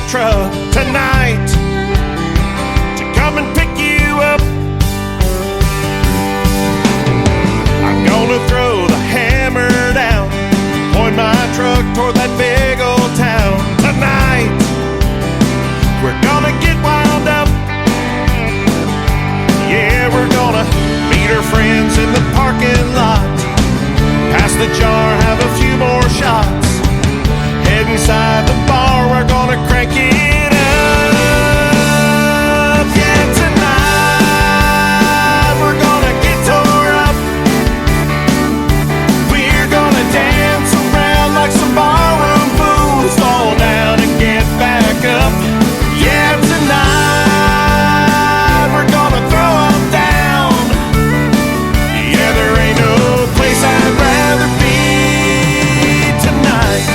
truck tonight to come and pick you up. I'm gonna throw the hammer down, point my truck toward that big old town tonight. We're gonna get wound up. Yeah, we're gonna meet our friends in the parking lot, pass the jar, have a few more shots, head inside the bar, we're gonna crank it up. Yeah, tonight we're gonna get tore up. We're gonna dance around like some barroom fools, fall down and get back up. Yeah, tonight we're gonna throw them down. Yeah, there ain't no place I'd rather be tonight.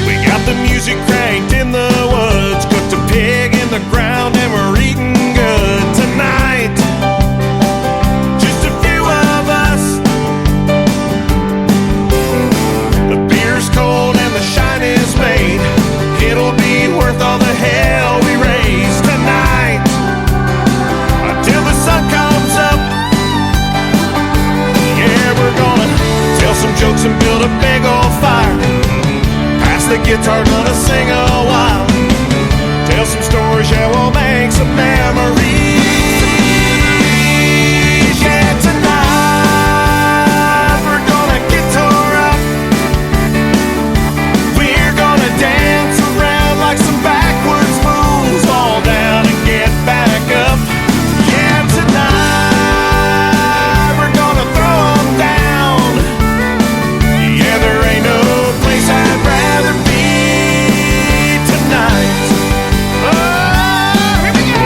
We got the music cranked in the woods, cooked a pig in the ground, and we're eating good tonight. Just a few of us. The beer's cold and the shine is made. It'll be worth all the hell we raise tonight, until the sun comes up. Yeah, we're gonna tell some jokes and build a big old fire, pass the guitar, gonna sing a while, tell some stories, yeah, we'll make some memories. Yeah, tonight we're gonna get tore up. We're gonna dance around like some backwards fools, fall down and get back up. Yeah, tonight we're gonna throw them down. Yeah, there ain't no place I'd rather be tonight. Oh, here we go!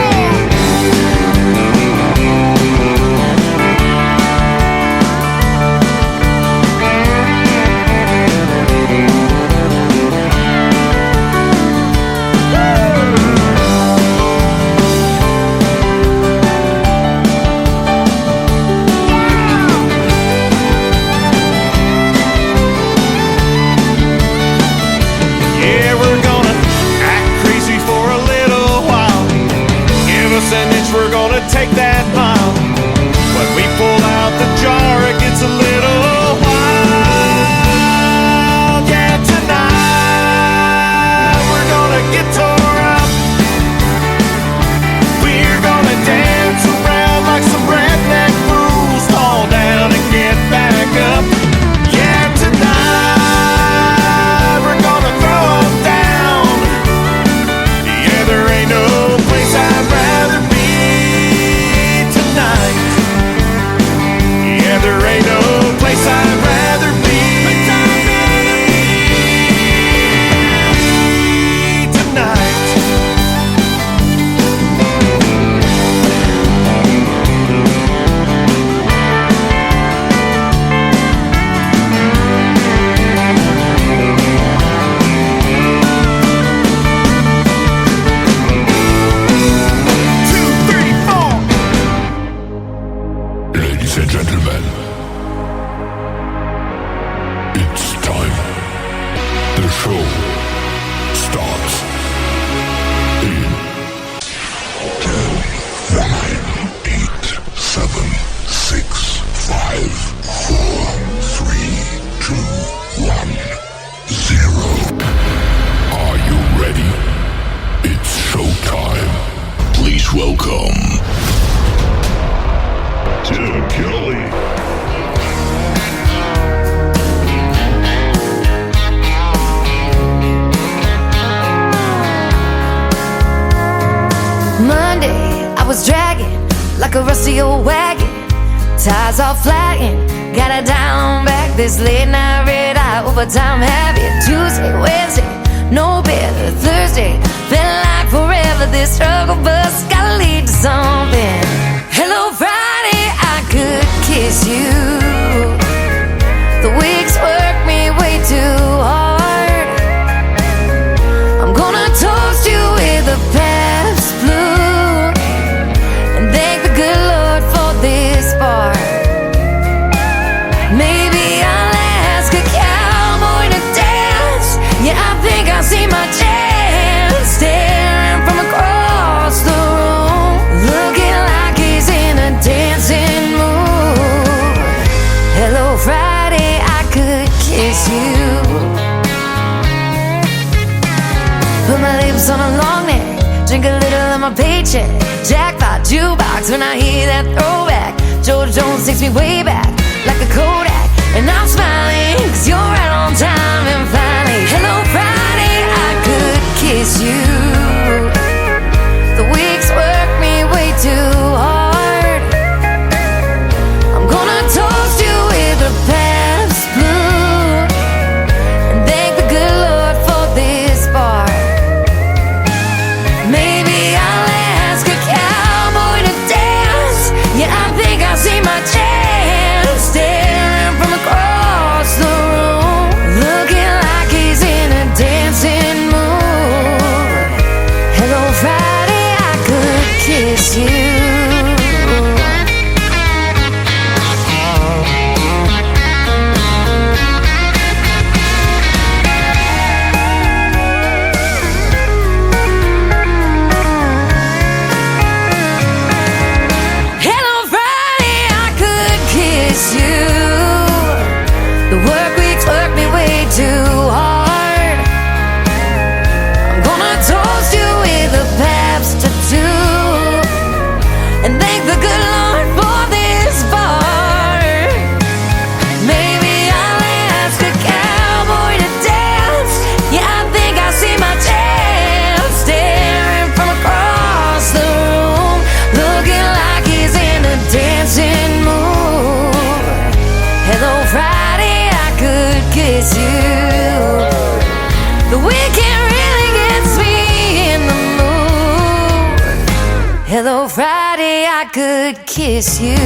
Yeah, we're gonna act crazy for a little while. Give us an inch, we're gonna take that mile. When we pull out the jar, it gets a little wild. Yeah, tonight we're gonna get tore up. We're gonna dance around like some redneck fools, fall down and get back up. Yeah, tonight we're gonna throw them down. Yeah, there ain't no place I'd rather be tonight. Yeah, there ain't no place I'd rather be tonight. Two, three, four. Ladies and gentlemen, it's time. The show starts in 10, 9, 8, 7, 6, 5, 4, 3, 2, 1, 0. Are you ready? It's showtime. Please welcome Tim Kelly. Monday, I was dragging like a rusty old wagon, tires all flying, gotta down back this late night red eye overtime habit. Tuesday, Wednesday, no better. Thursday, felt like forever. This struggle bus gotta lead to something. Hello Friday, I could kiss you. The weeks work me way too hard. I'm gonna toast you with a Pabst Blue and thank the good Lord for this bar. Maybe I'll Yeah, I think I see my chance staring from across the room, looking like he's in a dancing mood. Hello, Friday, I could kiss you. Put my lips on a long neck, drink a little of my paycheck. Jackpot jukebox when I hear that throwback. George Jones takes me way back like a Kodak, and I'm smiling 'cause you're right on time. And finally, hello Friday, I could kiss you. The weeks work me way too hard. I'm gonna toast you with a Pabst Blue and thank the good Lord for this bar. Maybe I'll ask a cowboy to dance. Yeah, I think I see my chance staring from across the room, looking like he's in a dancing mood. Hello Friday, I could kiss you. The work weeks work me way too hard. I'm gonna toast you with a Pabst tattoo and thank the good Lord for this bar. Maybe I'll ask a cowboy to dance. Yeah, I think I see my chance staring from across the room, looking like he's in a dancing mood. Hello Friday, I could kiss you. The weekend really gets me in the mood. Hello Friday, I could kiss you.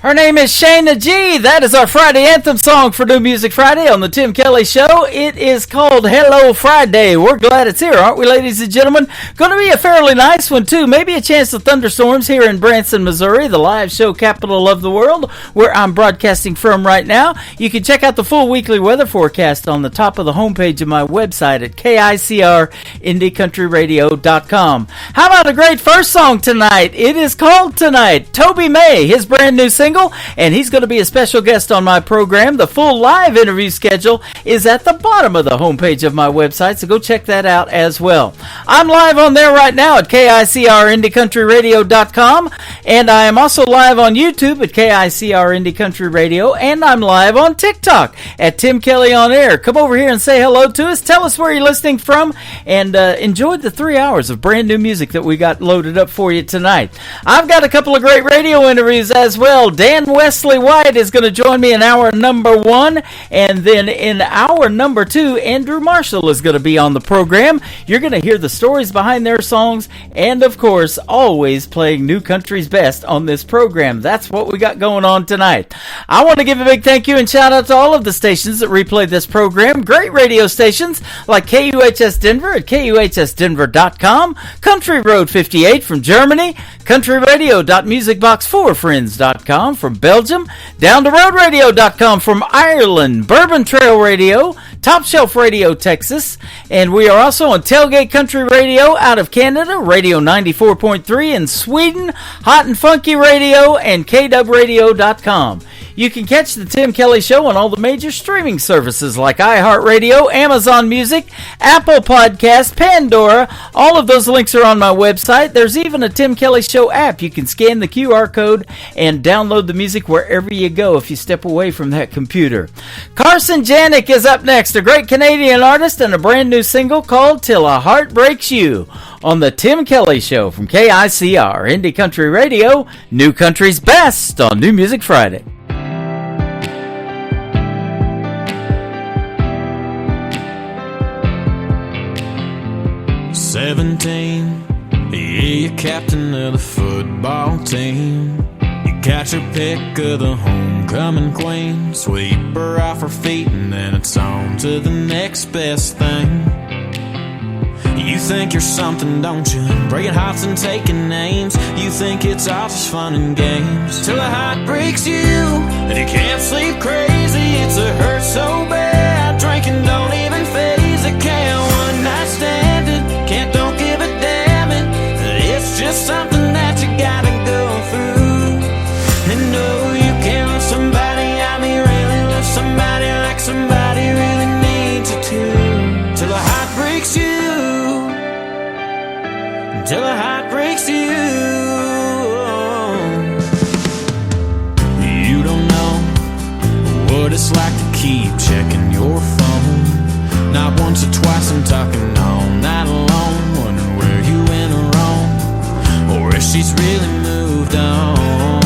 Her name is Shayna G. That is our Friday anthem song for New Music Friday on the Tim Kelly Show. It is called Hello Friday. We're glad it's here, aren't we, ladies and gentlemen? Going to be a fairly nice one, too. Maybe a chance of thunderstorms here in Branson, Missouri, the live show capital of the world, where I'm broadcasting from right now. You can check out the full weekly weather forecast on the top of the homepage of my website at KICRIndieCountryRadio.com. How about a great first song tonight? It is called Tonight. Toby May, his brand new single, and he's going to be a special guest on my program. The full live interview schedule is at the bottom of the homepage of my website, so go check that out as well. I'm live on there right now at KICRIndieCountryRadio.com, and I am also live on YouTube at KICR Indie Country Radio, and I'm live on TikTok at Tim Kelly On Air. Come over here and say hello to us. Tell us where you're listening from, and enjoy the 3 hours of brand new music that we got loaded up for you tonight. I've got a couple of great radio interviews as well. Dan Wesley White is going to join me in hour number 1, and then in hour number 2, Andrew Marshall is going to be on the program. You're going to hear the stories behind their songs, and of course, always playing New Country's best on this program. That's what we got going on tonight. I want to give a big thank you and shout out to all of the stations that replay this program. Great radio stations like KUHS Denver at KUHSdenver.com, Country Road 58 from Germany, countryradio.musicbox4friends.com from Belgium, downtheroadradio.com from Ireland, Bourbon Trail Radio, Top Shelf Radio Texas, and we are also on Tailgate Country Radio out of Canada, Radio 94.3 in Sweden, Hot and Funky Radio, and KWradio.com. You can catch the Tim Kelly Show on all the major streaming services like iHeartRadio, Amazon Music, Apple Podcasts, Pandora. All of those links are on my website. There's even a Tim Kelly Show app. You can scan the QR code and download the music wherever you go if you step away from that computer. Carson Janik is up next, a great Canadian artist, and a brand new single called Till a Heart Breaks You on the Tim Kelly Show from KICR Indie Country Radio, New Country's best on New Music Friday. 17, yeah, you're captain of the football team. You got your pick of the home homecoming queen. Sweep her off her feet and then it's on to the next best thing. You think you're something, don't you? Breaking hearts and taking names. You think it's all just fun and games, till a heart breaks you and you can't sleep crazy. It's a hurt so bad, drinking don't even faze it. Can't one night stand it, can't don't give a damn it. It's just something that you gotta go through. And no, you can't love somebody, I mean really love somebody like somebody really needs you to, till a heart breaks you, till a heart breaks you. You don't know what it's like to keep checking your phone. Not once or twice, I'm talking all night long, wondering where you went wrong, or if she's really moved on.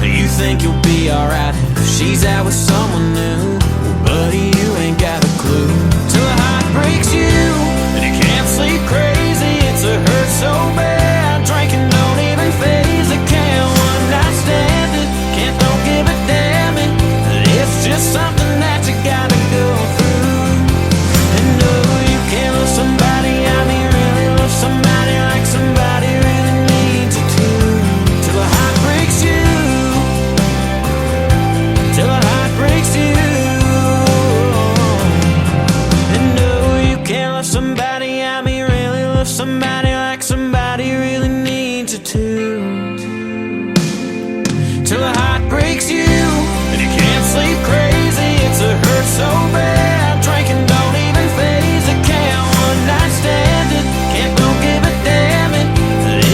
You think you'll be alright if she's out with someone new, well, buddy, you ain't got a clue. Till a heart breaks you and you can't sleep crazy. It's a hurt so bad, drinking don't even faze it. Can't one night stand it, can't don't give a damn it. It's just something that you gotta go through. And no, you can't love somebody, I mean really love somebody like somebody really needs you to, till a heart breaks you, till a heart breaks you. And no, you can't love somebody, I mean really love somebody like somebody really needs you to, till a heart breaks you and you can't sleep crazy. It's a hurt so bad, drinking don't even faze it. Can't one night stand it, can't don't give a damn it.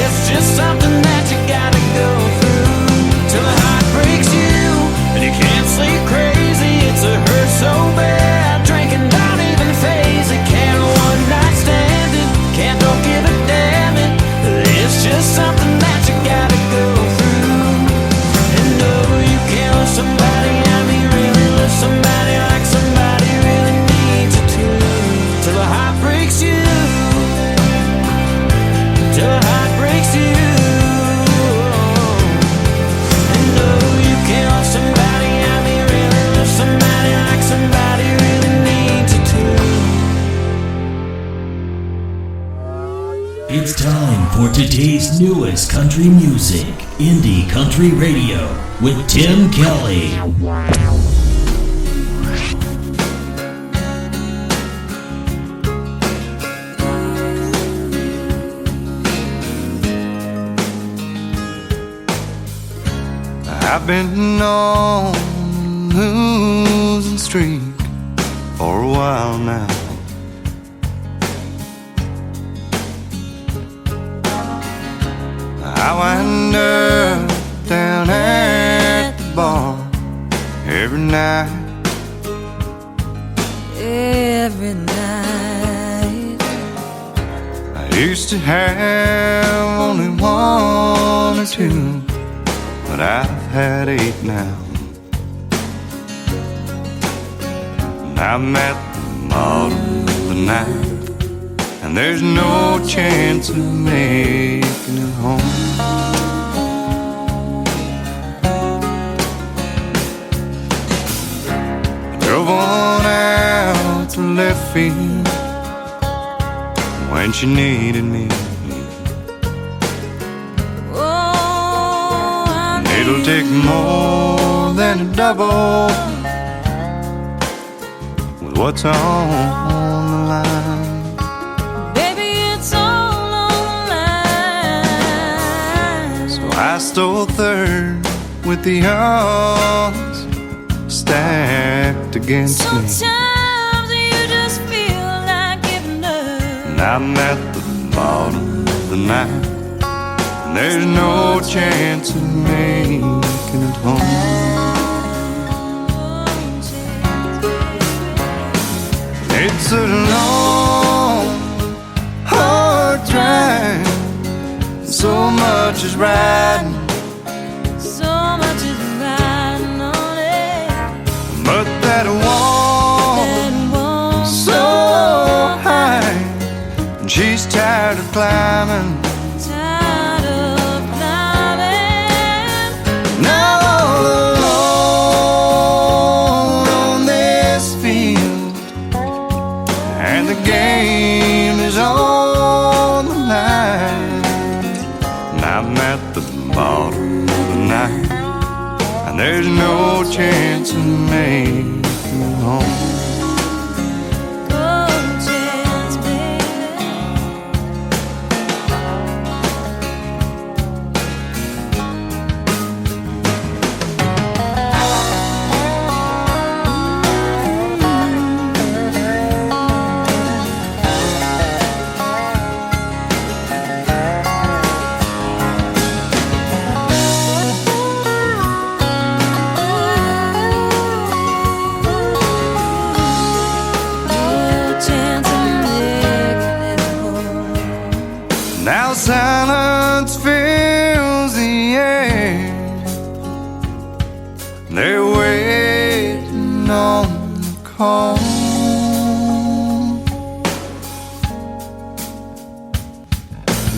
It's just something that you gotta go through, till a heart breaks you and you can't sleep crazy. It's a hurt so bad, drinking don't even faze it. Can't one night stand it, can't don't give a damn it. It's just something that you gotta go through. And no, you can't love somebody, I mean really love somebody like somebody really needs you to, till a heart breaks you, till a heart breaks you. And no, you can't love somebody, I mean really love somebody like somebody really needs you to. It's time for today's newest country music, Indie Country Radio, with Tim Kelly. I've been on the losing streak for a while now. I wind up down at the bar every night. Every night. I used to have only one or two, but I've had 8 now. And I'm at the bottom of the night, and there's no chance of making it home. I drove on out to left field when she needed me. And it'll take more than a double with what's on the line. I stole third with the odds stacked against me. Sometimes you just feel like giving up. And I'm at the bottom of the night, and there's no chance of making it home. It's a long, hard drive. So much is riding, So much is riding on it. but that wall so high, and she's tired of climbing. Tired of climbing. Now all alone and there's no chance of making it home. Now silence fills the air. They're waiting on the call.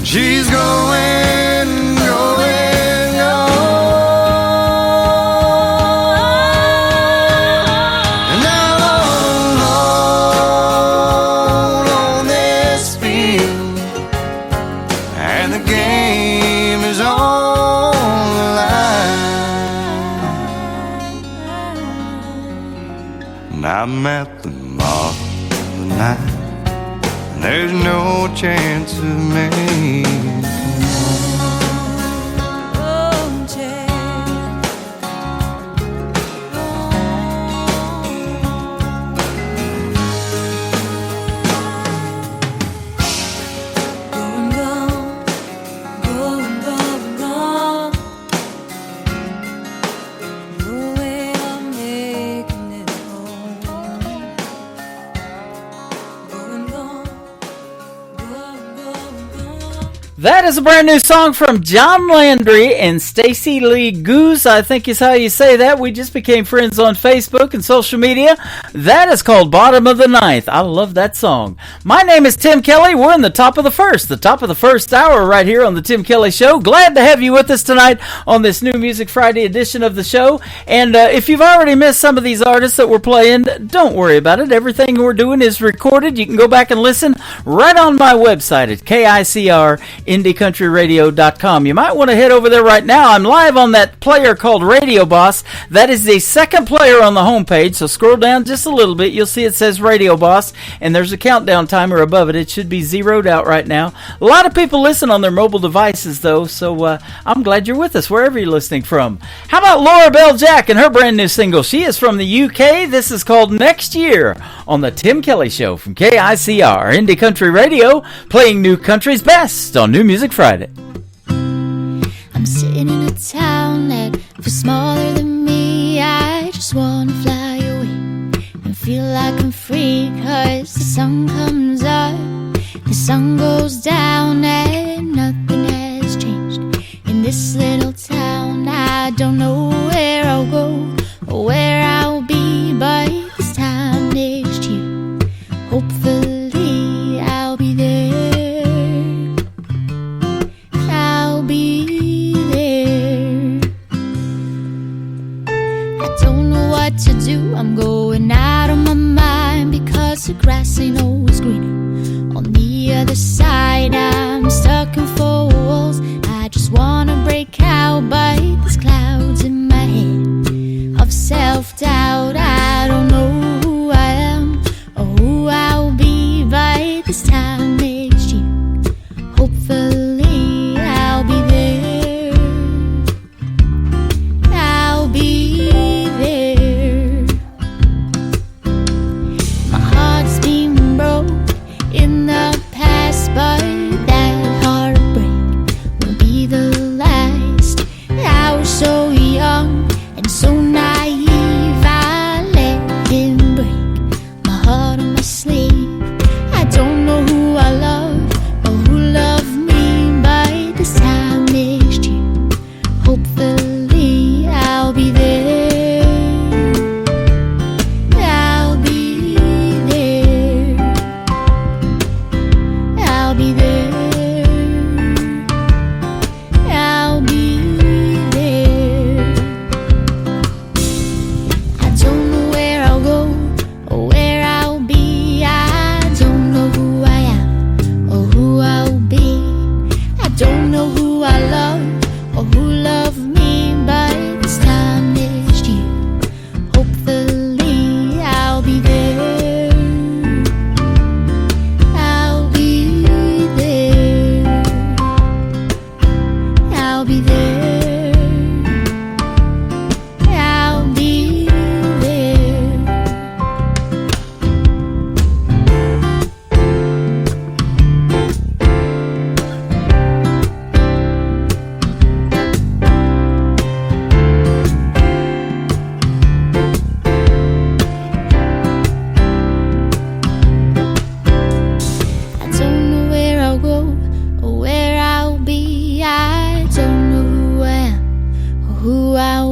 She's going, going, going. And I'm alone on this field, and the game is on the line. And I'm at the mark of the night, and there's no chance of making it That is a brand new song from John Landry and Stacey Lee Goose, I think is how you say that. We just became friends on Facebook and social media. That is called Bottom of the Ninth. I love that song. My name is Tim Kelly. We're in the top of the first hour right here on the Tim Kelly Show. Glad to have you with us tonight on this new Music Friday edition of the show. And if you've already missed some of these artists that we're playing, don't worry about it. Everything we're doing is recorded. You can go back and listen right on my website at KICR.IndieCountryRadio.com. You might want to head over there right now. I'm live on that player called Radio Boss. That is the second player on the homepage, so scroll down just a little bit. You'll see it says Radio Boss, and there's a countdown timer above it. It should be zeroed out right now. A lot of people listen on their mobile devices, though, so I'm glad you're with us, wherever you're listening from. How about Laura Bell Jack and her brand new single? She is from the UK. This is called Next Year on the Tim Kelly Show from KICR, Indie Country Radio, playing new country's best on New Music Friday. I'm sitting in a town that feels smaller than me. I just wanna fly away and feel like I'm free, 'cause the sun comes up, the sun goes down, and nothing has changed in this little town. I don't know where I'll go or where I'll be, but this time next year, hopefully I'll be there. I'll be there. I don't know what to do. I'm going out of my mind, because the grass ain't always greener on the other side. I'm stuck in four walls. I just wanna break out, but there's clouds in my head of self-doubt. I don't know who I am or who I'll be by this time next year. Hopefully I'll be there. I'll be there. My heart's been broke in the past, but that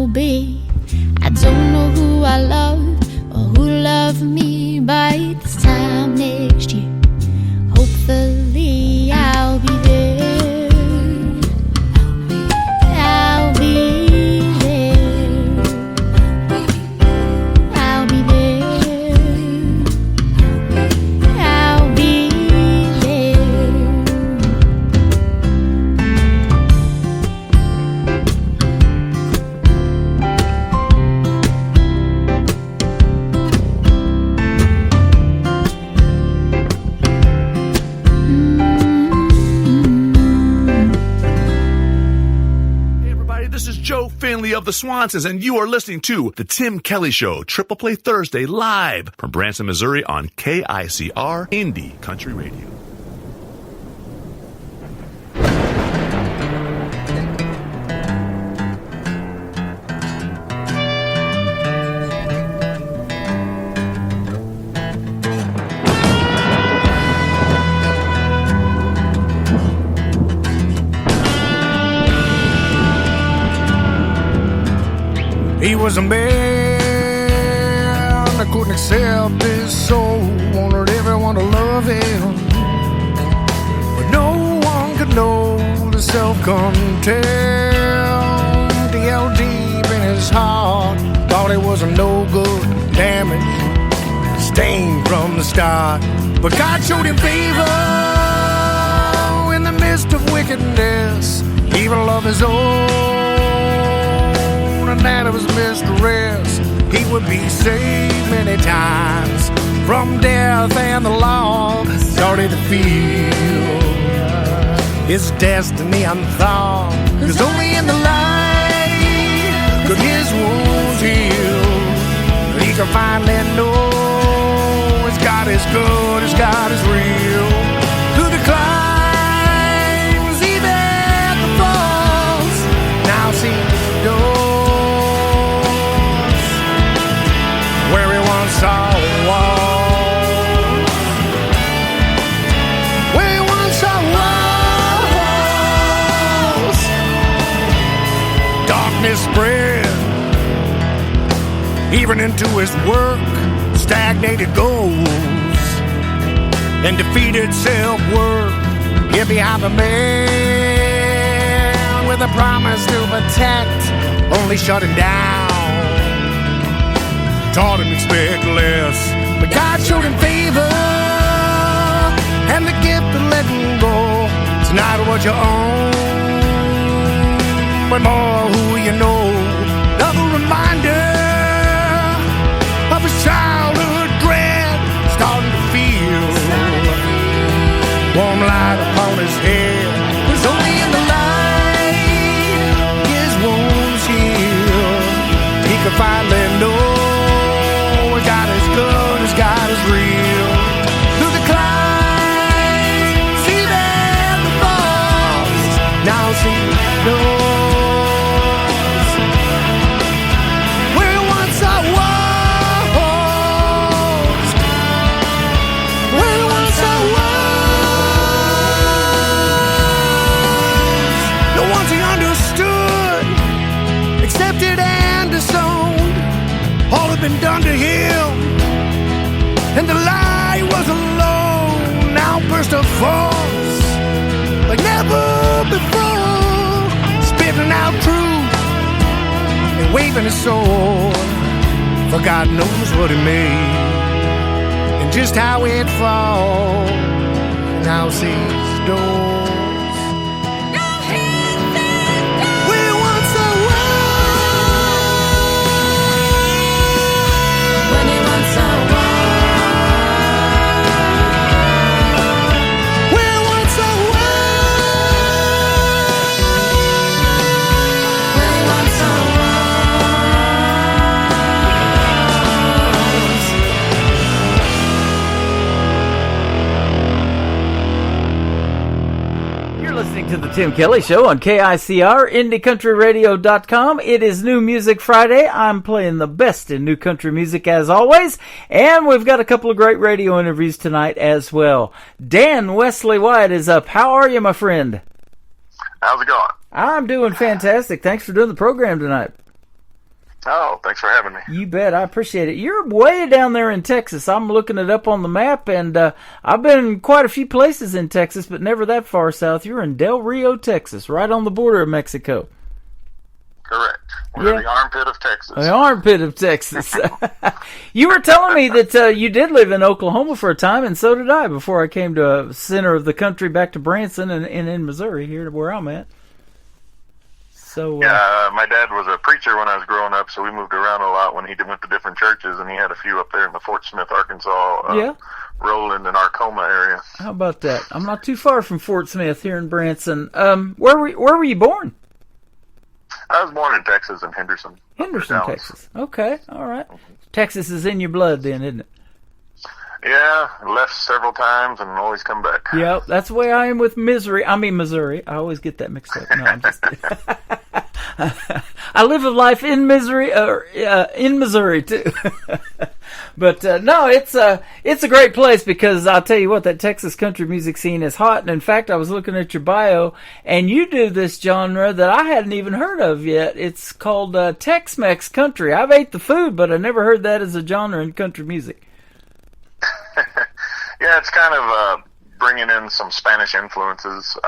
will be. I don't know who I love or who loved me by this time next year. Hopefully I'll be there. I'll be there. I'll be there. I'll be there. Hey everybody, this is Joe Finley of the Swansons, and you are listening to The Tim Kelly Show, Triple Play Thursday, live from Branson, Missouri on KICR Indie Country Radio. He was a man that couldn't accept his soul, wanted everyone to love him, but no one could know the self-contempt he held deep in his heart. Thought he was a no good, damaged, stained from the start, but God showed him favor in the midst of wickedness, even love his own. And that of his mistress, he would be saved many times from death, and the law started to feel his destiny unthought. 'Cause only in the light could his wounds heal. He could finally know his God is good, his God is real. Through the climbs, even the falls, now see the door where he once saw walls, where he once saw walls. Darkness spread even into his work, stagnated goals and defeated self-worth. Get behind the man with a promise to protect, only shut him down. Taught him expect less, but God showed him favor and the gift of letting go. It's not what you own, but more who you know. Another reminder of his childhood dread, starting to feel warm light upon his head. There's only in the light his wounds heal. He could finally know God is good, his God is real. Through the climbs, even the falls, now see doors where once I was, where once I was. No one's he understood, accepted and disowned. All had been done to him, and the lie was alone. Now burst of force like never before, spitting out truth and waving his sword. For God knows what he made and just how it falls. Now sees doors. Where once I To the Tim Kelly Show on KICR, IndieCountryRadio.com. It is New Music Friday. I'm playing the best in new country music as always, and we've got a couple of great radio interviews tonight as well. Dan Wesley White is up. How are you, my friend? How's it going? I'm doing fantastic. Thanks for doing the program tonight. Thanks for having me. You bet. I appreciate it. You're way down there in Texas. I'm looking it up on the map, and I've been in quite a few places in Texas, but never that far south. You're in Del Rio, Texas, right on the border of Mexico. Correct. We're the armpit of Texas. The armpit of Texas. You were telling me that you did live in Oklahoma for a time, and so did I before I came to the center of the country back to Branson and in Missouri, here where I'm at. So yeah, my dad was a preacher when I was growing up, so we moved around a lot when he went to different churches, and he had a few up there in the Fort Smith, Arkansas, Roland and Arcoma area. How about that? I'm not too far from Fort Smith here in Branson. Where were you born? I was born in Texas, in Henderson. Henderson, Texas. Okay, all right. Texas is in your blood then, isn't it? Yeah, left several times and always come back. Yep, that's the way I am with Missouri. I always get that mixed up. No, I'm just kidding. I live a life in Missouri, too. But no, it's a great place because I'll tell you what, that Texas country music scene is hot. And in fact, I was looking at your bio, and you do this genre that I hadn't even heard of yet. It's called Tex-Mex country. I've ate the food, but I never heard that as a genre in country music. Yeah, it's kind of bringing in some Spanish influences.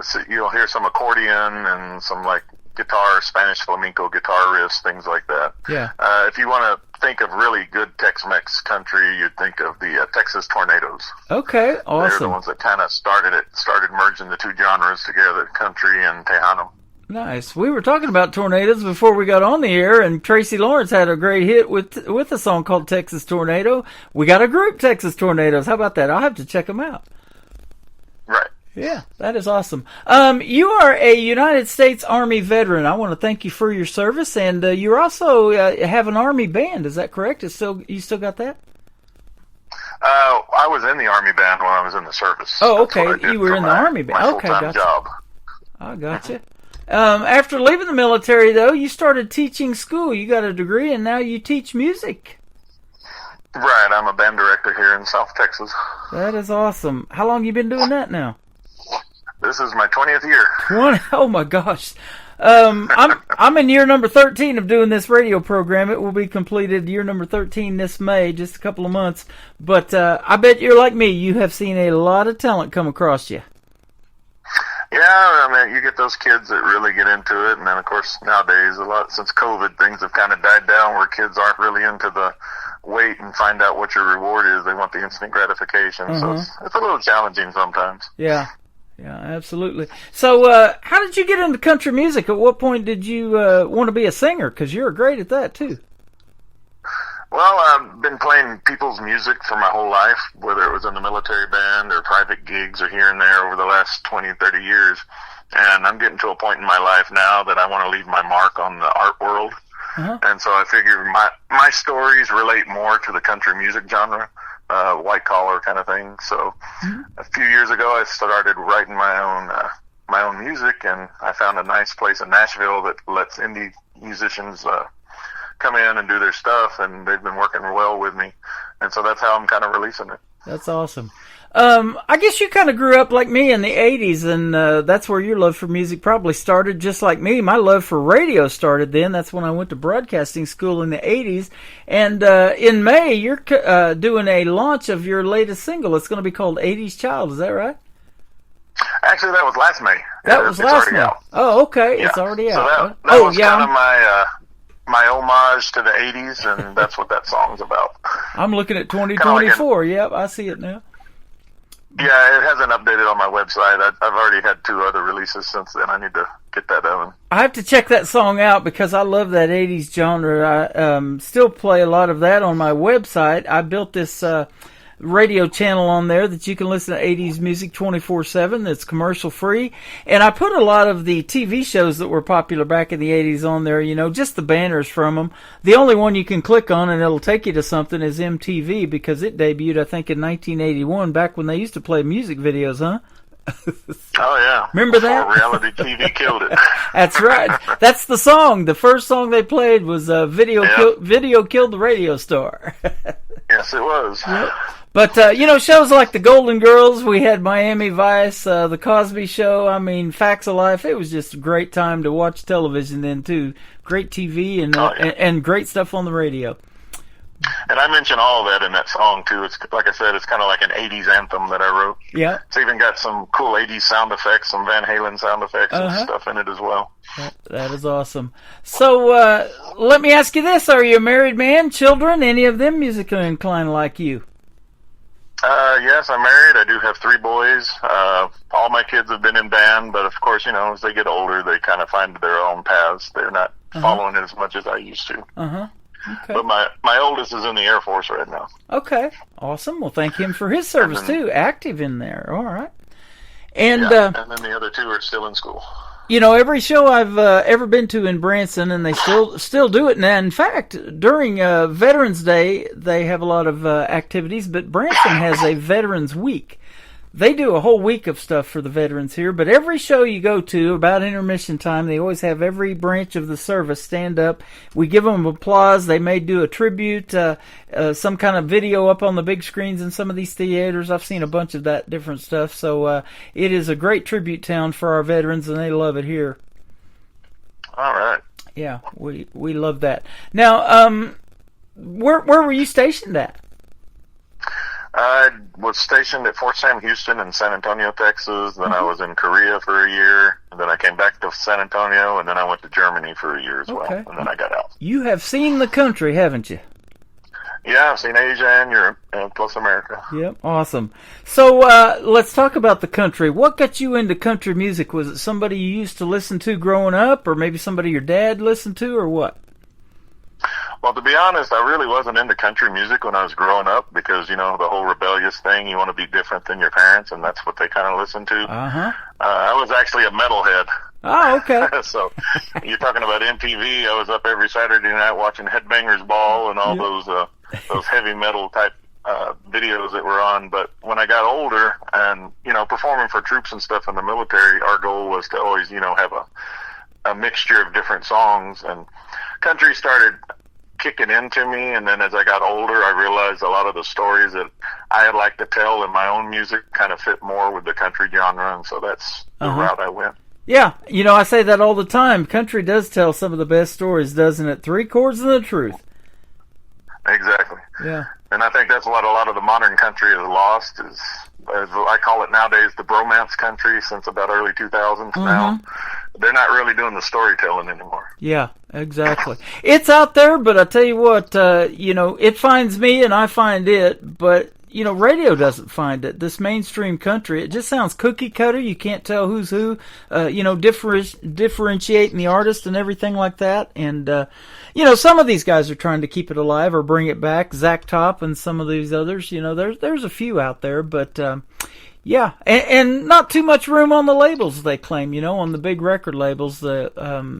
So you'll hear some accordion and some like guitar, Spanish flamenco guitar riffs, things like that. Yeah. If you want to think of really good Tex-Mex country, you'd think of the Texas Tornadoes. Okay, awesome. They're the ones that kind of started merging the two genres together, country and Tejano. Nice. We were talking about tornadoes before we got on the air, and Tracy Lawrence had a great hit with a song called Texas Tornado. We got a group, Texas Tornadoes. How about that? I'll have to check them out. Right. Yeah, that is awesome. You are a United States Army veteran. I want to thank you for your service, and you also have an Army band. Is that correct? You still got that? I was in the Army band when I was in the service. Oh, okay. You were in the Army band. My okay, full-time job. I gotcha. After leaving the military, though, you started teaching school. You got a degree, and now you teach music. Right. I'm a band director here in South Texas. That is awesome. How long you been doing that now? This is my 20th year. 20? Oh, my gosh. I'm in year number 13 of doing this radio program. It will be completed year number 13 this May, just a couple of months. But I bet you're like me. You have seen a lot of talent come across you. Yeah, I mean, you get those kids that really get into it, and then, of course, nowadays, since COVID, things have kind of died down where kids aren't really into the wait and find out what your reward is. They want the instant gratification, so it's a little challenging sometimes. Yeah, absolutely. So, how did you get into country music? At what point did you want to be a singer? Because you're great at that, too. Well, I've been playing people's music for my whole life, whether it was in the military band or private gigs or here and there over the last 20, 30 years. And I'm getting to a point in my life now that I want to leave my mark on the art world. And so I figure my stories relate more to the country music genre, white collar kind of thing. So a few years ago, I started writing my own music, and I found a nice place in Nashville that lets indie musicians come in and do their stuff, and they've been working well with me, and so that's how I'm kind of releasing it. That's awesome. I guess you kind of grew up like me in the 80s, and that's where your love for music probably started, just like me. My love for radio started then. That's when I went to broadcasting school in the 80s, and in May, you're doing a launch of your latest single. It's going to be called 80s Child. Is that right? Actually, that was last May. That was last May. Out. Oh, okay. Yeah. It's already so out. That was kind of my homage to the 80s, and that's what that song's about. I'm looking at 2024. Yep, I see it now. Yeah, it hasn't updated on my website. I've already had 2 other releases since then. I need to get that done. I have to check that song out because I love that 80s genre. I still play a lot of that on my website. I built this radio channel on there that you can listen to 80s music 24/7 that's commercial free, and I put a lot of the TV shows that were popular back in the 80s on there, just the banners from them. The only one you can click on and it'll take you to something is MTV, because it debuted I think in 1981, back when they used to play music videos. Oh yeah, remember that? Reality TV killed it. That's right. That's the song. The first song they played was Video Killed the Radio Star. Yes, it was. Yep. But, shows like The Golden Girls, we had Miami Vice, The Cosby Show, Facts of Life. It was just a great time to watch television then, too. Great TV and great stuff on the radio. And I mention all of that in that song, too. It's like I said, it's kind of like an 80s anthem that I wrote. Yeah. It's even got some cool 80s sound effects, some Van Halen sound effects and stuff in it as well. That is awesome. So, let me ask you this. Are you a married man, children, any of them musically inclined like you? Yes, I'm married. I do have 3 boys. All my kids have been in band, but of course, as they get older, they kind of find their own paths. They're not following it as much as I used to. Okay. But my oldest is in the Air Force right now. Okay, awesome. Well, thank him for his service, too. Active in there. All right. And and then the other 2 are still in school. Every show I've ever been to in Branson, and they still do it. And in fact, during Veterans Day, they have a lot of activities, but Branson has a Veterans Week. They do a whole week of stuff for the veterans here, but every show you go to, about intermission time, they always have every branch of the service stand up. We give them applause. They may do a tribute, some kind of video up on the big screens in some of these theaters. I've seen a bunch of that different stuff. So it is a great tribute town for our veterans, and they love it here. All right. Yeah, we love that. Now, where were you stationed at? I was stationed at Fort Sam Houston in San Antonio, Texas. Then I was in Korea for a year. And then I came back to San Antonio, and then I went to Germany for a year as well. And then I got out. You have seen the country, haven't you? Yeah, I've seen Asia and Europe, and plus America. Yep, awesome. So let's talk about the country. What got you into country music? Was it somebody you used to listen to growing up, or maybe somebody your dad listened to, or what? Well, to be honest, I really wasn't into country music when I was growing up because, the whole rebellious thing, you want to be different than your parents, and that's what they kind of listen to. I was actually a metalhead. Oh, okay. So you're talking about MTV. I was up every Saturday night watching Headbangers Ball and all those heavy metal type videos that were on. But when I got older and, performing for troops and stuff in the military, our goal was to always, have a mixture of different songs, and country started kicking into me, and then as I got older, I realized a lot of the stories that I had liked to tell in my own music kind of fit more with the country genre, and so that's the route I went. Yeah, I say that all the time. Country does tell some of the best stories, doesn't it? 3 chords and the truth. Exactly. Yeah. And I think that's what a lot of the modern country has lost is, as I call it nowadays, the bromance country since about early 2000s now. They're not really doing the storytelling anymore. Yeah, exactly. It's out there, but I tell you what, it finds me and I find it, but, radio doesn't find it. This mainstream country, it just sounds cookie cutter. You can't tell who's who, differentiating the artist and everything like that. And, some of these guys are trying to keep it alive or bring it back. Zach Top and some of these others, there's a few out there, but, yeah, and not too much room on the labels, they claim, on the big record labels. The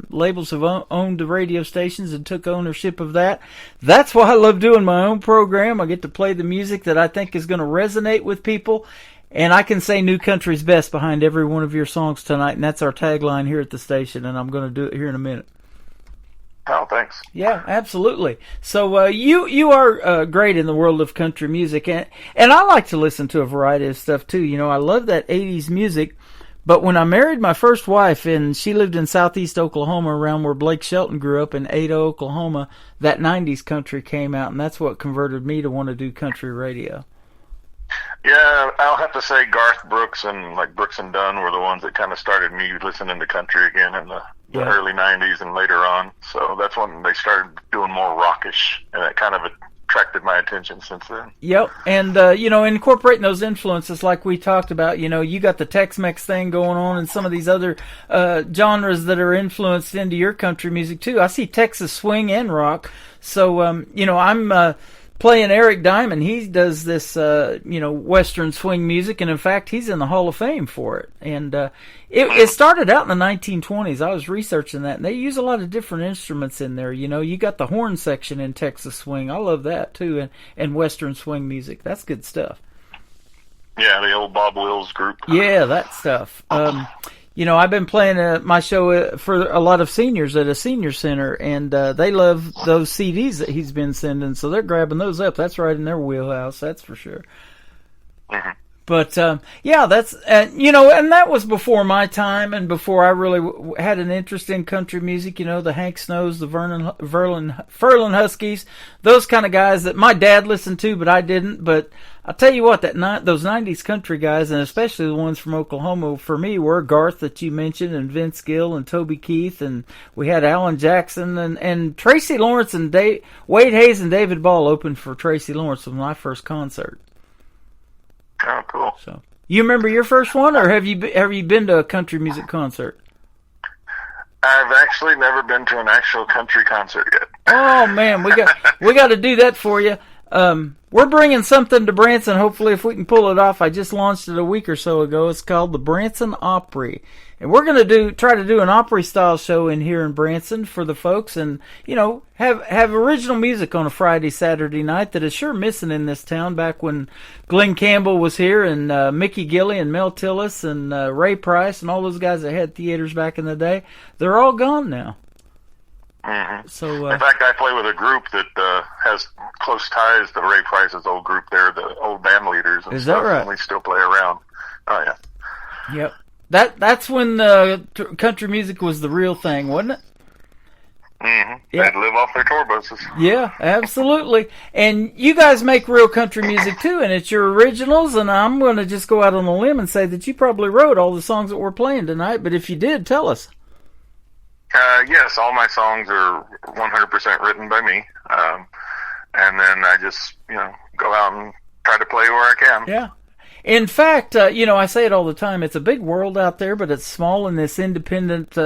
labels have owned the radio stations and took ownership of that. That's why I love doing my own program. I get to play the music that I think is going to resonate with people. And I can say New Country's best behind every one of your songs tonight, and that's our tagline here at the station, and I'm going to do it here in a minute. Oh, thanks. Yeah, absolutely. So you are great in the world of country music, and I like to listen to a variety of stuff too. I love that 80s music, but when I married my first wife, and she lived in southeast Oklahoma around where Blake Shelton grew up in Ada, Oklahoma, that 90s country came out, and that's what converted me to want to do country radio. Yeah, I'll have to say Garth Brooks and Brooks and Dunn were the ones that kind of started me listening to country again in the early 90s and later on. So that's when they started doing more rockish, and that kind of attracted my attention since then. Yep, and, incorporating those influences like we talked about, you got the Tex-Mex thing going on and some of these other genres that are influenced into your country music too. I see Texas swing and rock. So, I'm playing Eric Diamond. He does this, Western swing music, and in fact, he's in the Hall of Fame for it. And it started out in the 1920s. I was researching that, and they use a lot of different instruments in there. You got the horn section in Texas swing. I love that too, and Western swing music. That's good stuff. Yeah, the old Bob Wills group. Yeah, that stuff. you know, I've been playing my show for a lot of seniors at a senior center, and they love those CDs that he's been sending, so they're grabbing those up. That's right in their wheelhouse, that's for sure. Mm-hmm. But, yeah, that's, you know, and that was before my time and before I really had an interest in country music, you know, the Hank Snows, the Furlan Huskies, those kind of guys that my dad listened to, but I didn't. But I'll tell you what, those 90s country guys, and especially the ones from Oklahoma, for me, were Garth that you mentioned, and Vince Gill, and Toby Keith, and we had Alan Jackson, and Tracy Lawrence, and Wade Hayes and David Ball opened for Tracy Lawrence was my first concert. Oh, cool. So, you remember your first one, or have you been to a country music concert? I've actually never been to an actual country concert yet. Oh man, we got to do that for you. We're bringing something to Branson. Hopefully, if we can pull it off. I just launched it a week or so ago. It's called the Branson Opry, and we're going to try to do an Opry style show in here in Branson for the folks, and you know, have original music on a Friday, Saturday night that is sure missing in this town. Back when Glenn Campbell was here, and Mickey Gilley and Mel Tillis and Ray Price and all those guys that had theaters back in the day, they're all gone now. Mm-hmm. So, in fact, I play with a group that has close ties to Ray Price's old group there, the old band leaders and is stuff, that right? and we still play around. Oh, yeah. Yep. That's when country music was the real thing, wasn't it? Mm-hmm. Yeah. They'd live off their tour buses. Yeah, absolutely. And you guys make real country music, too, and it's your originals, and I'm going to just go out on a limb and say that you probably wrote all the songs that we're playing tonight, but if you did, tell us. Yes, all my songs are 100% written by me, and then I just, you know, go out and try to play where I can. Yeah. In fact, you know, I say it all the time, it's a big world out there, but it's small in this independent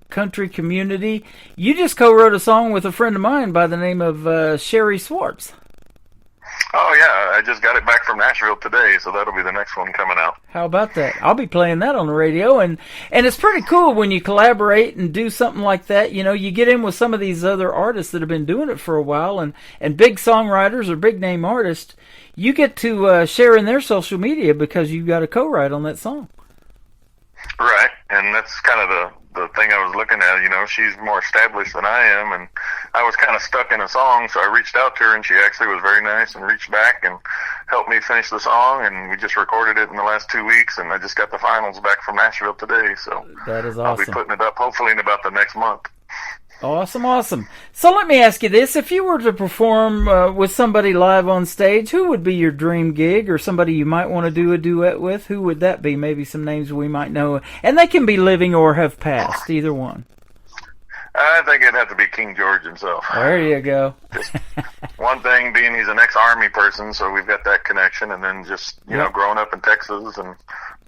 country community. You just co-wrote a song with a friend of mine by the name of Sherry Swartz. Oh, yeah, I just got it back from Nashville today, so that'll be the next one coming out. How about that? I'll be playing that on the radio, and it's pretty cool when you collaborate and do something like that. You know, you get in with some of these other artists that have been doing it for a while, and big songwriters or big-name artists, you get to share in their social media because you've got a co-write on that song. Right, and that's kind of the thing I was looking at. You know, she's more established than I am, and I was kind of stuck in a song, so I reached out to her, and she actually was very nice and reached back and helped me finish the song, and we just recorded it in the last 2 weeks, and I just got the finals back from Nashville today, so that is awesome. I'll be putting it up hopefully in about the next month. Awesome. So let me ask you this. If you were to perform with somebody live on stage, who would be your dream gig, or somebody you might want to do a duet with? Who would that be? Maybe some names we might know. And they can be living or have passed, either one. I think it'd have to be King George himself. There you go. Just one thing being he's an ex-Army person, so we've got that connection, and then just, you know, growing up in Texas and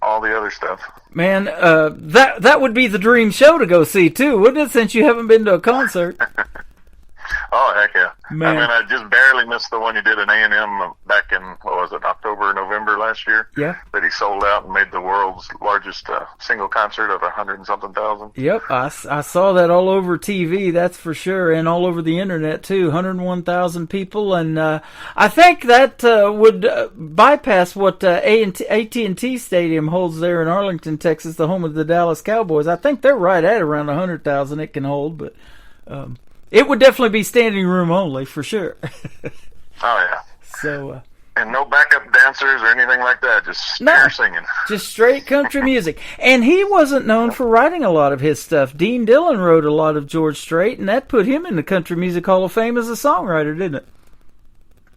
all the other stuff. Man, that would be the dream show to go see, too, wouldn't it, since you haven't been to a concert? Oh, heck yeah. Man. I mean, I just barely missed the one you did in A&M back in, what was it, October, November last year? Yeah. That he sold out and made the world's largest single concert of 100-something thousand. Yep, I saw that all over TV, that's for sure, and all over the internet, too. 101,000 people, and I think that would bypass what AT&T Stadium holds there in Arlington, Texas, the home of the Dallas Cowboys. I think they're right at around 100,000 it can hold, but... it would definitely be standing room only, for sure. Oh, yeah. So, and no backup dancers or anything like that, just pure singing. Just straight country music. And he wasn't known for writing a lot of his stuff. Dean Dillon wrote a lot of George Strait, and that put him in the Country Music Hall of Fame as a songwriter, didn't it?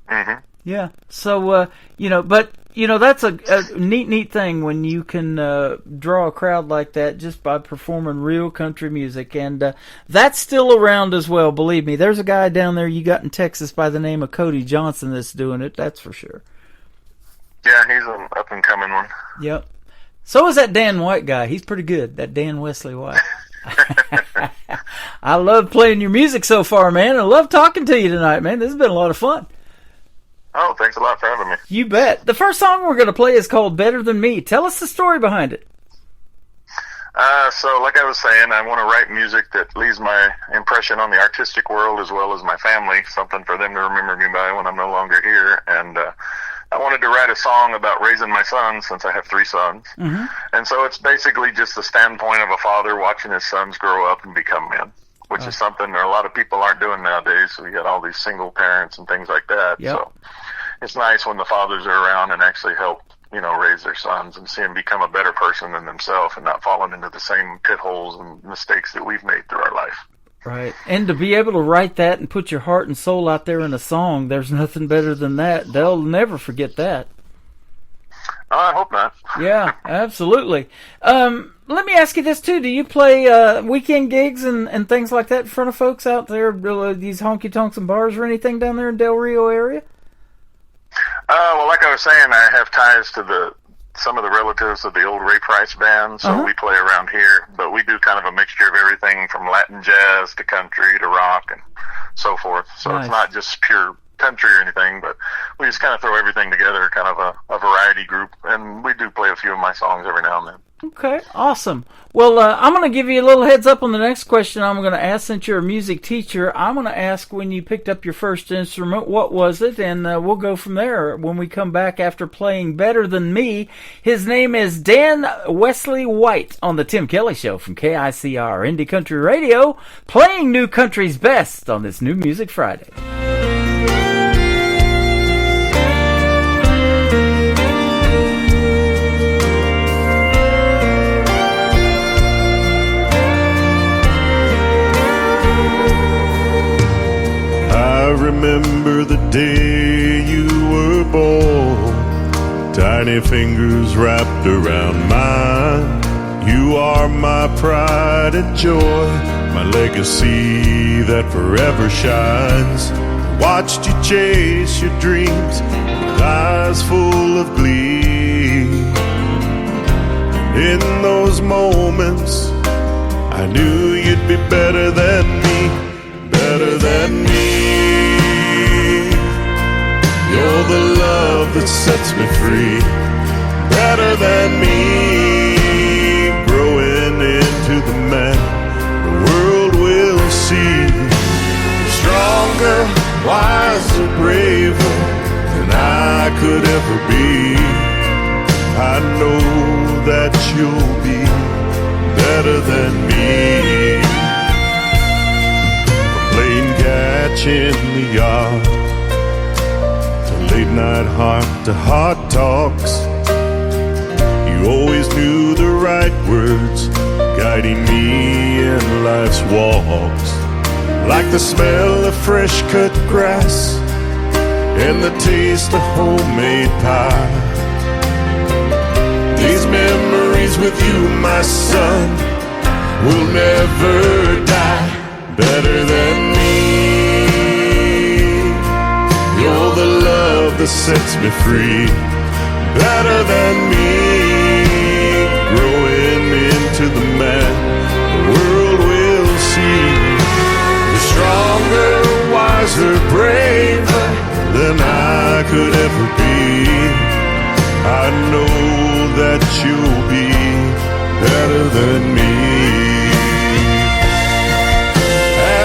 Mm-hmm. Yeah. So, you know, but... You know, that's a neat thing when you can draw a crowd like that just by performing real country music. And that's still around as well, believe me. There's a guy down there you got in Texas by the name of Cody Johnson that's doing it, that's for sure. Yeah, he's an up-and-coming one. Yep. So is that Dan White guy. He's pretty good, that Dan Wesley White. I love playing your music so far, man. I love talking to you tonight, man. This has been a lot of fun. Oh, thanks a lot for having me. You bet. The first song we're going to play is called Better Than Me. Tell us the story behind it. So, like I was saying, I want to write music that leaves my impression on the artistic world as well as my family, something for them to remember me by when I'm no longer here. And I wanted to write a song about raising my sons since I have 3 sons. Mm-hmm. And so it's basically just the standpoint of a father watching his sons grow up and become men, which is something that a lot of people aren't doing nowadays. So you got all these single parents and things like that. Yep. So it's nice when the fathers are around and actually help, raise their sons and see them become a better person than themselves and not falling into the same pit holes and mistakes that we've made through our life. Right. And to be able to write that and put your heart and soul out there in a song, there's nothing better than that. They'll never forget that. I hope not. Yeah, absolutely. Let me ask you this, too. Do you play weekend gigs and things like that in front of folks out there, these honky-tonks and bars or anything down there in Del Rio area? Well, like I was saying, I have ties to some of the relatives of the old Ray Price band, so we play around here. But we do kind of a mixture of everything from Latin jazz to country to rock and so forth. So It's not just pure country or anything, but we just kind of throw everything together, kind of a variety group. And we do play a few of my songs every now and then. Okay, awesome. Well, I'm going to give you a little heads up on the next question I'm going to ask. Since you're a music teacher, I'm going to ask when you picked up your first instrument, what was it? And we'll go from there when we come back after playing Better Than Me. His name is Dan Wesley White on the Tim Kelly Show from KICR Indie Country Radio, playing new country's best on this New Music Friday. I remember the day you were born, tiny fingers wrapped around mine. You are my pride and joy, my legacy that forever shines. Watched you chase your dreams with eyes full of glee. In those moments, I knew you'd be better than me, better than me. You're the love that sets me free, better than me. Growing into the man the world will see. Stronger, wiser, braver than I could ever be. I know that you'll be better than me. From playing catch in the yard, late night heart-to-heart talks, you always knew the right words, guiding me in life's walks. Like the smell of fresh cut grass and the taste of homemade pie. These memories with you, my son, will never die. Better than me. You're the love that sets me free, better than me. Growing into the man the world will see. You're stronger, wiser, braver than I could ever be. I know that you'll be better than me.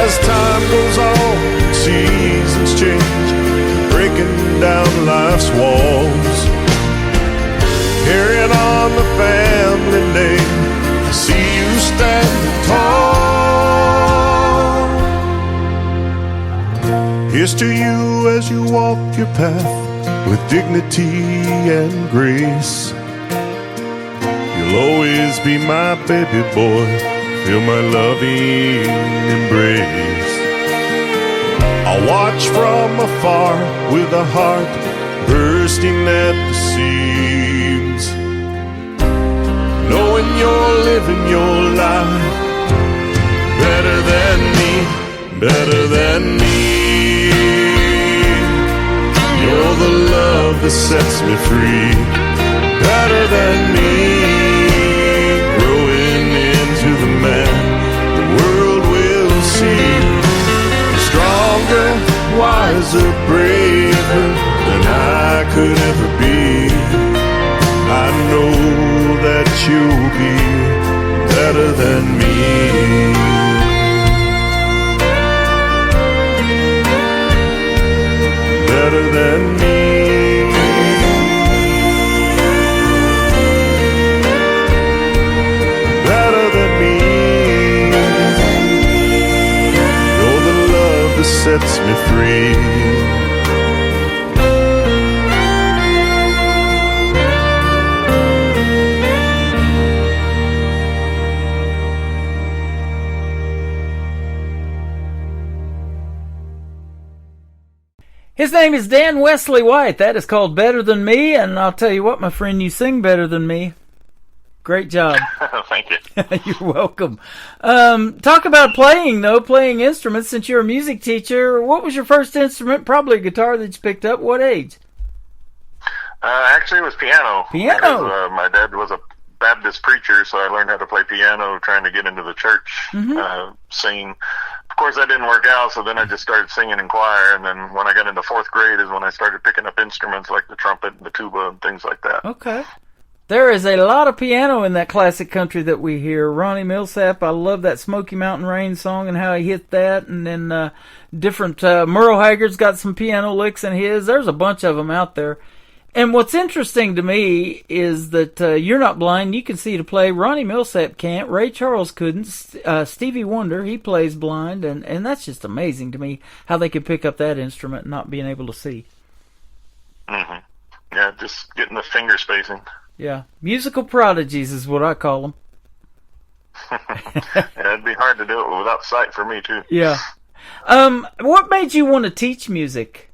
As time goes on, seasons change, breaking down life's walls, carrying on the family name. I see you standing tall. Here's to you as you walk your path with dignity and grace. You'll always be my baby boy, feel my loving embrace. I'll watch from afar with a heart bursting at the seams, knowing you're living your life better than me, better than me. You're the love that sets me free, better than me. Growing into the man the world will see. Stronger, wiser, braver than I could ever be. I know that you'll be better than me. Better than me. sets me free. His name is Dan Wesley White. That is called Better Than Me, and I'll tell you what, my friend, you sing better than me. Great job. Thank you. You're welcome. Talk about playing, though, playing instruments. Since you're a music teacher, what was your first instrument? Probably a guitar that you picked up. What age? Actually, it was piano. Piano? Because, my dad was a Baptist preacher, so I learned how to play piano trying to get into the church, singing. Of course, that didn't work out, so then I just started singing in choir, and then when I got into 4th grade is when I started picking up instruments like the trumpet and the tuba and things like that. Okay. There is a lot of piano in that classic country that we hear. Ronnie Millsap, I love that Smoky Mountain Rain song and how he hit that, and then different, Merle Haggard's got some piano licks in his. There's a bunch of them out there. And what's interesting to me is that you're not blind. You can see to play. Ronnie Millsap can't. Ray Charles couldn't. Stevie Wonder, he plays blind. And that's just amazing to me how they could pick up that instrument and not being able to see. Mm-hmm. Yeah, just getting the finger spacing. Yeah. Musical prodigies is what I call them. Yeah, it'd be hard to do it without sight for me, too. Yeah. What made you want to teach music?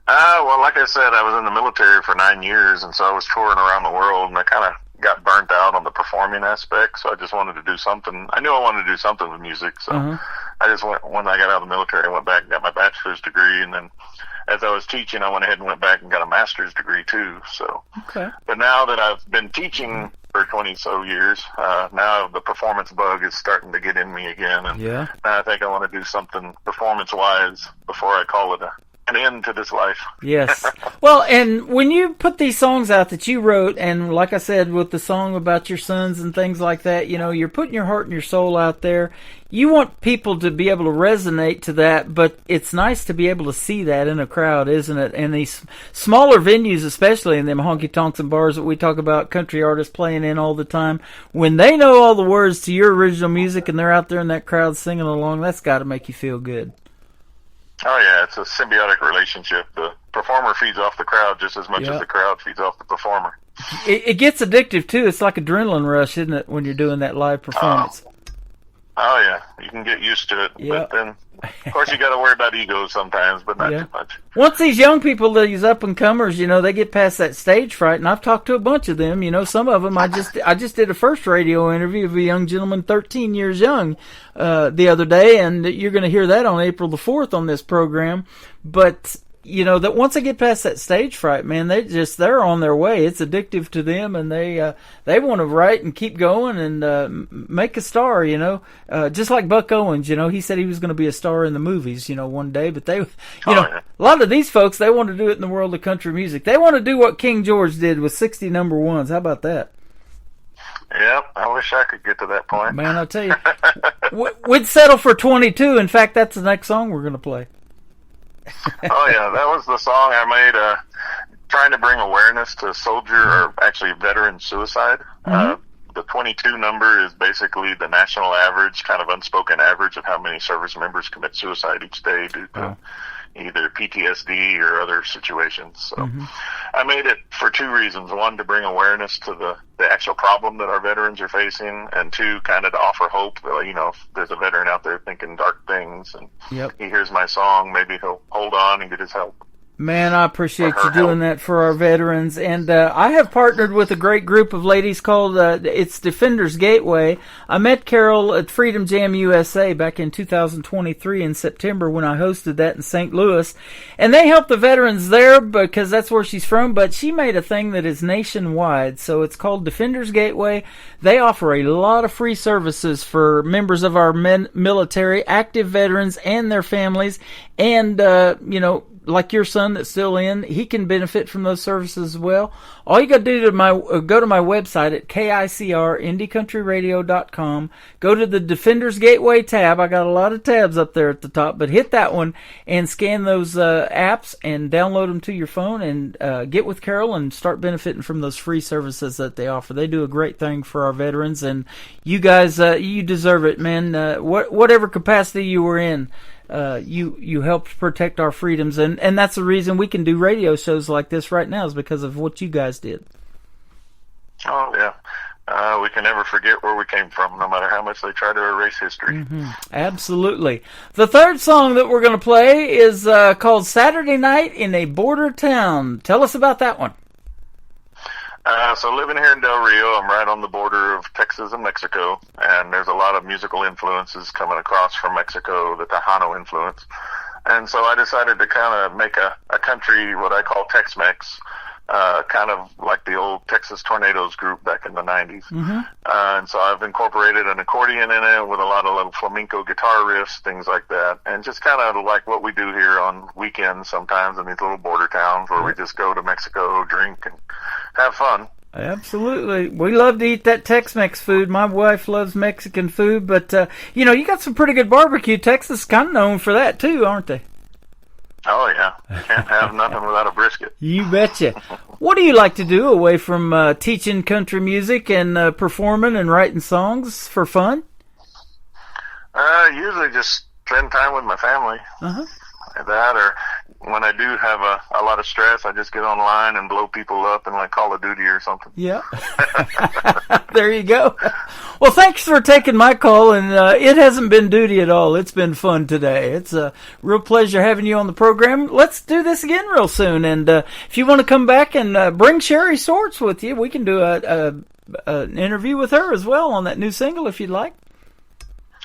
Well, like I said, I was in the military for 9 years, and so I was touring around the world, and I kind of got burnt out on the performing aspect, so I just wanted to do something. I knew I wanted to do something with music, so I just went, when I got out of the military, I went back and got my bachelor's degree, and then as I was teaching, I went ahead and went back and got a master's degree, too, so. Okay. But now that I've been teaching for 20-so years, now the performance bug is starting to get in me again, and now I think I want to do something performance-wise before I call it an end to this life. Yes. Well, and when you put these songs out that you wrote, and like I said, with the song about your sons and things like that, you know, you're putting your heart and your soul out there. You want people to be able to resonate to that, but it's nice to be able to see that in a crowd, isn't it? And these smaller venues, especially in them honky-tonks and bars that we talk about, country artists playing in all the time, when they know all the words to your original music and they're out there in that crowd singing along, that's got to make you feel good. Oh, yeah, it's a symbiotic relationship. The performer feeds off the crowd just as much as the crowd feeds off the performer. It gets addictive, too. It's like adrenaline rush, isn't it, when you're doing that live performance? Oh, yeah. You can get used to it. But then, of course, you got to worry about egos sometimes, but not too much. Once these young people, these up-and-comers, you know, they get past that stage fright, and I've talked to a bunch of them. You know, some of them, I just did a first radio interview of a young gentleman, 13 years young, the other day, and you're going to hear that on April the 4th on this program. But you know, that once they get past that stage fright, man, they're on their way. It's addictive to them, and they want to write and keep going and make a star, you know. Just like Buck Owens, you know, he said he was going to be a star in the movies, you know, one day, but they, a lot of these folks, they want to do it in the world of country music. They want to do what King George did with 60 number ones. How about that? Yep, I wish I could get to that point. Man, I'll tell you, we'd settle for 22. In fact, that's the next song we're going to play. Oh, yeah, that was the song I made trying to bring awareness to soldier, or actually veteran suicide. The 22 number is basically the national average, kind of unspoken average of how many service members commit suicide each day due to either PTSD or other situations. So I made it for two reasons. One, to bring awareness to the actual problem that our veterans are facing, and two, kind of to offer hope that, you know, if there's a veteran out there thinking dark things and he hears my song, maybe he'll hold on and get his help. Man, I appreciate you doing that for our veterans. And I have partnered with a great group of ladies called, it's Defenders Gateway. I met Carol at Freedom Jam USA back in 2023 in September when I hosted that in St. Louis. And they help the veterans there because that's where she's from. But she made a thing that is nationwide. So it's called Defenders Gateway. They offer a lot of free services for members of our military, active veterans, and their families. And, you know, like your son that's still in, he can benefit from those services as well. All you got to do to go to my website at KICR, IndieCountryRadio.com. Go to the Defenders Gateway tab. I got a lot of tabs up there at the top, but hit that one and scan those apps and download them to your phone and get with Carol and start benefiting from those free services that they offer. They do a great thing for our veterans, and you guys, you deserve it, man. Whatever capacity you were in, you helped protect our freedoms, and that's the reason we can do radio shows like this right now, is because of what you guys did. Oh, yeah. We can never forget where we came from, no matter how much they try to erase history. Mm-hmm. Absolutely. The third song that we're going to play is called Saturday Night in a Border Town. Tell us about that one. So living here in Del Rio, I'm right on the border of Texas and Mexico, and there's a lot of musical influences coming across from Mexico, the Tejano influence. And so I decided to kind of make a country, what I call Tex-Mex, kind of like the old Texas Tornadoes group back in the 90s. Mm-hmm. And so I've incorporated an accordion in it with a lot of little flamenco guitar riffs, things like that. And just kind of like what we do here on weekends sometimes in these little border towns where we just go to Mexico, drink, and have fun. Absolutely. We love to eat that Tex-Mex food. My wife loves Mexican food, but, you got some pretty good barbecue. Texas is kind of known for that, too, aren't they? Oh, yeah. Can't have nothing without a brisket. You betcha. What do you like to do away from teaching country music and performing and writing songs for fun? Usually just spend time with my family. Uh-huh. That, or when I do have a lot of stress, I just get online and blow people up in like Call of Duty or something. Yeah. There you go. Well, thanks for taking my call, and it hasn't been duty at all. It's been fun today. It's a real pleasure having you on the program. Let's do this again real soon, and if you want to come back and bring Sherry Swords with you, we can do an interview with her as well on that new single if you'd like.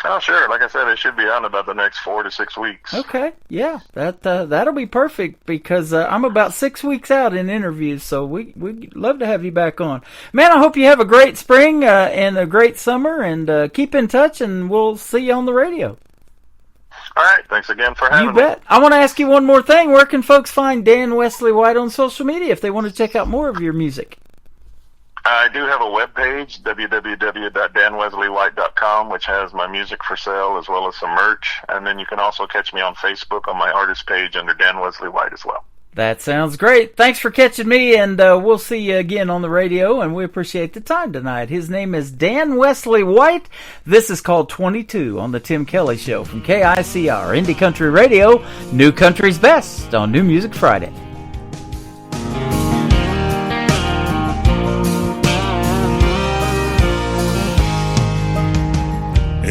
Oh, sure. Like I said, it should be on about the next 4 to 6 weeks. Okay, yeah, that'll be perfect because I'm about 6 weeks out in interviews, so we'd love to have you back on. Man, I hope you have a great spring and a great summer, and keep in touch, and we'll see you on the radio. All right, thanks again for having me. You bet. I want to ask you one more thing. Where can folks find Dan Wesley White on social media if they want to check out more of your music? I do have a webpage, www.danwesleywhite.com, which has my music for sale as well as some merch. And then you can also catch me on Facebook on my artist page under Dan Wesley White as well. That sounds great. Thanks for catching me, and we'll see you again on the radio, and we appreciate the time tonight. His name is Dan Wesley White. This is called 22 on the Tim Kelly Show from KICR, Indie Country Radio, New Country's Best on New Music Friday.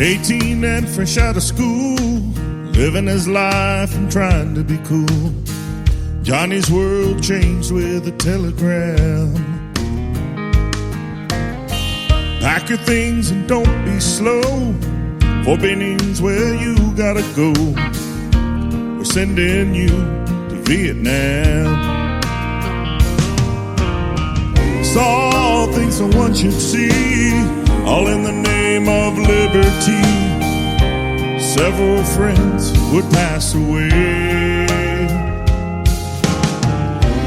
18 and fresh out of school, living his life and trying to be cool. Johnny's world changed with a telegram. Pack your things and don't be slow, for Benin's where you gotta go. We're sending you to Vietnam. Saw things no one should see, all in the name of liberty. Several friends would pass away.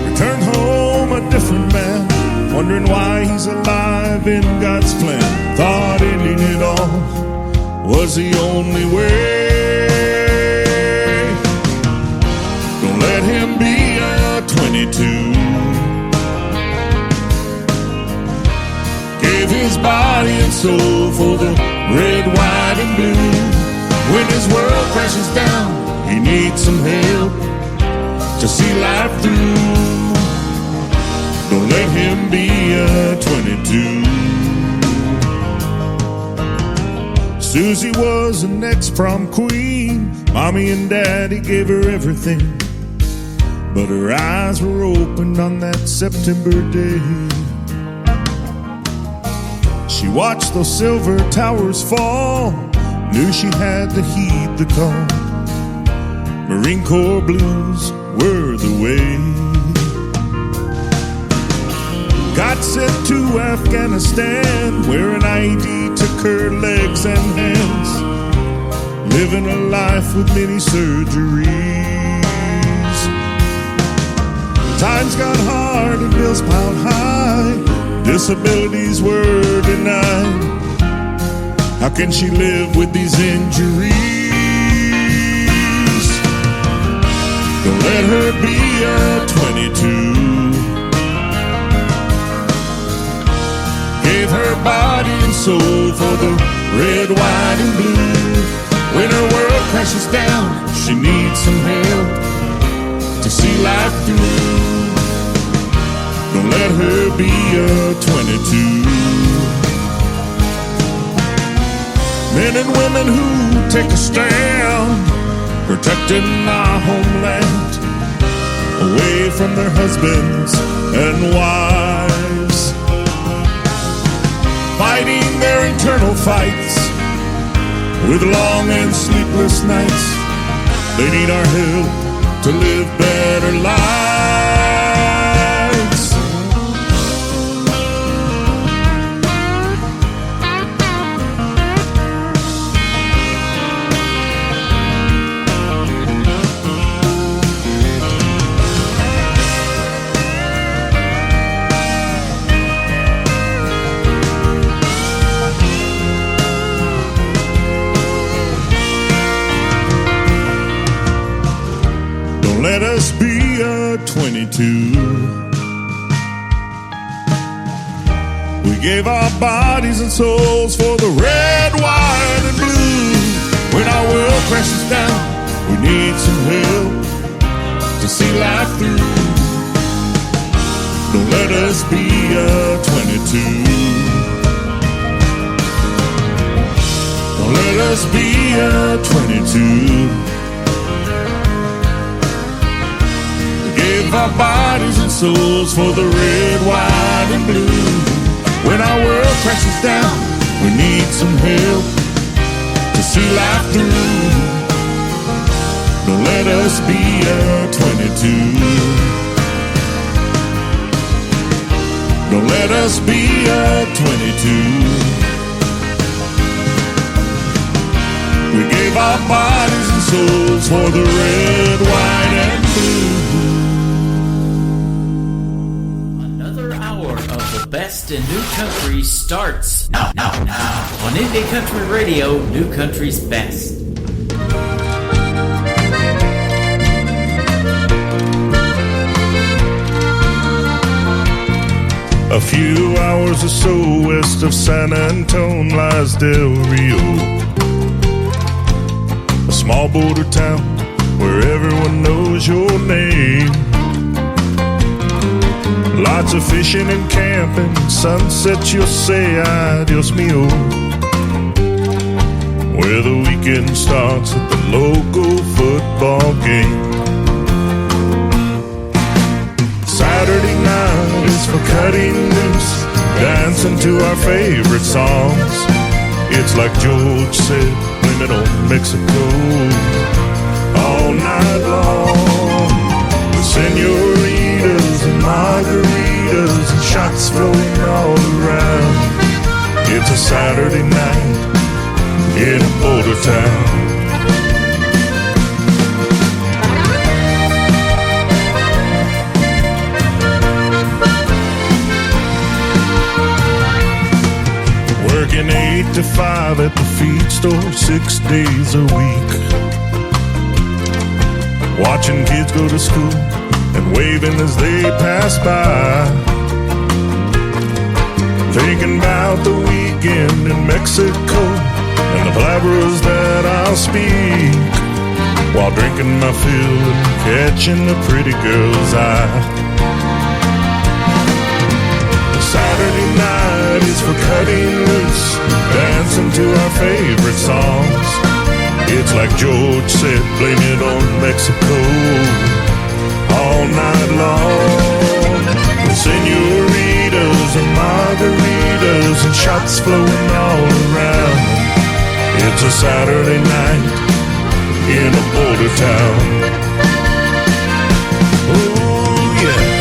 Returned home a different man, wondering why he's alive in God's plan. Thought ending it all was the only way. Don't let him be a 22. Gave his body and soul for the red, white, and blue. When his world crashes down, he needs some help to see life through. Don't let him be a 22. Susie was an ex-prom queen. Mommy and Daddy gave her everything, but her eyes were opened on that September day. She watched those silver towers fall, knew she had to heed the call. Marine Corps blues were the way. Got sent to Afghanistan, where an IED took her legs and hands, living a life with many surgeries. Times got hard and bills piled high, disabilities were denied. How can she live with these injuries? Don't let her be a 22. Gave her body and soul for the red, white, and blue. When her world crashes down, she needs some help to see life through. Don't let her be a 22. Men and women who take a stand, protecting our homeland, away from their husbands and wives, fighting their internal fights with long and sleepless nights. They need our help to live better lives. Let us be a 22. We gave our bodies and souls for the red, white, and blue. When our world crashes down, we need some help to see life through. Don't let us be a 22. Don't let us be a 22. Give our bodies and souls for the red, white, and blue. When our world crashes down, we need some help to see life through. Don't let us be a 22. Don't let us be a 22. We gave our bodies and souls for the red, white, and blue. Best in New Country starts now on Indie Country Radio, New Country's best. A few hours or so west of San Antone lies Del Rio, a small border town where everyone knows your name. Lots of fishing and camping, sunsets you'll say adios mio, where the weekend starts at the local football game. Saturday night is for cutting loose, dancing to our favorite songs. It's like George said, blame it on Mexico all night long. The senoritas and margaritas and shots flowing all around. It's a Saturday night in a border town. Working 8 to 5 at the feed store 6 days a week. Watching kids go to school and waving as they pass by. Thinking about the weekend in Mexico and the blabbers that I'll speak, while drinking my fill and catching the pretty girl's eye. Saturday night is for cutting loose, dancing to our favorite songs. It's like George said, blame it on Mexico all night long. With senoritas and margaritas and shots flowing all around. It's a Saturday night in a border town. Oh yeah.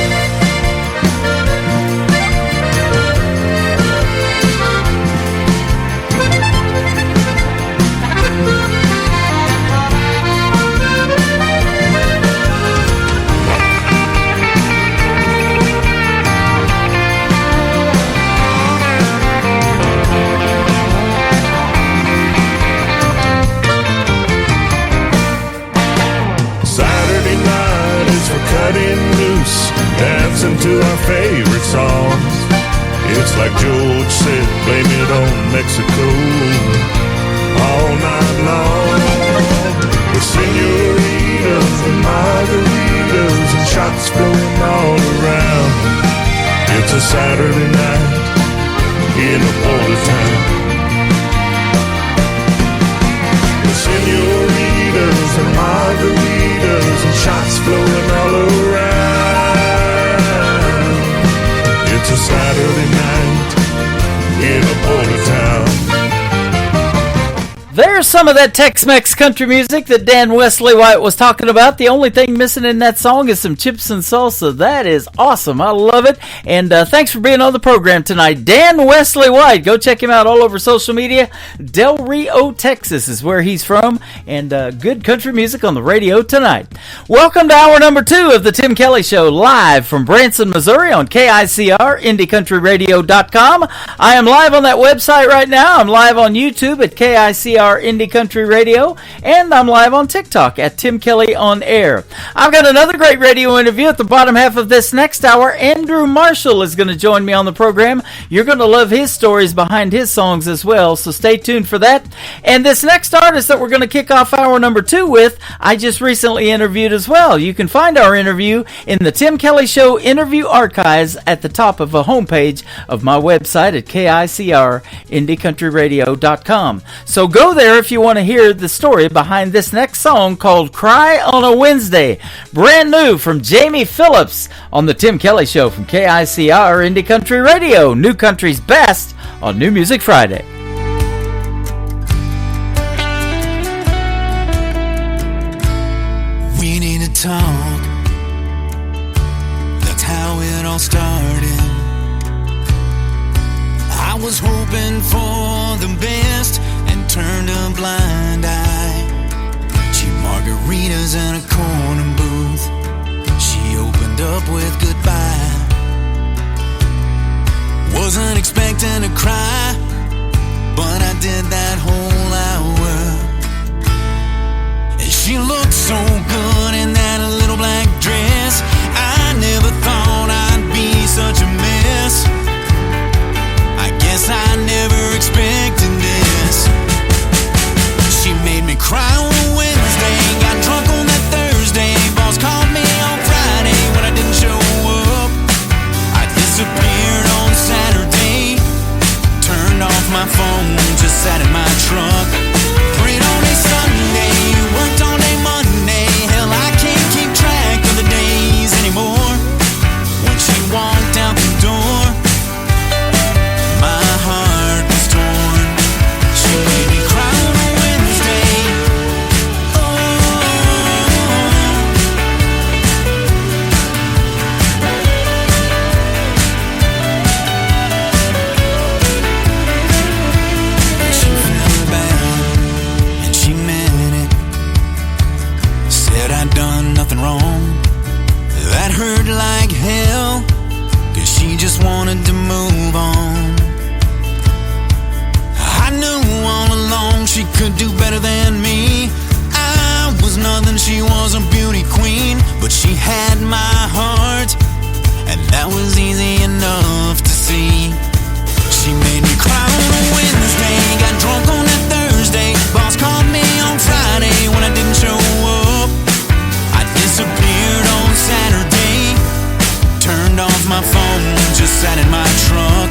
Dancing to our favorite songs. It's like George said, blame it on Mexico all night long. With senoritas and margaritas and shots flowing all around. It's a Saturday night in a border town. With senoritas and margaritas and shots flowing all around. It's a Saturday night in a border town. There's some of that Tex-Mex country music that Dan Wesley White was talking about. The only thing missing in that song is some chips and salsa. That is awesome. I love it. And thanks for being on the program tonight. Dan Wesley White. Go check him out all over social media. Del Rio, Texas is where he's from. And good country music on the radio tonight. Welcome to hour number 2 of the Tim Kelly Show, live from Branson, Missouri on KICR, IndyCountryRadio.com. I am live on that website right now. I'm live on YouTube at KICR Indie Country Radio, and I'm live on TikTok at Tim Kelly On Air. I've got another great radio interview at the bottom half of this next hour. Andrew Marshall is going to join me on the program. You're going to love his stories behind his songs as well, so stay tuned for that. And this next artist that we're going to kick off hour number 2 with, I just recently interviewed as well. You can find our interview in the Tim Kelly Show interview archives at the top of the homepage of my website at KICR IndyCountryRadio.com. So go there if you want to hear the story behind this next song called Cry on a Wednesday. Brand new from Jamie Phillips on the Tim Kelly Show from KICR Indie Country Radio. New Country's best on New Music Friday. We need to talk. That's how it all started. I was hoping for the best and turned a blind eye. Cheap margaritas in a corner booth. She opened up with goodbye. Wasn't expecting to cry, but I did that whole hour. And she looked so good in that little black dress. I never thought I'd be such a mess. I guess I never expected this. She made me cry on a Wednesday, got drunk on that Thursday. Boss called me on Friday when I didn't show up. I disappeared on Saturday, turned off my phone, just sat in my truck. Prayed all day Sunday, worked all day Monday. Hell, I can't keep track of the days anymore. When she walked out the door, my heart was torn. She made me cry on a Wednesday. She felt bad and she meant it. Said I'd done nothing wrong. That hurt like hell, 'cause she just wanted to move on. I knew all along she could do better than me. I was nothing, she was a beauty queen, but she had my heart, and that was easy enough to see. She made me cry on a Wednesday, got drunk on that Thursday. Boss called me on Friday when I didn't show up. I disappeared on Saturday, turned off my phone, just sat in my truck.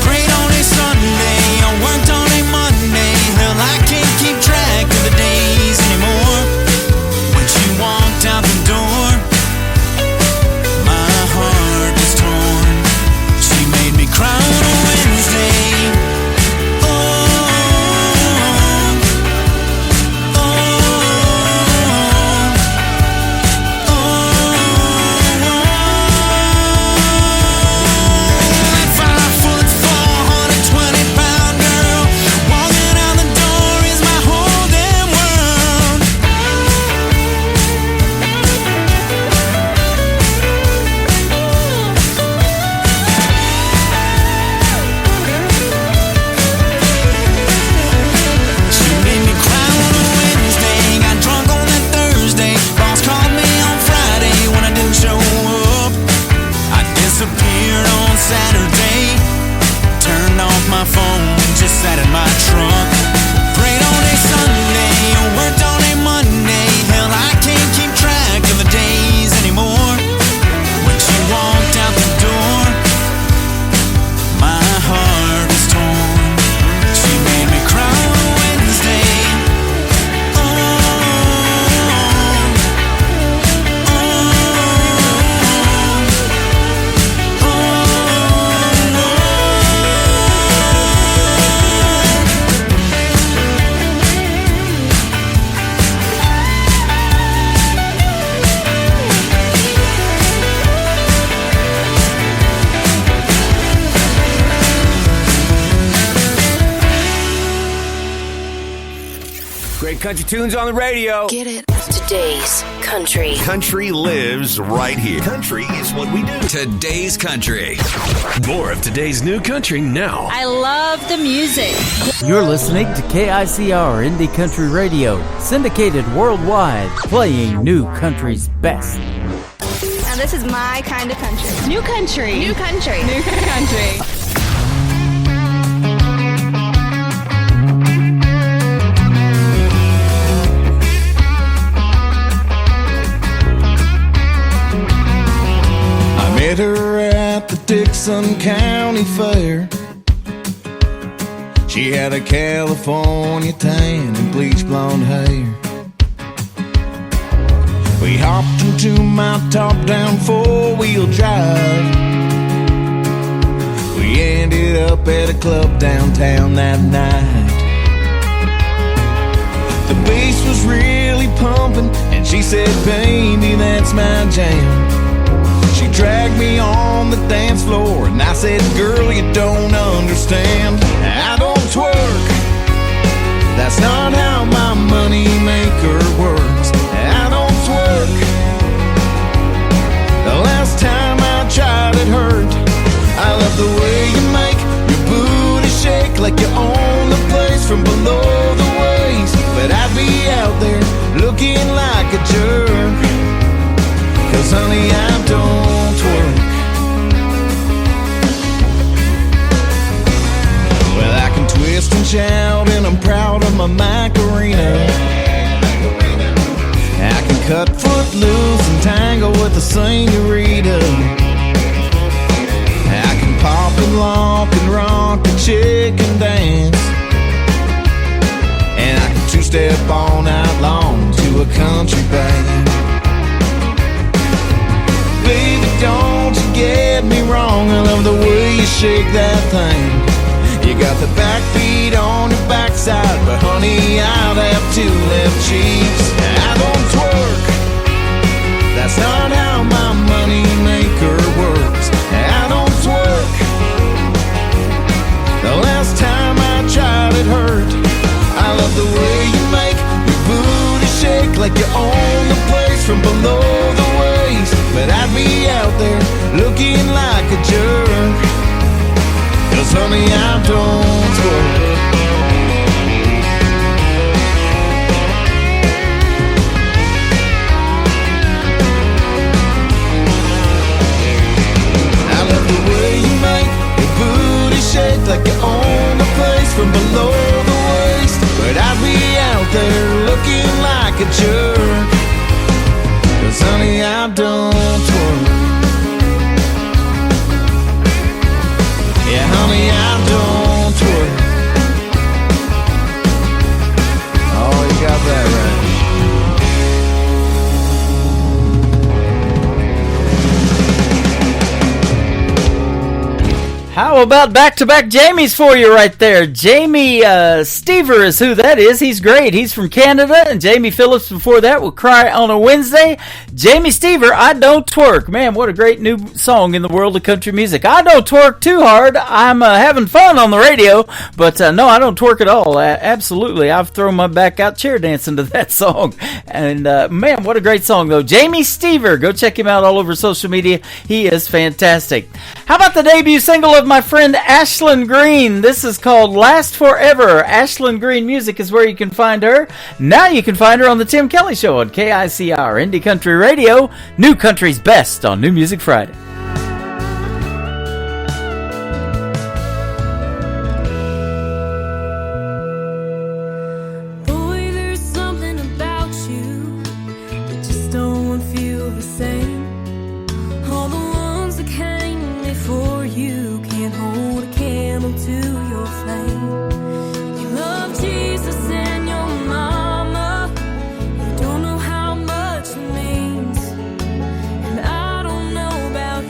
Prayed all day Sunday, I worked all day Monday. Hell, I can't keep track of the days anymore. When she walked out the door, my heart was torn. She made me cry on a Wednesday. Get country tunes on the radio. Get it? Today's country. Country lives right here. Country is what we do. Today's country. More of today's new country now. I love the music. You're listening to KICR Indie Country Radio, syndicated worldwide, playing new country's best. Now this is my kind of country. New country. New country. New country. Met her at the Dixon County Fair. She had a California tan and bleach blonde hair. We hopped into my top-down four-wheel drive. We ended up at a club downtown that night. The bass was really pumping, and she said, "Baby, that's my jam." She dragged me on the dance floor, and I said, "Girl, you don't understand. I don't twerk. That's not how my money maker works. I don't twerk. The last time I tried it hurt. I love the way you make your booty shake like you own the place from below the waist. But I'd be out there looking like a jerk, 'cause honey, I don't twerk. Well, I can twist and shout, and I'm proud of my Macarena. I can cut foot loose and tangle with the senorita. I can pop and lock and rock the chicken dance. And I can two-step all night long to a country band. Baby, don't you get me wrong, I love the way you shake that thing. You got the backbeat on your backside, but honey, I'd have two left cheeks. I don't twerk. That's not how my money maker works. I don't twerk. The last time I tried it hurt. I love the way you make your booty shake like you own the place from below the waist. But I'd be out there looking like a jerk, 'cause honey, I don't twerk. I love the way you make your booty shake like you own the place from below the waist. But I'd be out there looking like a jerk, 'cause honey, I don't twerk. Yeah, honey, I don't twerk. Oh, you got that right. How about back-to-back Jamies for you right there? Jamie Stever is who that is. He's great. He's from Canada. And Jamie Phillips before that will Cry on a Wednesday. Jamie Stever, I Don't Twerk. Man, what a great new song in the world of country music. I don't twerk too hard. I'm having fun on the radio. But no, I don't twerk at all. Absolutely. I've thrown my back out chair dancing to that song. And man, what a great song though. Jamie Stever. Go check him out all over social media. He is fantastic. How about the debut single of my friend Ashlyn Green? This is called Last Forever. Ashlyn Green Music is where you can find her. Now you can find her on the Tim Kelly Show on KICR Indie Country Radio. New Country's best on New Music Friday. Boy, there's something about you that just don't feel the same. All the ones that came before you can't hold a candle to your flame. You love Jesus and your mama. You don't know how much it means. And I don't know about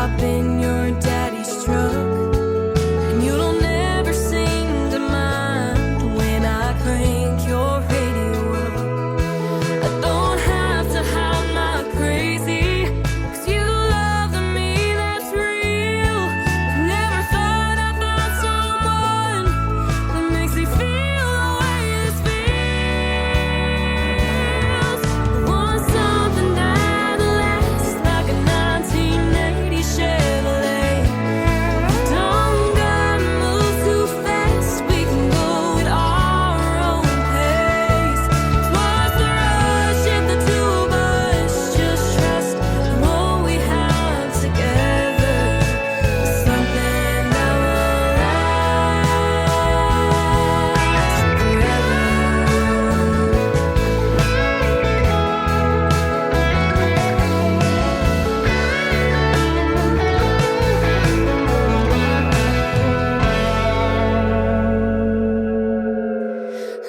hop in your daddy's truck, and you'll never seem to mind when I crank your radio up. I don't have to hide my crazy, 'cause you love the me that's real. Never thought I'd find someone that makes me feel the way this feels. I want something that lasts like a 1980 Chevrolet. Don't gotta move too fast, we can go at our own pace. What's the rush if the two of us just trust what we have together? Something that will last forever.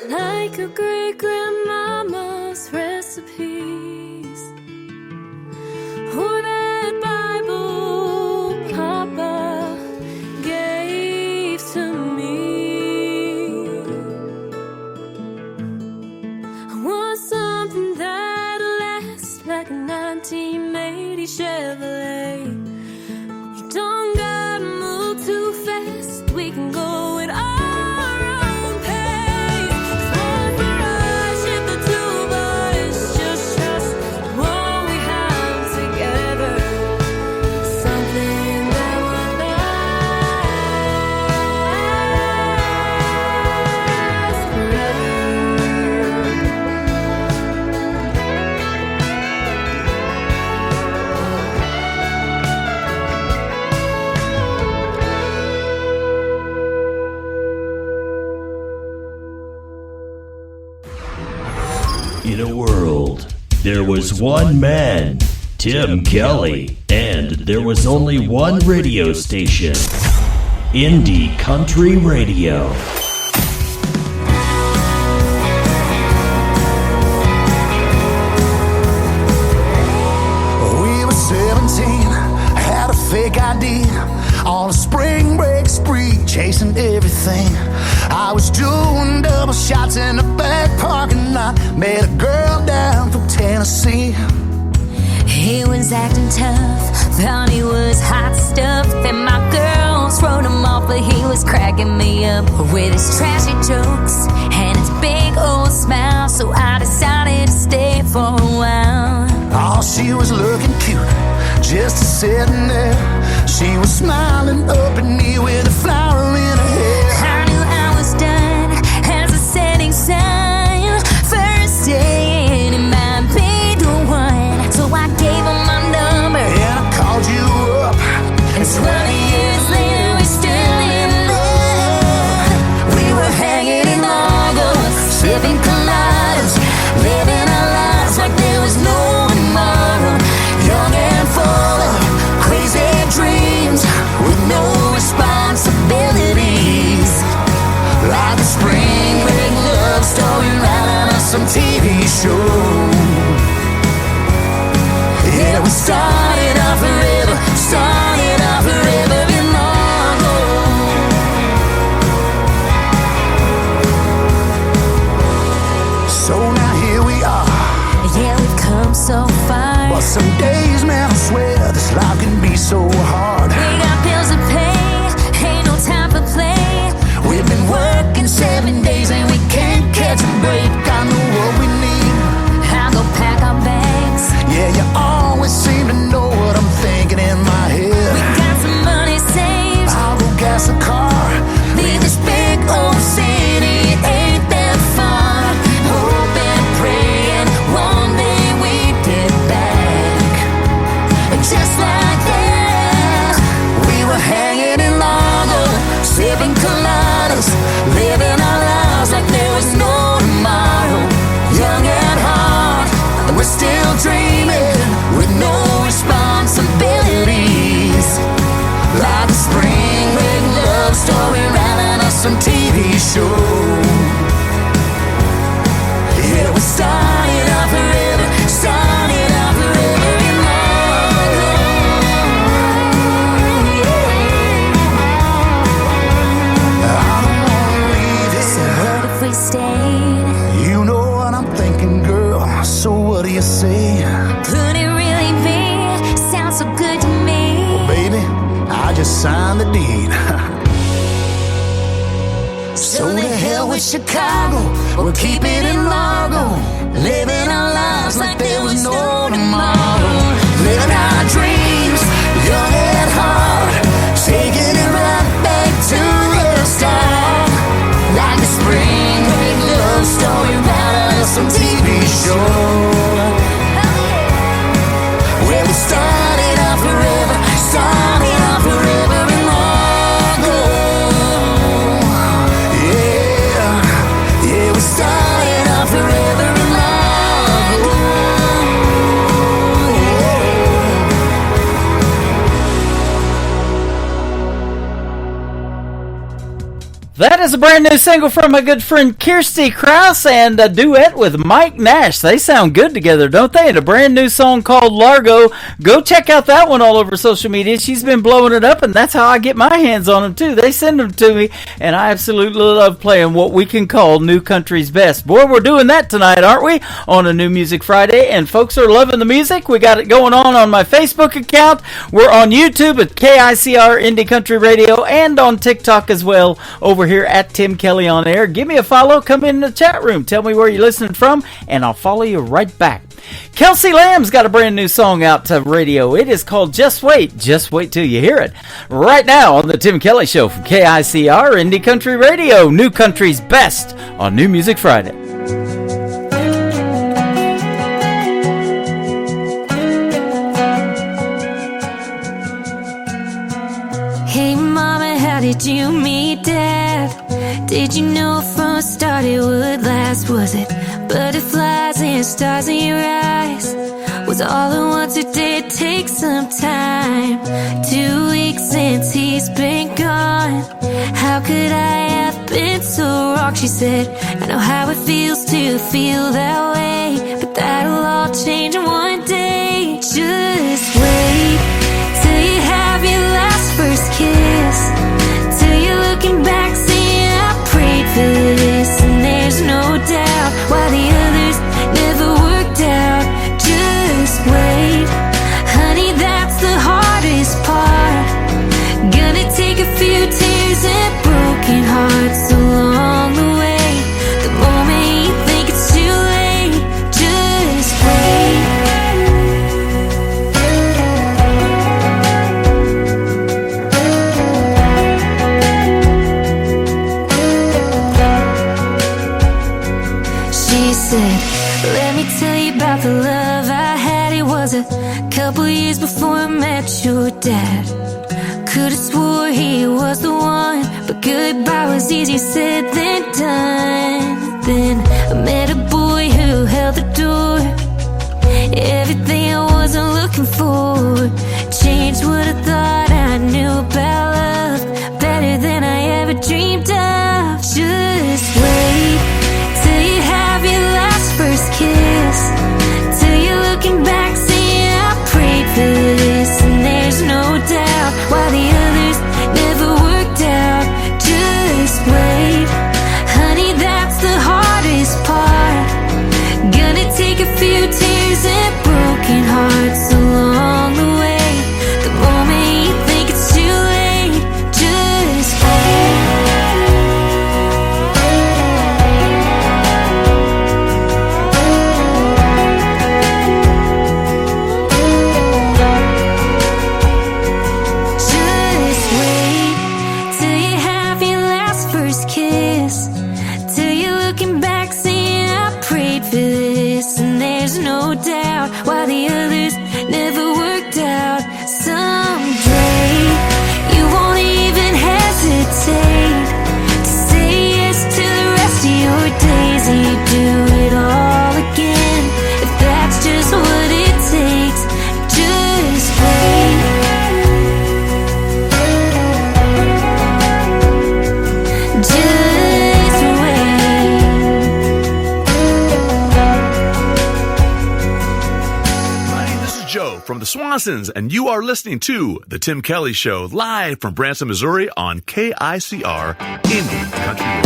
Like a great grandmama's recipes, or that Bible Papa gave to me. I want something that'll last like a 1980 Chevrolet. You don't gotta move too fast, we can go at our own pace. 'Cause what's the rush if the two of us just trust what we have together? Something that will last forever. In a world, there was one man, Tim Kelly, and there was only one radio station, Indie Country Radio. We were 17, had a fake ID, on a spring break spree, chasing everything. I was doing double shots in the back parking lot, met a girl down from Tennessee. He was acting tough, thought he was hot stuff, and my girls wrote him off, but he was cracking me up with his trashy jokes and his big old smile. So I decided to stay for a while. Oh, she was looking cute, just sitting there. She was smiling up at me with a flower in her hair. I knew I was done as a setting sun. First day, it might be the one. So I gave him my number, And I called you up, and 20 years later we're still in love. We were hanging in August, sipping coladas, living our lives like there was no tomorrow. Young and full of crazy dreams, with no responsibility. just signed the deed. So to hell with Chicago, we'll keep it in Largo, living our lives like there was no tomorrow. Living our dreams, young at heart, taking it right back to the start. Like a spring break love story out of some TV show. Where we started off forever in Largo. Yeah, we started off forever in Largo. That is a brand new single from my good friend Kirsty Krause and a duet with Mike Nash. They sound good together, don't they? And a brand new song called Largo. Go check out that one all over social media. She's been blowing it up, and that's how I get my hands on them, too. They send them to me, and I absolutely love playing what we can call New Country's Best. Boy, we're doing that tonight, aren't we? On a New Music Friday, and folks are loving the music. We got it going on my Facebook account. We're on YouTube at KICR Indie Country Radio and on TikTok as well over here at Tim Kelly on Air. Give me a follow. Come in the chat room. Tell me where you're listening from, and I'll follow you right back. Kelsey Lamb's got a brand new song out to radio. It is called Just Wait. Just wait till you hear it. Right now on the Tim Kelly Show from KICR Indie Country Radio. New Country's Best on New Music Friday. Hey mama, how did you meet dad? Did you know from the start it would last? Was it butterflies and stars in your eyes? Was all at once or did it take some time? 2 weeks since he's been gone. How could I have been so wrong? She said, I know how it feels to feel that way, but that'll all change in one day. Just wait till you have your last first kiss, till you're looking back saying I prayed for this. And there's no doubt why the others never worked out. Just wait, honey, that's the hardest part. Gonna take a few tears and broken hearts along the way. The moment you think it's too late, just wait. She said, let me tell you about the love I had. It was a couple years before I met your dad. Could've swore he was the one, but goodbye was easier said than done. Then I met a boy who held the door. Everything I wasn't looking for changed what I thought I knew about love, better than I ever dreamed of. Just wait till you have your last first kiss, till you're looking back saying I prayed for this. And there's no doubt why the others never worked out. Just wait, honey, that's the hardest part. Gonna take a few tears and broken hearts along the way. The moment you think it's too late, just wait. Just wait till you have your last first kiss, till you're looking back saying I prayed for this. And there's no doubt why the others never worked out. Someday you won't even hesitate to say yes to the rest of your days, and you do it all again if that's just what it takes. Just wait. Just wait. Hi, this is Joe from the Swansons, and you are listening to The Tim Kelly Show, live from Branson, Missouri on KICR Indie Country Radio.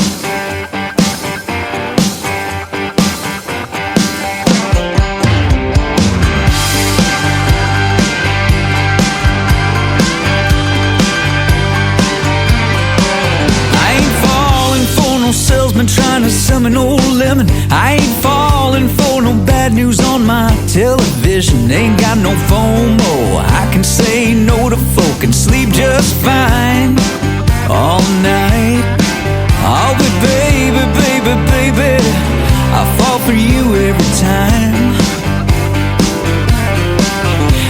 been trying to summon old lemon. I ain't falling for no bad news on my television. Ain't got no FOMO. I can say no to folk and sleep just fine all night. Oh, but baby, baby, baby, I fall for you every time.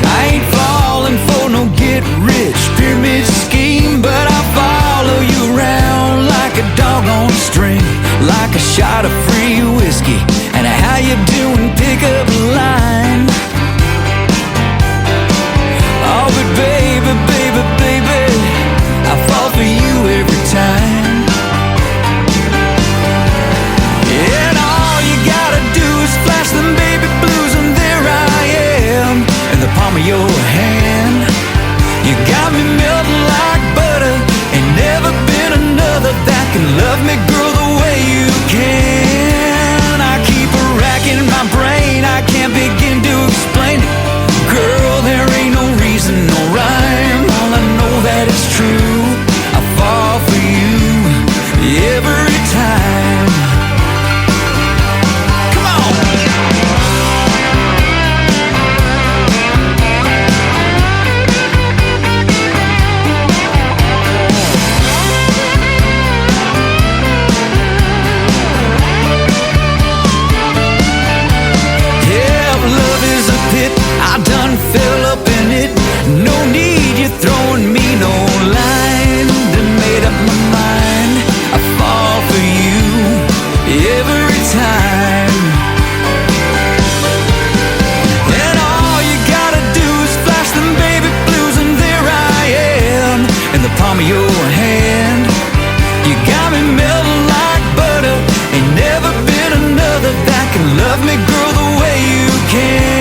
I ain't falling for no get-rich pyramid scheme, but I follow you around like a dog on a string, like a shot of free whiskey and a how you doing pickup line. Oh, but baby, baby, baby, I fall for you every time. And all you gotta do is flash them baby blues, and there I am in the palm of your hand. You got me melting like butter. Ain't never been another that can love me, girl, the way you can. I keep racking my brain, I can't begin to explain it. Girl, there ain't no reason, no rhyme. All I know that it's true. I fall for you every time. Come on! I done fell up in it. No need you throwing me no line. Done made up my mind. I fall for you every time. And all you gotta do is flash them baby blues, and there I am in the palm of your hand. You got me melting like butter. Ain't never been another that can love me, girl, the way you can.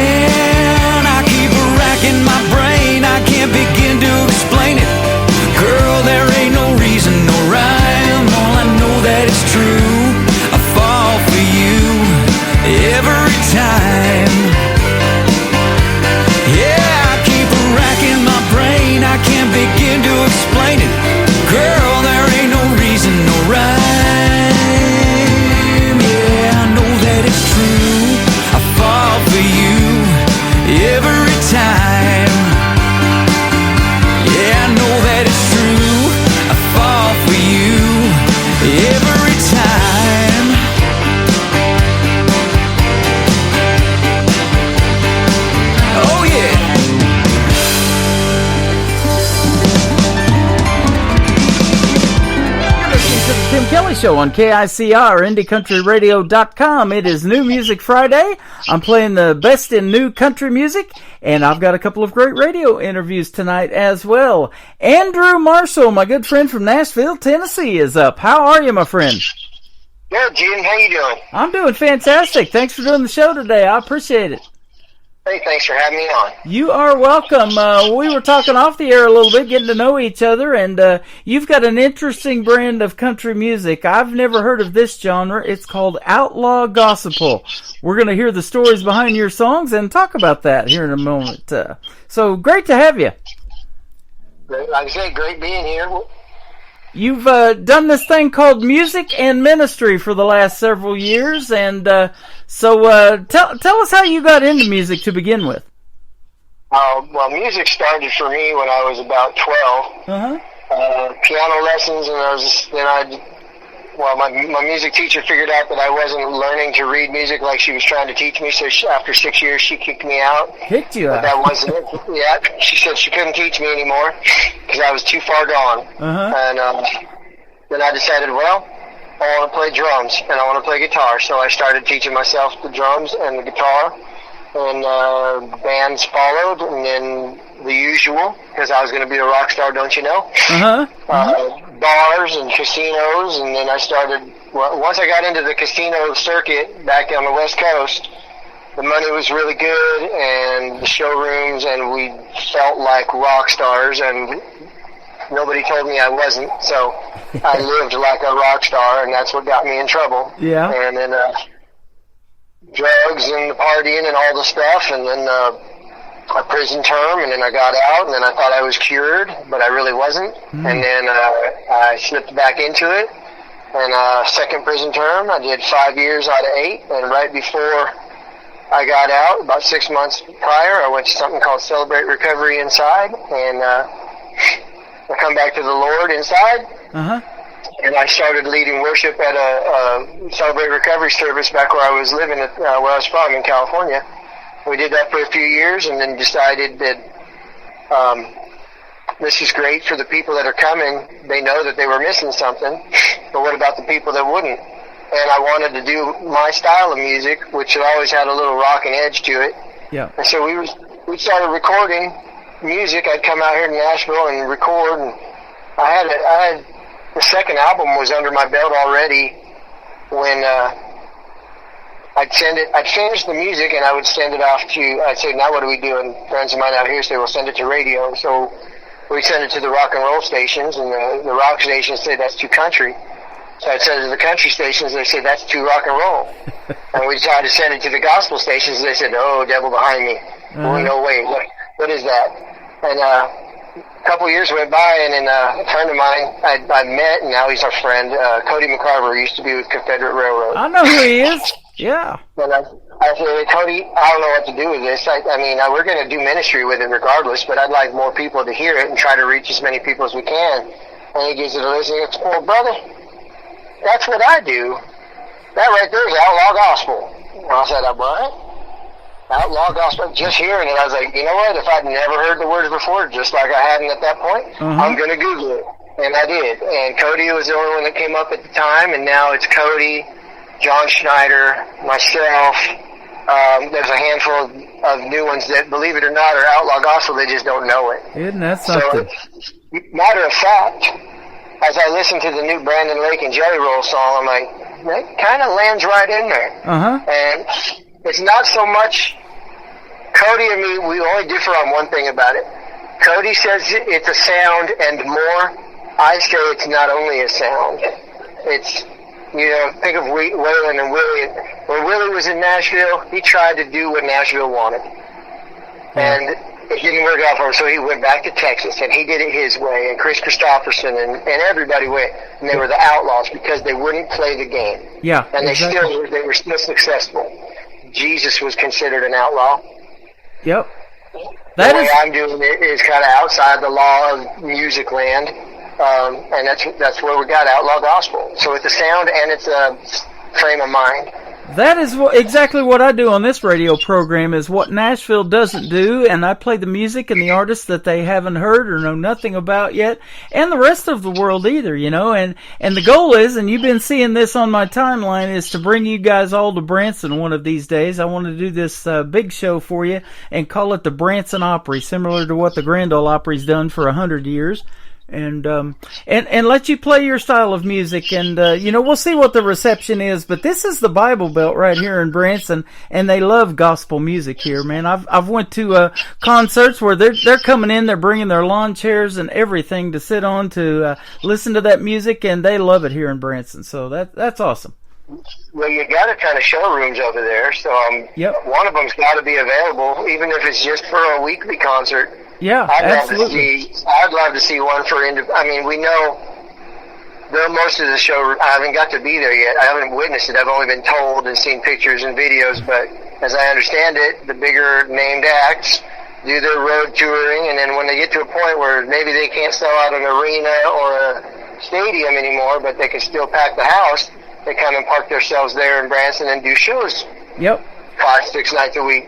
In my brain, I can't begin to explain it. Girl, there ain't no reason, no rhyme. All I know that it's true. I fall for you every time. Yeah, I keep racking my brain, I can't begin to explain it. Girl, there ain't no reason, no rhyme. Yeah, I know that it's true. I fall for you every time. Yeah, I know that it's true. I fall for you every time. Oh yeah. You're listening to the Tim Kelly Show on KICR, IndieCountryRadio.com. It is New Music Friday. I'm playing the best in new country music, and I've got a couple of great radio interviews tonight as well. Andrew Marshall, my good friend from Nashville, Tennessee, is up. How are you, my friend? Good, Jim. How you doing? I'm doing fantastic. Thanks for doing the show today. I appreciate it. Hey, thanks for having me on. You are welcome. We were talking off the air a little bit, getting to know each other, and you've got an interesting brand of country music. I've never heard of this genre. It's called outlaw gospel. We're going to hear the stories behind your songs and talk about that here in a moment. So great to have you. Like I say, great being here. You've done this thing called music and ministry for the last several years, and so tell us how you got into music to begin with. Well, music started for me when I was about 12. Piano lessons, and my music teacher figured out that I wasn't learning to read music like she was trying to teach me, so after 6 years she kicked me out. Kicked you out? That wasn't it. Yeah, she said she couldn't teach me anymore because I was too far gone. And then I decided, well, I want to play drums and I want to play guitar, so I started teaching myself the drums and the guitar, and bands followed, and then the usual, because I was going to be a rock star, don't you know? Bars and casinos, and then I started, once I got into the casino circuit back on the West Coast, the money was really good, and the showrooms, and we felt like rock stars, and nobody told me I wasn't, so I lived like a rock star, and that's what got me in trouble. Yeah. And then drugs and the partying and all the stuff, and then a prison term, and then I got out, and then I thought I was cured, but I really wasn't. And then I slipped back into it, And second prison term, I did 5 years out of 8. And right before I got out, about 6 months prior, I went to something called Celebrate Recovery Inside. And I come back to the Lord inside. Uh-huh. And I started leading worship at a Celebrate Recovery service back where I was living, where I was from in California. We did that for a few years and then decided that this is great for the people that are coming. They know that they were missing something, but what about the people that wouldn't? And I wanted to do my style of music, which had always had a little rock and edge to it. Yeah. And so we started recording music. I'd come out here to Nashville and record, and I had the second album was under my belt already when I'd finish the music and I would send it off to, I'd say, now what do we do? And friends of mine out here say, well, send it to radio. So we send it to the rock and roll stations, and the rock stations say that's too country. So I'd send it to the country stations, and they say that's too rock and roll. And we tried to send it to the gospel stations, and they said, oh, devil behind me. Oh, no way. What is that? And a couple of years went by, and then a friend of mine I met, and now he's our friend, Cody McCarver, used to be with Confederate Railroad. I know who he is. Yeah. And I said, hey, Cody, I don't know what to do with this. I mean, we're going to do ministry with it regardless, but I'd like more people to hear it and try to reach as many people as we can. And he gives it a listen. He goes, well, brother, that's what I do. That right there is outlaw gospel. And I said, what? Outlaw gospel? Just hearing it, I was like, you know what? If I'd never heard the words before, just like I hadn't at that point, I'm going to Google it. And I did. And Cody was the only one that came up at the time, and now it's Cody, John Schneider, myself. There's a handful of new ones that, believe it or not, are outlaw gospel. They just don't know it. Isn't that something? So, matter of fact, as I listen to the new Brandon Lake and Jelly Roll song, I'm like, that kind of lands right in there. And it's not so much Cody and me, we only differ on one thing about it. Cody says it's a sound and more. I say it's not only a sound. It's, you know, think of Waylon and Willie. When Willie was in Nashville, he tried to do what Nashville wanted. And it didn't work out for him, so he went back to Texas, and he did it his way, and Chris Christopherson and everybody went, and they were the Outlaws because they wouldn't play the game. Yeah, and they were still successful. Jesus was considered an outlaw. Yep. The way I'm doing it is kind of outside the law of music land, and that's where we got outlaw gospel. So it's a sound and it's a frame of mind. That is exactly what I do on this radio program, is what Nashville doesn't do, and I play the music and the artists that they haven't heard or know nothing about yet, and the rest of the world either, you know, and the goal is, and you've been seeing this on my timeline, is to bring you guys all to Branson one of these days. I want to do this big show for you and call it the Branson Opry, similar to what the Grand Ole Opry's done for 100 years. And let you play your style of music, and you know, we'll see what the reception is. But this is the Bible Belt right here in Branson, and they love gospel music here, man. I've went to concerts where they're coming in, they're bringing their lawn chairs and everything to sit on to listen to that music, and they love it here in Branson. So that's awesome. Well, you got a ton of showrooms over there, so one of them's got to be available, even if it's just for a weekly concert. Yeah, absolutely. I'd love to see one for. I mean, we know most of the show. I haven't got to be there yet. I haven't witnessed it. I've only been told and seen pictures and videos. But as I understand it, the bigger named acts do their road touring, and then when they get to a point where maybe they can't sell out an arena or a stadium anymore, but they can still pack the house, they come and park themselves there in Branson and do shows. Yep. 5-6 nights a week.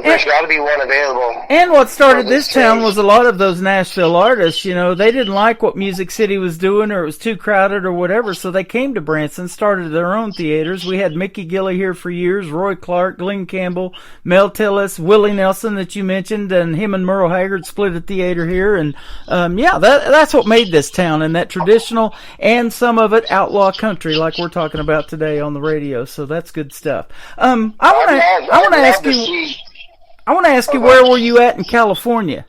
There's got to be one available. And what started this town was a lot of those Nashville artists. You know, they didn't like what Music City was doing, or it was too crowded or whatever, so they came to Branson, started their own theaters. We had Mickey Gilley here for years, Roy Clark, Glenn Campbell, Mel Tillis, Willie Nelson that you mentioned, and him and Merle Haggard split a theater here. And that's what made this town, and that traditional and some of it outlaw country like we're talking about today on the radio. So that's good stuff. I want to ask you, where were you at in California?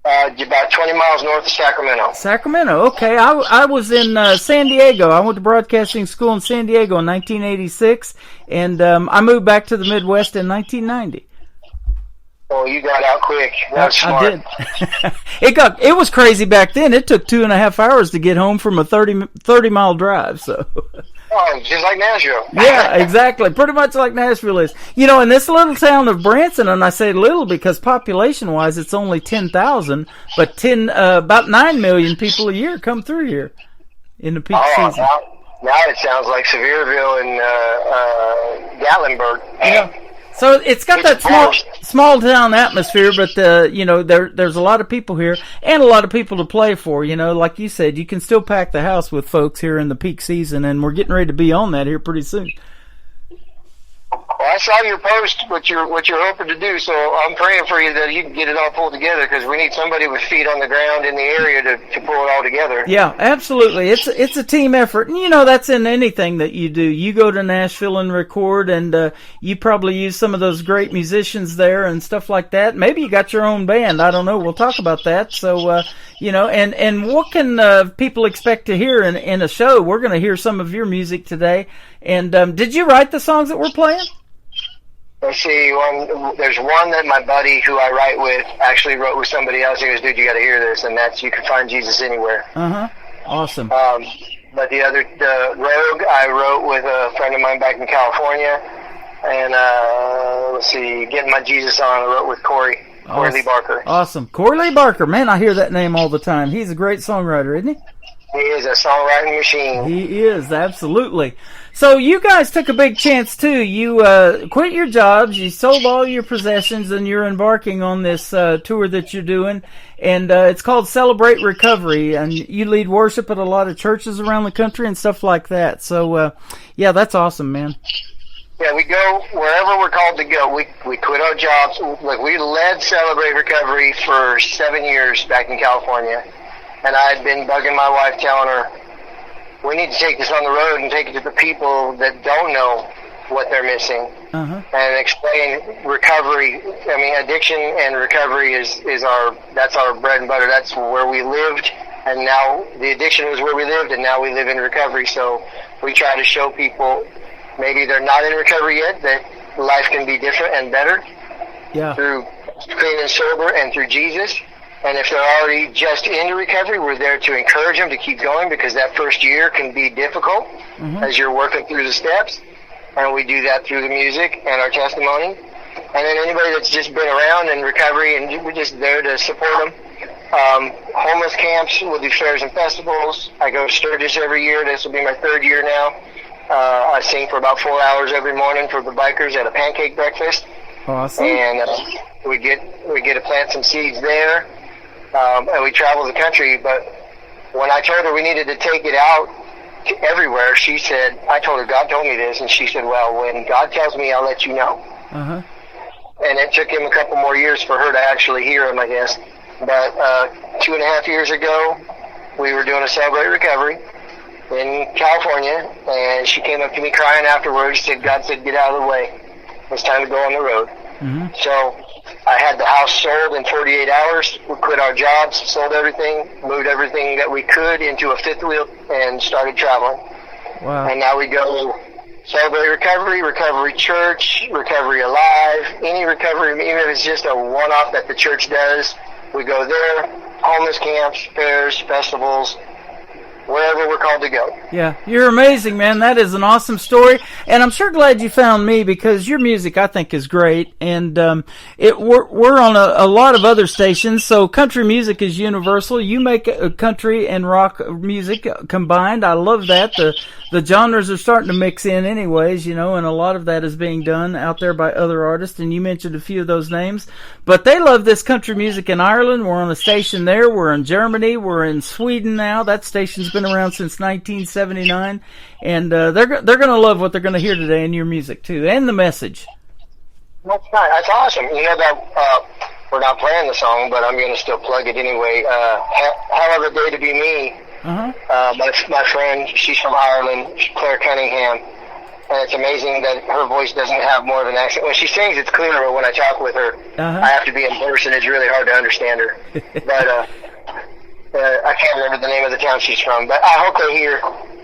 About 20 miles north of Sacramento. Sacramento, okay. I was in San Diego. I went to broadcasting school in San Diego in 1986, and I moved back to the Midwest in 1990. Oh, you got out quick. That's smart. I did. It was crazy back then. It took 2.5 hours to get home from a 30-mile drive. So. Oh, just like Nashville. Yeah, exactly. Pretty much like Nashville is. You know, in this little town of Branson, and I say little because population-wise it's only 10,000, but about 9 million people a year come through here in the peak season. Now it sounds like Sevierville and Gatlinburg. Yeah. So it's got that small town atmosphere, but you know, there's a lot of people here and a lot of people to play for. You know, like you said, you can still pack the house with folks here in the peak season, and we're getting ready to be on that here pretty soon. Well, I saw your post, what you're hoping to do, so I'm praying for you that you can get it all pulled together, because we need somebody with feet on the ground in the area to pull it all together. Yeah, absolutely. It's a team effort, and you know that's in anything that you do. You go to Nashville and record, and you probably use some of those great musicians there and stuff like that. Maybe you got your own band. I don't know. We'll talk about that. So, you know, and what can people expect to hear in a show? We're going to hear some of your music today. And did you write the songs that we're playing? Let's see, there's one that my buddy who I write with actually wrote with somebody else. He goes, dude, you got to hear this, and that's You Can Find Jesus Anywhere. Awesome. But the Rogue, I wrote with a friend of mine back in California. And let's see, Getting My Jesus On, I wrote with Corey Lee Barker. Awesome. Corey Lee Barker, man, I hear that name all the time. He's a great songwriter, isn't he? He is a songwriting machine. He is, absolutely. So you guys took a big chance, too. You quit your jobs, you sold all your possessions, and you're embarking on this tour that you're doing. And it's called Celebrate Recovery, and you lead worship at a lot of churches around the country and stuff like that. So, yeah, that's awesome, man. Yeah, we go wherever we're called to go. We quit our jobs. Like, we led Celebrate Recovery for 7 years back in California. And I had been bugging my wife, telling her, we need to take this on the road and take it to the people that don't know what they're missing. And explain recovery. I mean, addiction and recovery that's our bread and butter. That's where we lived. And now the addiction was where we lived, and now we live in recovery. So we try to show people, maybe they're not in recovery yet, that life can be different and better through clean and sober and through Jesus. And if they're already just into recovery, we're there to encourage them to keep going, because that first year can be difficult as you're working through the steps. And we do that through the music and our testimony. And then anybody that's just been around in recovery, and we're just there to support them. Homeless camps, we'll do fairs and festivals. I go to Sturgis every year. This will be my 3rd year now. I sing for about 4 hours every morning for the bikers at a pancake breakfast. Awesome. And we get to plant some seeds there. And we travel the country, but when I told her we needed to take it out to everywhere, she said, I told her, God told me this, and she said, well, when God tells me, I'll let you know. And it took him a couple more years for her to actually hear him, I guess. But 2.5 years ago, we were doing a Celebrate Recovery in California, and she came up to me crying afterwards. She said, God said, get out of the way. It's time to go on the road. So I had the house sold in 48 hours. We quit our jobs, sold everything, moved everything that we could into a fifth wheel, and started traveling. Wow. And now we go Celebrate Recovery, Recovery Church, Recovery Alive, any recovery, even if it's just a one-off that the church does, we go there, homeless camps, fairs, festivals, wherever we're called to go. Yeah, you're amazing, man. That is an awesome story, and I'm sure glad you found me, because your music, I think, is great. And we're on a lot of other stations, so country music is universal. You make country and rock music combined. I love that. The genres are starting to mix in anyways, you know, and a lot of that is being done out there by other artists, and you mentioned a few of those names. But they love this country music in Ireland. We're on a station there. We're in Germany. We're in Sweden now. That station's been around since 1979, and they're going to love what they're going to hear today in your music too, and the message. That's nice. That's awesome. You know that we're not playing the song, but I'm going to still plug it anyway. Hell of a Day to Be Me. My friend, she's from Ireland, Claire Cunningham, and it's amazing that her voice doesn't have more of an accent. When she sings, it's clear, but when I talk with her, I have to be in person. It's really hard to understand her. But I can't remember the name of the town she's from, but I hope they hear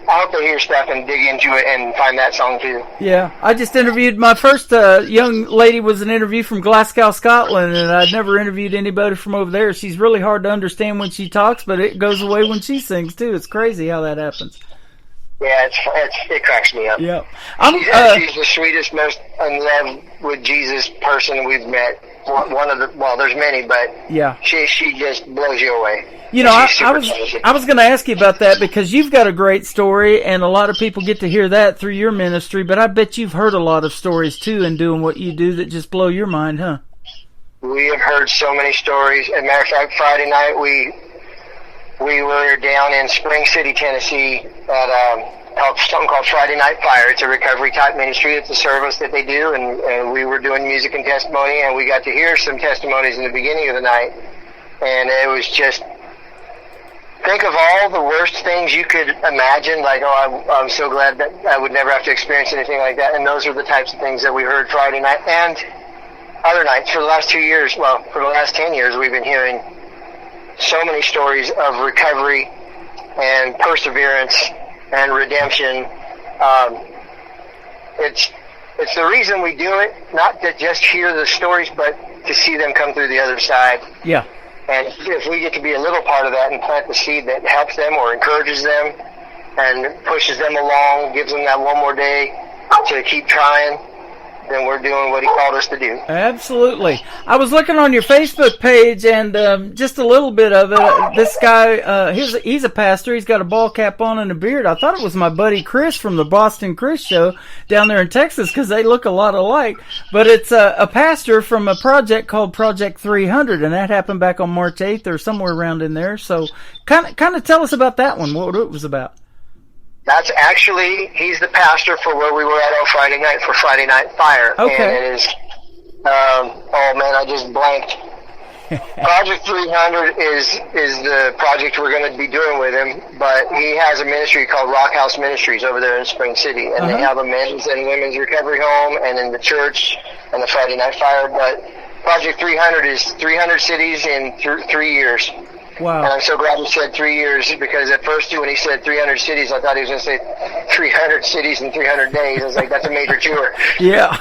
I hope they hear stuff and dig into it and find that song too. Yeah, I just interviewed my first young lady was an interview from Glasgow, Scotland, and I'd never interviewed anybody from over there. She's really hard to understand when she talks, but it goes away when she sings too. It's crazy how that happens. Yeah, it cracks me up. Yeah, she's the sweetest, most in love with Jesus person we've met. One of the there's many, but yeah, she just blows you away. You know, I was going to ask you about that because you've got a great story, and a lot of people get to hear that through your ministry. But I bet you've heard a lot of stories too, in doing what you do that just blow your mind, huh? We have heard so many stories. As a matter of fact, Friday night we were down in Spring City, Tennessee, at something called Friday Night Fire. It's a recovery type ministry. It's a service that they do, and we were doing music and testimony, and we got to hear some testimonies in the beginning of the night, and it was just. Think of all the worst things you could imagine, like, I'm so glad that I would never have to experience anything like that. And those are the types of things that we heard Friday night and other nights. For the last 2 years, for the last 10 years, we've been hearing so many stories of recovery and perseverance and redemption. It's the reason we do it, not to just hear the stories, but to see them come through the other side. Yeah. And if we get to be a little part of that and plant the seed that helps them or encourages them and pushes them along, gives them that one more day to keep trying, then we're doing what he called us to do. Absolutely. I was looking on your Facebook page and just a little bit of it. This guy, he's a pastor. He's got a ball cap on and a beard. I thought it was my buddy Chris from the Boston Chris Show down there in Texas because they look a lot alike. But it's a pastor from a project called Project 300, and that happened back on March 8th or somewhere around in there. So kind of tell us about that one, what it was about. That's actually, he's the pastor for where we were at on Friday night for Friday Night Fire. Okay. And it is, oh man, I just blanked. Project 300 is the project we're going to be doing with him, but he has a ministry called Rock House Ministries over there in Spring City, and they have a men's and women's recovery home, and in the church, and the Friday Night Fire. But Project 300 is 300 cities in 3 years. Wow. And I'm so glad he said 3 years, because at first, when he said 300 cities, I thought he was going to say 300 cities in 300 days. I was like, that's a major tour. Yeah.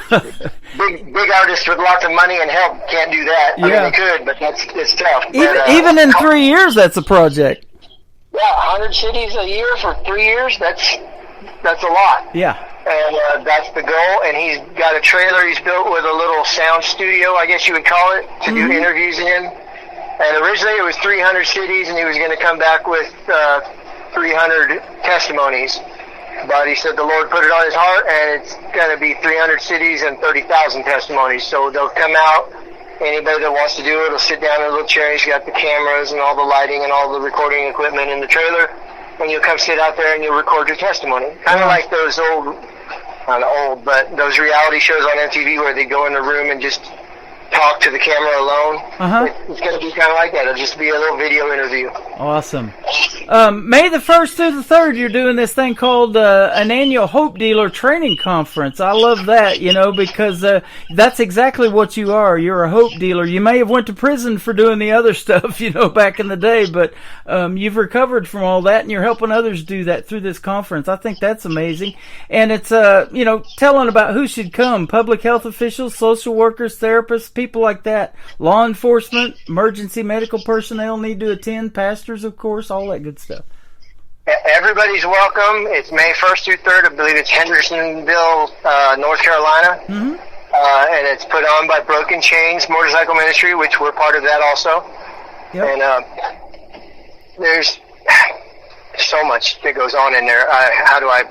big artists with lots of money and help can't do that. I mean, they could, but it's tough. Even in 3 years, that's a project. Yeah, 100 cities a year for 3 years, that's a lot. Yeah. And that's the goal. And he's got a trailer he's built with a little sound studio, I guess you would call it, to do interviews in. And originally it was 300 cities, and he was going to come back with 300 testimonies. But he said the Lord put it on his heart, and it's going to be 300 cities and 30,000 testimonies. So they'll come out. Anybody that wants to do it will sit down in a little chair. He's got the cameras and all the lighting and all the recording equipment in the trailer. And you'll come sit out there and you'll record your testimony. Kind of like those but those reality shows on MTV where they go in the room and just talk to the camera alone. It's going to be kind of like that. It'll just be a little video interview. Awesome. May the 1st through the 3rd, you're doing this thing called an annual Hope Dealer Training Conference. I love that, because that's exactly what you are. You're a hope dealer. You may have went to prison for doing the other stuff, back in the day, but you've recovered from all that, and you're helping others do that through this conference. I think that's amazing. And it's, telling about who should come, public health officials, social workers, therapists, people like that, law enforcement, emergency medical personnel need to attend, pastors, of course, all that good stuff. Everybody's welcome. It's May 1st through 3rd. I believe it's Hendersonville, North Carolina. And it's put on by Broken Chains Motorcycle Ministry, which we're part of that also. Yep. And there's so much that goes on in there. How do I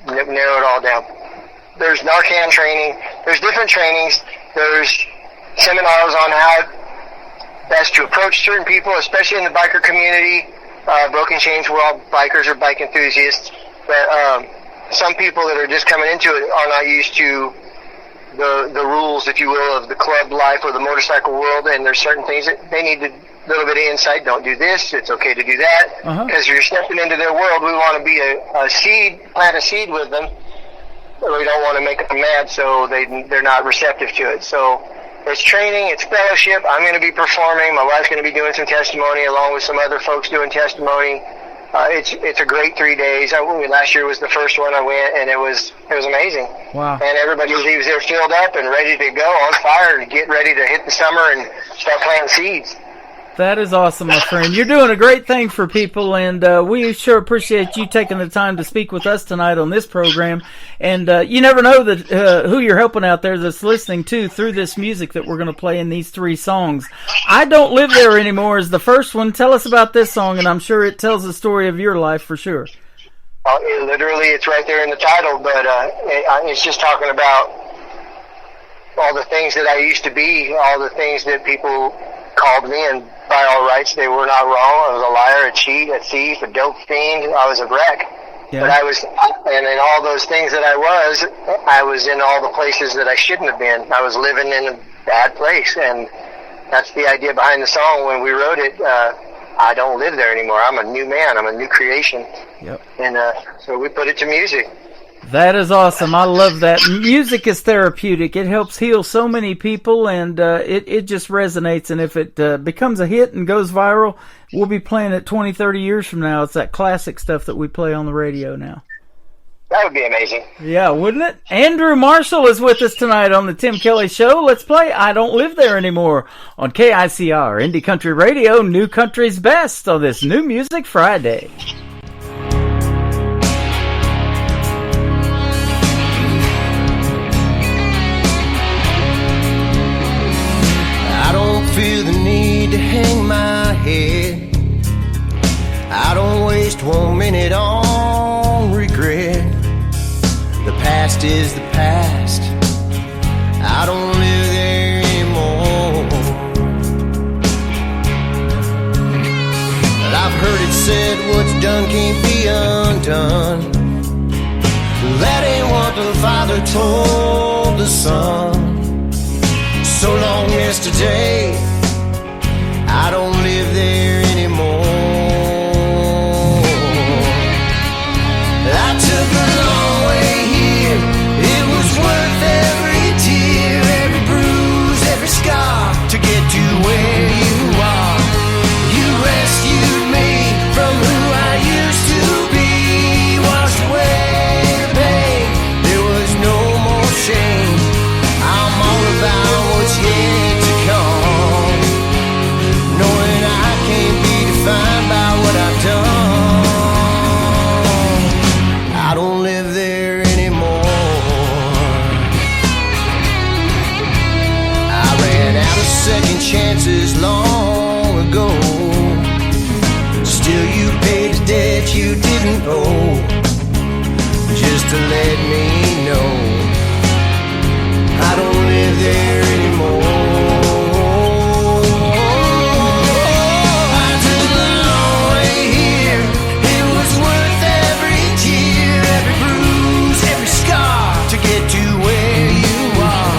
narrow it all down? There's Narcan training. There's different trainings. There's seminars on how best to approach certain people, especially in the biker community. Broken Chains World bikers are bike enthusiasts, but some people that are just coming into it are not used to the rules, if you will, of the club life or the motorcycle world, and there's certain things that they need a little bit of insight. Don't do this. It's okay to do that, because you're stepping into their world. We want to be a seed, plant a seed with them. We don't want to make them mad, so they're not receptive to it. So it's training, it's fellowship. I'm going to be performing. My wife's going to be doing some testimony along with some other folks doing testimony. it's a great 3 days. Last year was the first one I went, and it was amazing. Wow. And everybody leaves there filled up and ready to go, on fire, and get ready to hit the summer and start planting seeds. That is awesome, my friend. You're doing a great thing for people, and we sure appreciate you taking the time to speak with us tonight on this program. And you never know that who you're helping out there that's listening to through this music that we're going to play in these 3 songs. I Don't Live There Anymore is the first one. Tell us about this song, and I'm sure it tells the story of your life for sure. Literally, it's right there in the title, but it's just talking about all the things that I used to be, all the things that people called me, and by all rights, they were not wrong. I was a liar, a cheat, a thief, a dope fiend. I was a wreck. Yeah. But and in all those things that I was in all the places that I shouldn't have been. I was living in a bad place, and that's the idea behind the song. When we wrote it, I don't live there anymore. I'm a new man. I'm a new creation. Yep. And so we put it to music. That is awesome. I love that. Music is therapeutic. It helps heal so many people, and it just resonates. And if it becomes a hit and goes viral, we'll be playing it 20, 30 years from now. It's that classic stuff that we play on the radio now. That would be amazing. Yeah, wouldn't it? Andrew Marshall is with us tonight on the Tim Kelly Show. Let's play I Don't Live There Anymore on KICR, Indie Country Radio, New Country's Best on this New Music Friday. Feel the need to hang my head. I don't waste 1 minute on regret. The past is the past. I don't live there anymore. But I've heard it said what's done can't be undone. That ain't what the Father told the Son. So long yesterday, I don't live there anymore. I took a long way here. It was worth every tear, every bruise, every scar to get to where you are. You rescued me from who I used to be, washed away the pain. There was no more shame. I'm all about what's yet to come, knowing I can't be defined by what I've done. I don't live there anymore. I ran out of second chances long ago. Still you paid a debt you didn't owe, just to let me know I don't live there anymore. I took a long way here. It was worth every tear, every bruise, every scar to get to where you are.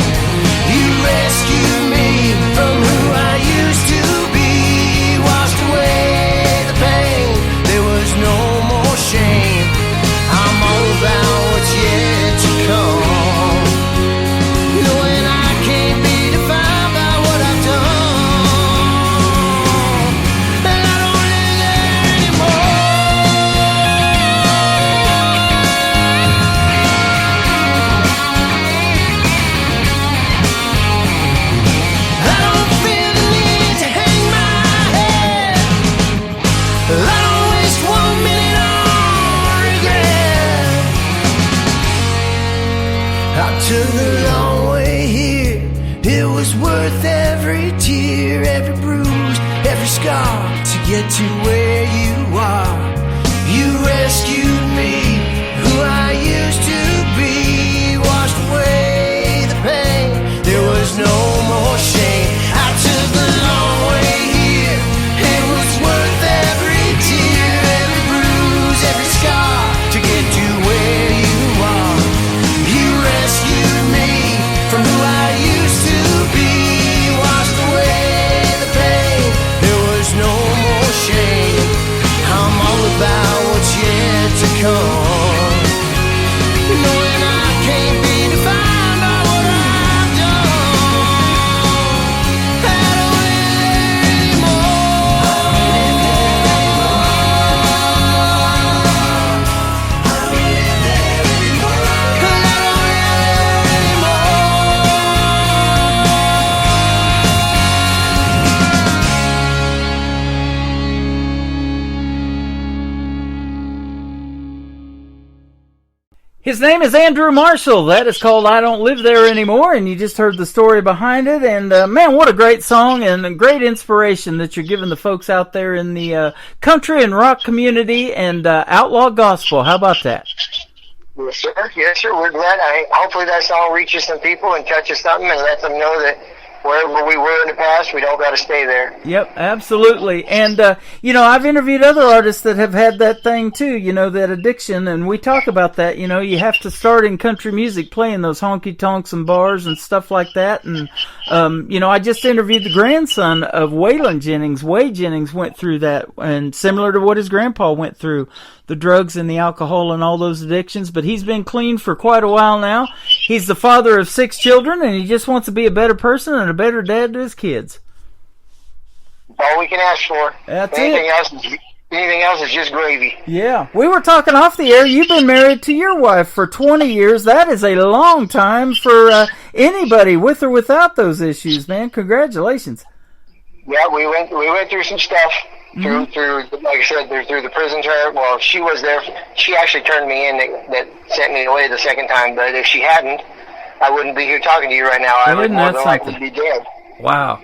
You rescued me from who I used to be, washed away the pain. There was no more shame. I'm all about what's yet to come. Took a long way here. It was worth every tear, every bruise, every scar to get to where you are. You rescued me, who I used to be, washed away the pain. There was no more shame. I took a long way here. It was worth every tear, every bruise, every scar to get to where you are. You rescued me from who I used to be, washed away the pain. There was no more shame. I'm all about what's yet to His name is Andrew Marshall. That is called I Don't Live There Anymore, and you just heard the story behind it. And, man, what a great song and a great inspiration that you're giving the folks out there in the country and rock community and outlaw gospel. How about that? Yes, sir. Yes, sir. We're glad. Hopefully that song reaches some people and touches something and lets them know that wherever we were in the past, we don't got to stay there. Yep, absolutely. And, I've interviewed other artists that have had that thing too, that addiction, and we talk about that. You have to start in country music playing those honky-tonks and bars and stuff like that. And, I just interviewed the grandson of Waylon Jennings. Wade Jennings went through that, and similar to what his grandpa went through, the drugs and the alcohol and all those addictions, but he's been clean for quite a while now. He's the father of 6 children, and he just wants to be a better person and a better dad to his kids. All we can ask for. That's Anything else is just gravy. Yeah. We were talking off the air. You've been married to your wife for 20 years. That is a long time for anybody, with or without those issues, man. Congratulations. Yeah, we went through some stuff. Through, like I said, through the prison term. Well, she was there. She actually turned me in. That sent me away the second time. But if she hadn't, I wouldn't be here talking to you right now. I would more than likely be dead. Wow.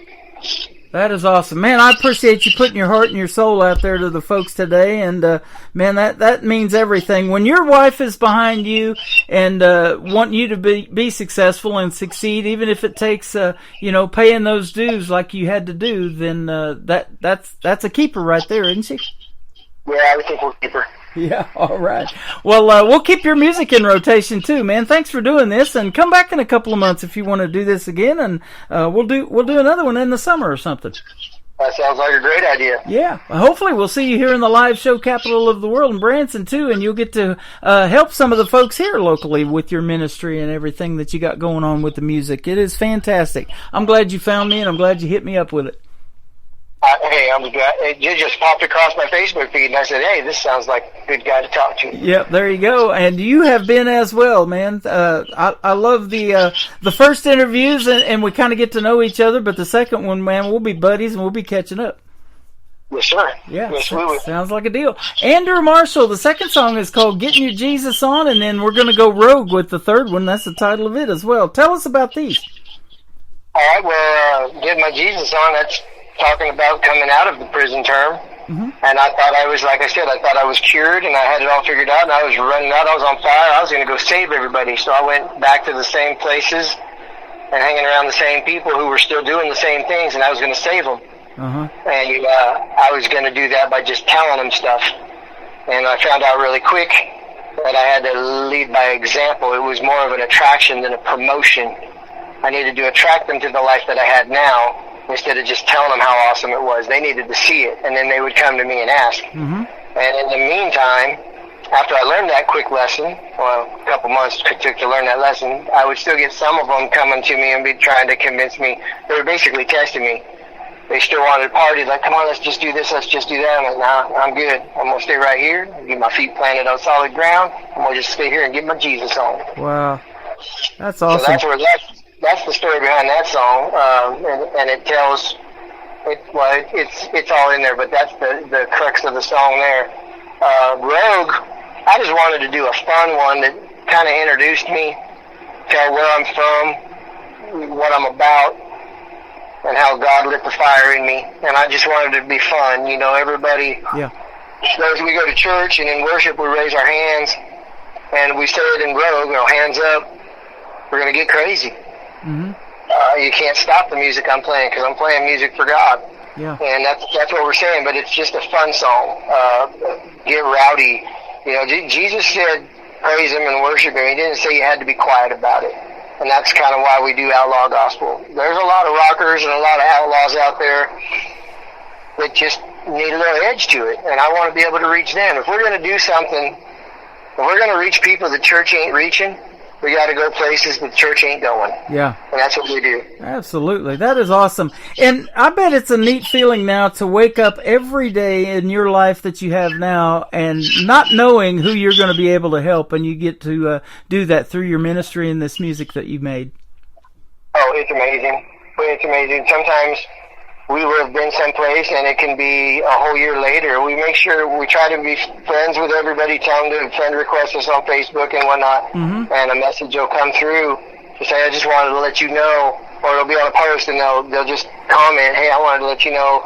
That is awesome. Man, I appreciate you putting your heart and your soul out there to the folks today. And, man, that means everything. When your wife is behind you and want you to be successful and succeed, even if it takes, paying those dues like you had to do, then that's a keeper right there, isn't she? Yeah, I think we'll keep her. Yeah, all right. Well, we'll keep your music in rotation too, man. Thanks for doing this, and come back in a couple of months if you want to do this again, and we'll do another one in the summer or something. That sounds like a great idea. Yeah, hopefully we'll see you here in the live show capital of the world in Branson too, and you'll get to help some of the folks here locally with your ministry and everything that you got going on with the music. It is fantastic. I'm glad you found me, and I'm glad you hit me up with it. Hey, I'm glad it just popped across my Facebook feed, and I said, "Hey, this sounds like a good guy to talk to." Yep, there you go. And you have been as well, man. I love the first interviews, and we kind of get to know each other. But the second one, man, we'll be buddies and we'll be catching up. Yes, sir. Yeah, yes, we will. Sounds like a deal. Andrew Marshall. The second song is called "Getting Your Jesus On," and then we're going to go rogue with the third one. That's the title of it as well. Tell us about these. All right. Well, "Get My Jesus On." That's talking about coming out of the prison term. And I thought I was, like I said, I thought I was cured and I had it all figured out, and I was running out, I was on fire, I was going to go save everybody. So I went back to the same places and hanging around the same people who were still doing the same things, and I was going to save them. And I was going to do that by just telling them stuff. And I found out really quick that I had to lead by example. It was more of an attraction than a promotion. I needed to attract them to the life that I had now, instead of just telling them how awesome it was. They needed to see it, and then they would come to me and ask. And in the meantime, after I learned that quick lesson, well, a couple months it took to learn that lesson, I would still get some of them coming to me and be trying to convince me. They were basically testing me. They still wanted to party, like, come on, let's just do this, let's just do that. I'm like, nah, I'm good. I'm going to stay right here, get my feet planted on solid ground. I'm going to just stay here and get my Jesus on. Wow. That's awesome. So that's the story behind that song, and it tells, it's all in there, but that's the crux of the song there. Rogue, I just wanted to do a fun one that kind of introduced me, tell where I'm from, what I'm about, and how God lit the fire in me, and I just wanted to be fun. Everybody, those we go to church, and in worship we raise our hands, and we say it in Rogue, hands up, we're going to get crazy. You can't stop the music I'm playing because I'm playing music for God. And that's what we're saying, but it's just a fun song. Get rowdy. Jesus said praise Him and worship Him. He didn't say you had to be quiet about it. And that's kind of why we do outlaw gospel. There's a lot of rockers and a lot of outlaws out there that just need a little edge to it, and I want to be able to reach them. If we're going to do something, if we're going to reach people the church ain't reaching, we got to go places the church ain't going. Yeah. And that's what we do. Absolutely. That is awesome. And I bet it's a neat feeling now to wake up every day in your life that you have now and not knowing who you're going to be able to help, and you get to do that through your ministry and this music that you've made. Oh, it's amazing. It's amazing. Sometimes we will have been someplace and it can be a whole year later. We make sure we try to be friends with everybody, tell them to friend request us on Facebook and whatnot, and a message will come through to say, I just wanted to let you know, or it'll be on a post and they'll just comment, hey, I wanted to let you know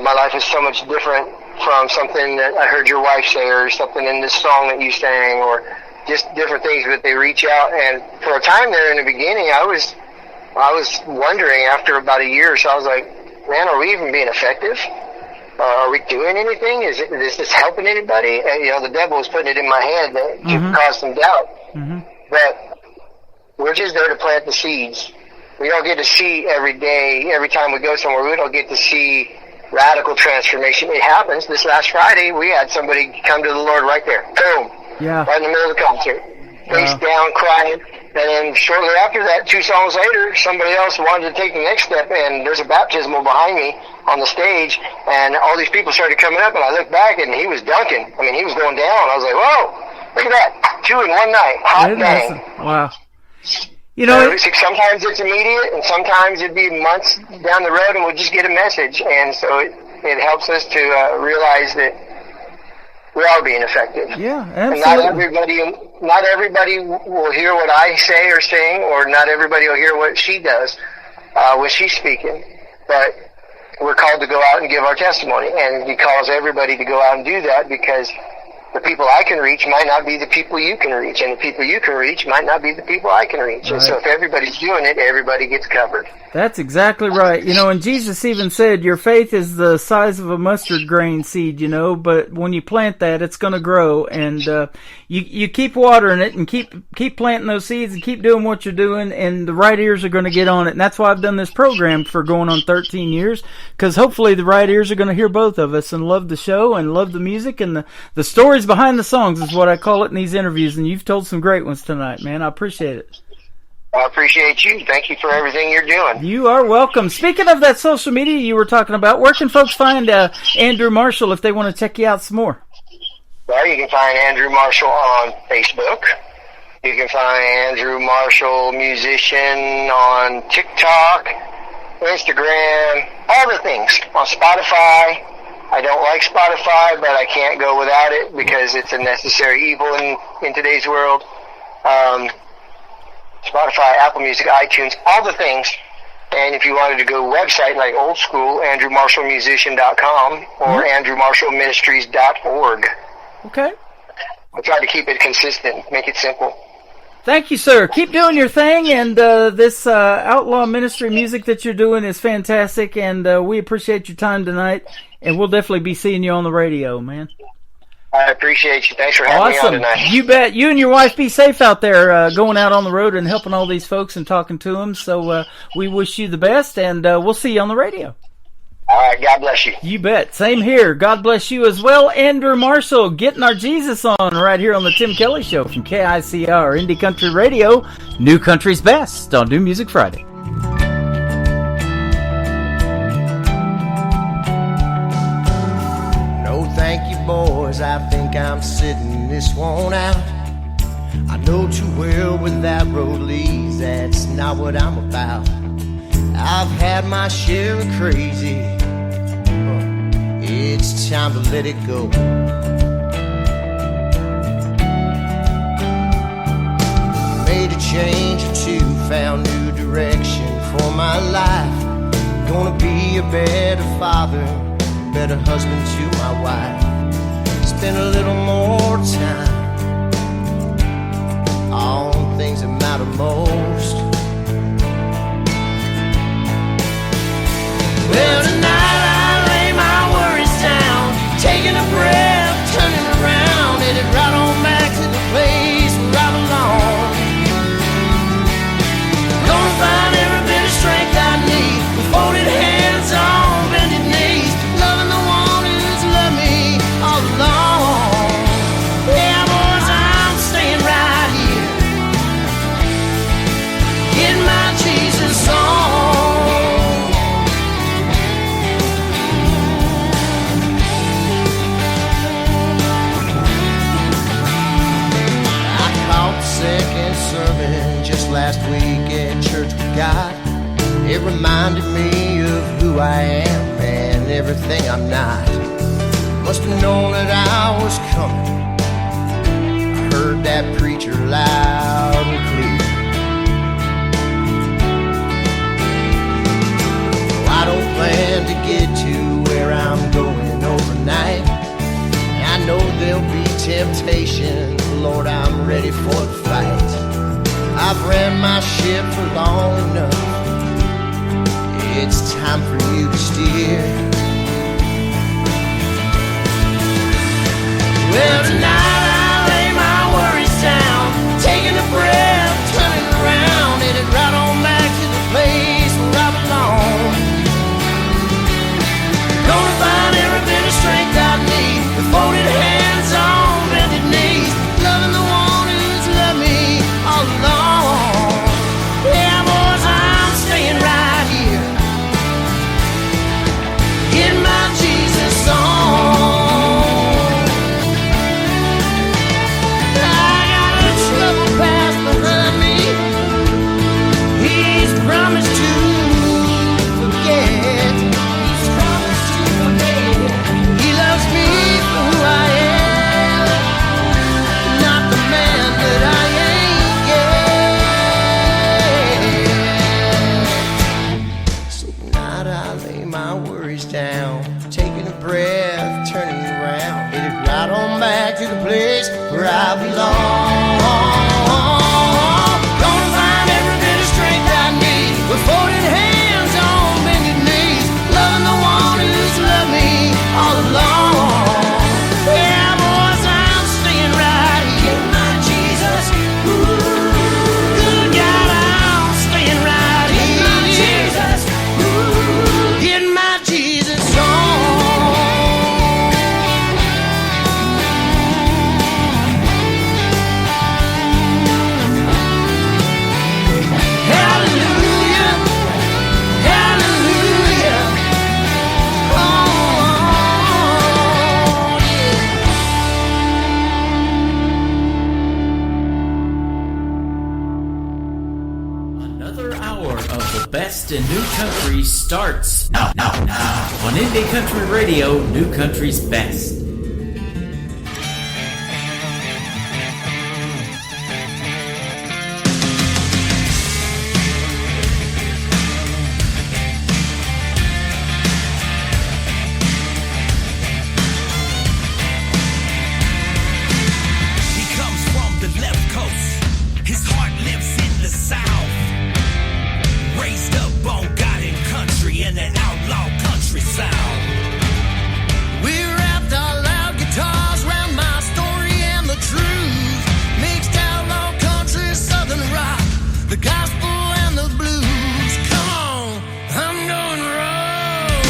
my life is so much different from something that I heard your wife say, or something in this song that you sang, or just different things. But they reach out, and for a time there in the beginning, I was wondering after about a year or so, I was like, man, are we even being effective? Are we doing anything? Is this helping anybody? And, the devil was putting it in my head that to cause some doubt. But we're just there to plant the seeds. We don't get to see every day, every time we go somewhere, we don't get to see radical transformation. It happens. This last Friday, we had somebody come to the Lord right there. Boom. Yeah. Right in the middle of the concert. Face down, crying. And then shortly after that, 2 songs later, somebody else wanted to take the next step, and there's a baptismal behind me on the stage, and all these people started coming up, and I looked back, and he was dunking. I mean, he was going down. I was like, whoa, look at that. 2 in one night. Hot bang. Wow. Sometimes it's immediate, and sometimes it'd be months down the road, and we'll just get a message. And so it helps us to realize that we are being effective. Yeah, and absolutely. not everybody will hear what I say or sing, or not everybody will hear what she does when she's speaking. But we're called to go out and give our testimony, and he calls everybody to go out and do that, because the people I can reach might not be the people you can reach, and the people you can reach might not be the people I can reach. Right. And so if everybody's doing it, everybody gets covered. That's exactly right. And Jesus even said, your faith is the size of a mustard grain seed, but when you plant that, it's going to grow. And you keep watering it and keep planting those seeds and keep doing what you're doing, and the right ears are going to get on it. And that's why I've done this program for going on 13 years, because hopefully the right ears are going to hear both of us and love the show and love the music, and the stories behind the songs is what I call it in these interviews. And you've told some great ones tonight, man. I appreciate it. I appreciate you. Thank you for everything you're doing. You are welcome. Speaking of that social media you were talking about, where can folks find Andrew Marshall if they want to check you out some more? Well, you can find Andrew Marshall on Facebook. You can find Andrew Marshall Musician on TikTok, Instagram, all the things. On Spotify. I don't like Spotify, but I can't go without it because it's a necessary evil in today's world. Spotify, Apple Music, iTunes, all the things. And if you wanted to go website like old school, AndrewMarshallMusician.com or AndrewMarshallMinistries.org. Okay. I try to keep it consistent, make it simple. Thank you, sir. Keep doing your thing, and this outlaw ministry music that you're doing is fantastic, and we appreciate your time tonight, and we'll definitely be seeing you on the radio, man. I appreciate you. Thanks for having me on tonight. You bet. You and your wife be safe out there going out on the road and helping all these folks and talking to them. So we wish you the best, and we'll see you on the radio. All right. God bless you. You bet. Same here. God bless you as well. Andrew Marshall getting our Jesus on right here on the Tim Kelly Show from KICR Indie Country Radio, New Country's Best on New Music Friday. Thank you, boys, I think I'm sitting this one out. I know too well where that road leads, that's not what I'm about. I've had my share of crazy, it's time to let it go. Made a change or two, found new direction for my life. Gonna be a better father, better husband to my wife. Spend a little more time on things that matter most. Well, tonight I lay my worries down, taking a breath, turning around, headed right on back to the place where I belong. Gonna find every bit of strength I need, with folded hands on bended knees, loving the one who's loved me all along. Yeah, boys, I'm staying right here, getting my Jesus on. I caught the second sermon just last week at church with God. It reminded me of who I am and everything I'm not. Must have known that I was coming. I heard that preacher loud and clear. I don't plan to get to where I'm going overnight. I know there'll be temptation. Lord, I'm ready for the fight. I've ran my ship for long enough. It's time for you to steer. Well, tonight I lay my worries down, taking a breath, turning around, headed right on back to the place where I belong. Gonna find every bit of strength I need, with folded hands on bended knees, loving the one who's loved me all along. Yeah, boys, I'm staying right here, getting my Jesus on. I got a trouble past behind me. He's promised to forget. He's promised to forget. He loves me for who I am, not the man that I ain't yet. So tonight I lay my worries down, taking a breath, turning around, headed right on back to the place where I belong. Gonna find every bit of strength I need, with folded hands on bended knees, loving the one who's loved me all along. Yeah, boys, I'm staying right here, getting my Jesus. Ooh, good God, I'm staying right here, getting my Jesus. Ooh, getting my Jesus on. Hallelujah, hallelujah. Oh, Another hour of the best in new country starts now on Indie Country Radio, New Country's best. He comes from the left coast. His heart lives in the south. Raised up on God and country and that outlaw country sound. We wrapped our loud guitars around my story and the truth. Mixed outlaw country, southern rock, the gospel and the blues. Come on, I'm going rogue.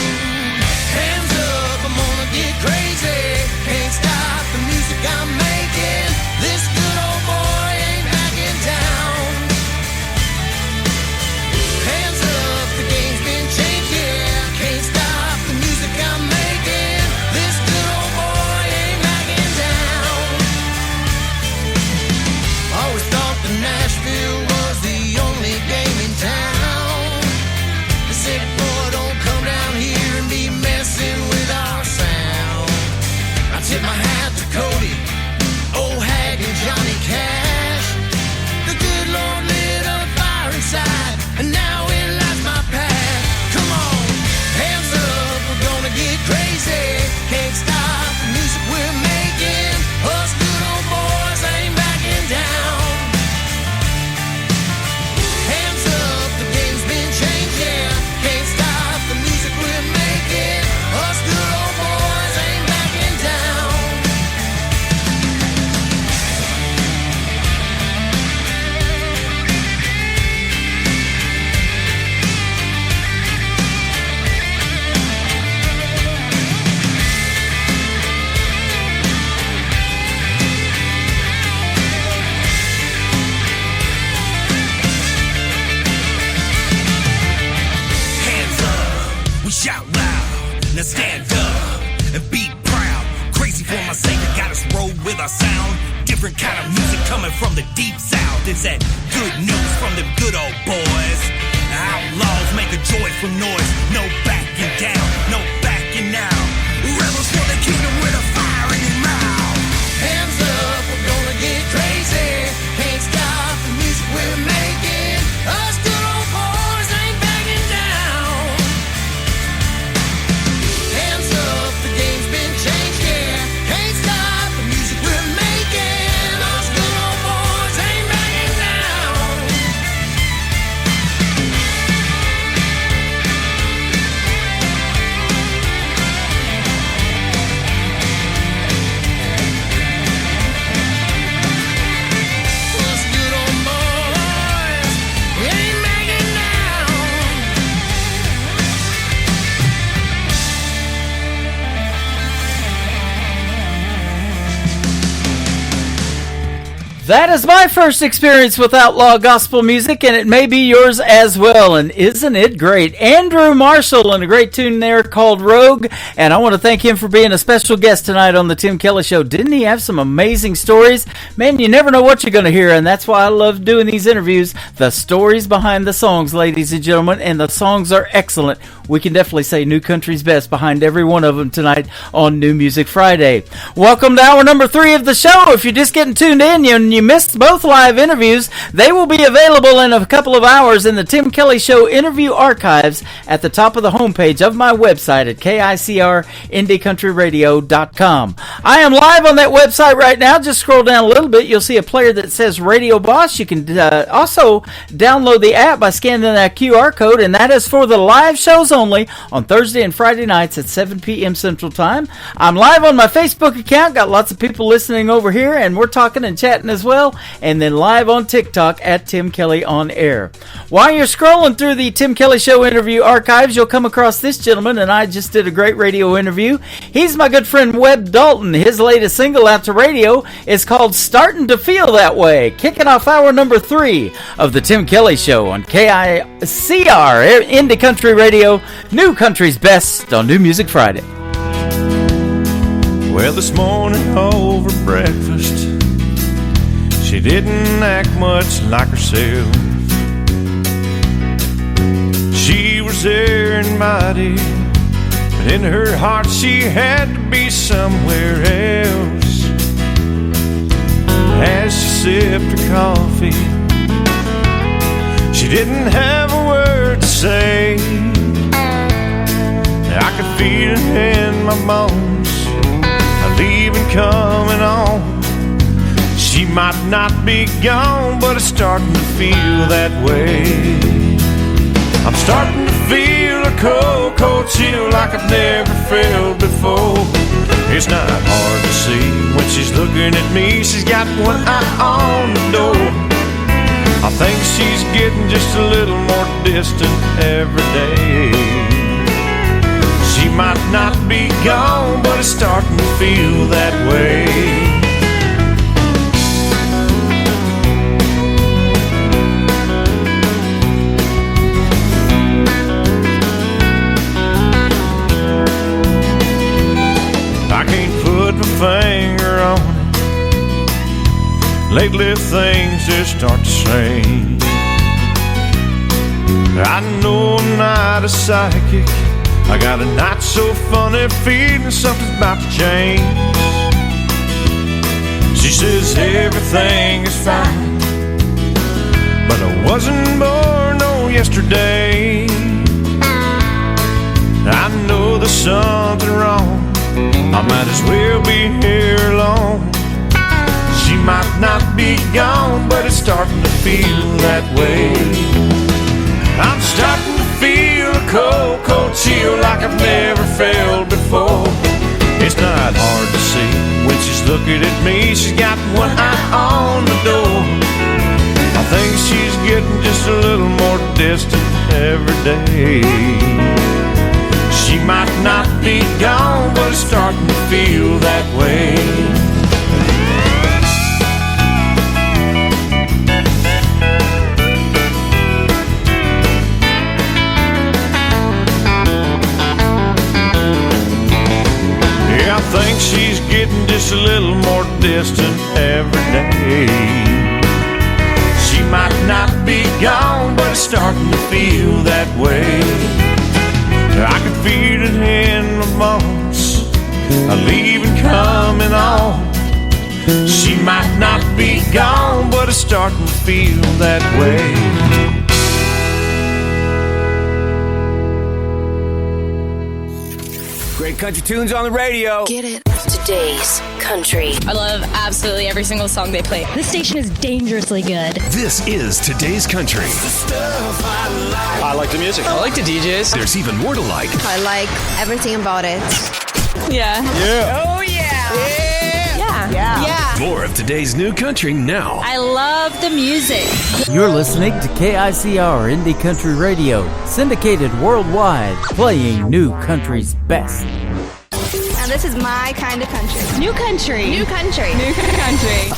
Hands up, I'm gonna get crazy. Can't stop the music I'm making. This good old boy ain't backing down. Hands up, the game's been changed, yeah. Can't stop the music I'm making. This good old boy ain't backing down. Always thought that Nashville was the only game in town. They said, boy, don't come down here and be messing with our sound. I tip my hat to Cody, old Hag and Johnny Cash. The good Lord lit a fire inside, and now it lights my path. Come on, hands up, we're gonna get crazy. Can't stop the music we're making. Us good old boys ain't backing down. Hands up, the game's been changed, yeah. Can't stop the music we're making. Us good old boys ain't backing down. Hands up, we shout loud. Now stand up and be proud. Crazy for my sake, got us roll with our sound. Different kind of music coming from the deep south. It's that good news from them good old boys. Outlaws make a joyful noise. No backing down, no backing out. Rebels for the kingdom with a fire in your mouth. Hands up, we're gonna get crazy. Can't stop the music we're making. Us good old boys ain't backing down. Hands up, the game's been changed, yeah. Can't stop the music we're making. Us good old boys ain't backing down. Us good old boys, we ain't backing down. That is my first experience with outlaw gospel music, and it may be yours as well. And isn't it great? Andrew Marshall and a great tune there called Rogue. And I want to thank him for being a special guest tonight on the Tim Kelly Show. Didn't he have some amazing stories? Man, you never know what you're going to hear, and that's why I love doing these interviews. The stories behind the songs, ladies and gentlemen, and the songs are excellent. We can definitely say New Country's best behind every one of them tonight on New Music Friday. Welcome to hour number 3 of the show. If you're just getting tuned in and you missed both live interviews, they will be available in a couple of hours in the Tim Kelly Show interview archives at the top of the homepage of my website at KICRIndieCountryRadio.com. I am live on that website right now. Just scroll down a little bit. You'll see a player that says Radio Boss. You can also download the app by scanning that QR code, and that is for the live shows only on Thursday and Friday nights at 7 p.m. Central Time. I'm live on my Facebook account. Got lots of people listening over here, and we're talking and chatting as well. And then live on TikTok at Tim Kelly On Air. While you're scrolling through the Tim Kelly Show interview archives, you'll come across this gentleman, and I just did a great radio interview. He's my good friend Webb Dalton. His latest single out to radio is called Starting to Feel That Way. Kicking off hour number 3 of the Tim Kelly Show on KICR Indie Country Radio, New Country's best on New Music Friday. Well, this morning over breakfast, she didn't act much like herself. She was there invited, but in her heart she had to be somewhere else. As she sipped her coffee, she didn't have a word to say. I could feel it in my bones, a leaving coming on. She might not be gone, but it's starting to feel that way. I'm starting to feel a cold, cold chill like I've never felt before. It's not hard to see when she's looking at me. She's got one eye on the door. I think she's getting just a little more distant every day. She might not be gone, but it's starting to feel that way. I can't put my finger on it. Lately things just start to change. I know I'm not a psychic. I got a not so funny feeling something's about to change. She says everything is fine, but I wasn't born no yesterday. I know there's something wrong. I might as well be here alone. She might not be gone, but it's starting to feel that way. I'm starting to feel a cold, cold chill like I've never felt before. It's not hard to see when she's looking at me. She's got one eye on the door. I think she's getting just a little more distant every day. She might not be gone, but it's starting to feel that way. I think she's getting just a little more distant every day. She might not be gone, but it's starting to feel that way. I can feel it in my bones, leaving coming on. She might not be gone, but it's starting to feel that way. Great country tunes on the radio. Get it. Today's country. I love absolutely every single song they play. This station is dangerously good. This is Today's Country. I like the music. I like the DJs. There's even more to like. I like everything about it. Yeah. Yeah. Oh, yeah. Yeah. More of today's new country now. I love the music. You're listening to KICR Indie Country Radio, syndicated worldwide, playing new country's best. And this is my kind of country. New country. New country. New country.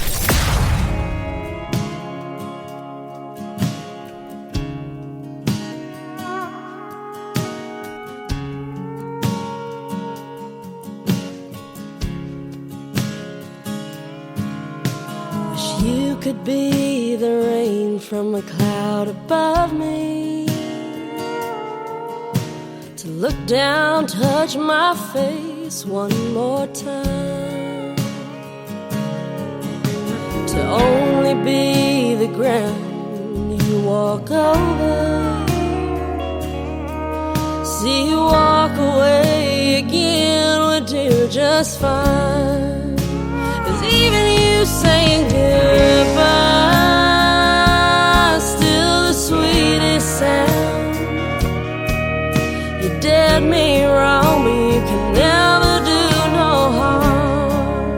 You could be the rain from a cloud above me, to look down, touch my face one more time, to only be the ground you walk over, see you walk away again would do just fine. 'Cause even you saying goodbye, still the sweetest sound. You did me wrong, but you can never do no harm.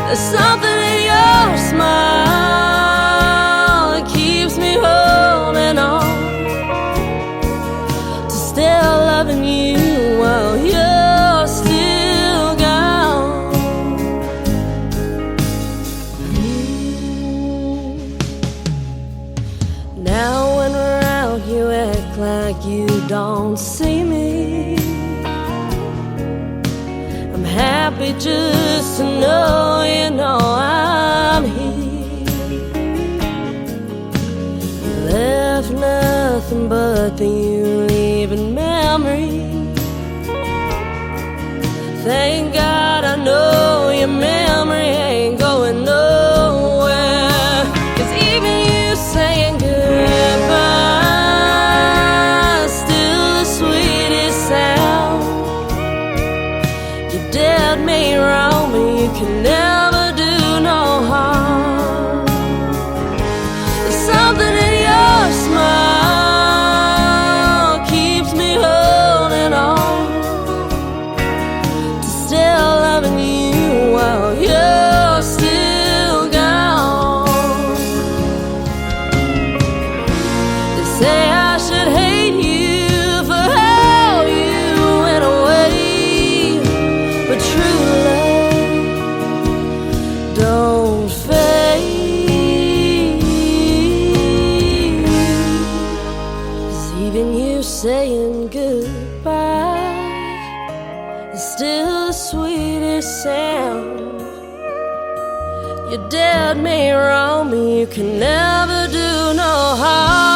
There's something in your smile that keeps me holding on to still loving you while you're still gone. Now when we're out, you act like you don't see me. I'm happy just to know you know I'm here. You left nothing but the you leaving memory. Thank God I know your memory ain't going nowhere. 'Cause even you saying goodbye, still the sweetest sound. You did me wrong, but you can never do no harm. There's something in your smile keeps me holding on to still loving you while you're still gone. They say I should hate you for how you went away, but true love don't fade. 'Cause even you saying goodbye is still the sweetest sound. You did me wrong, but you can never do no harm.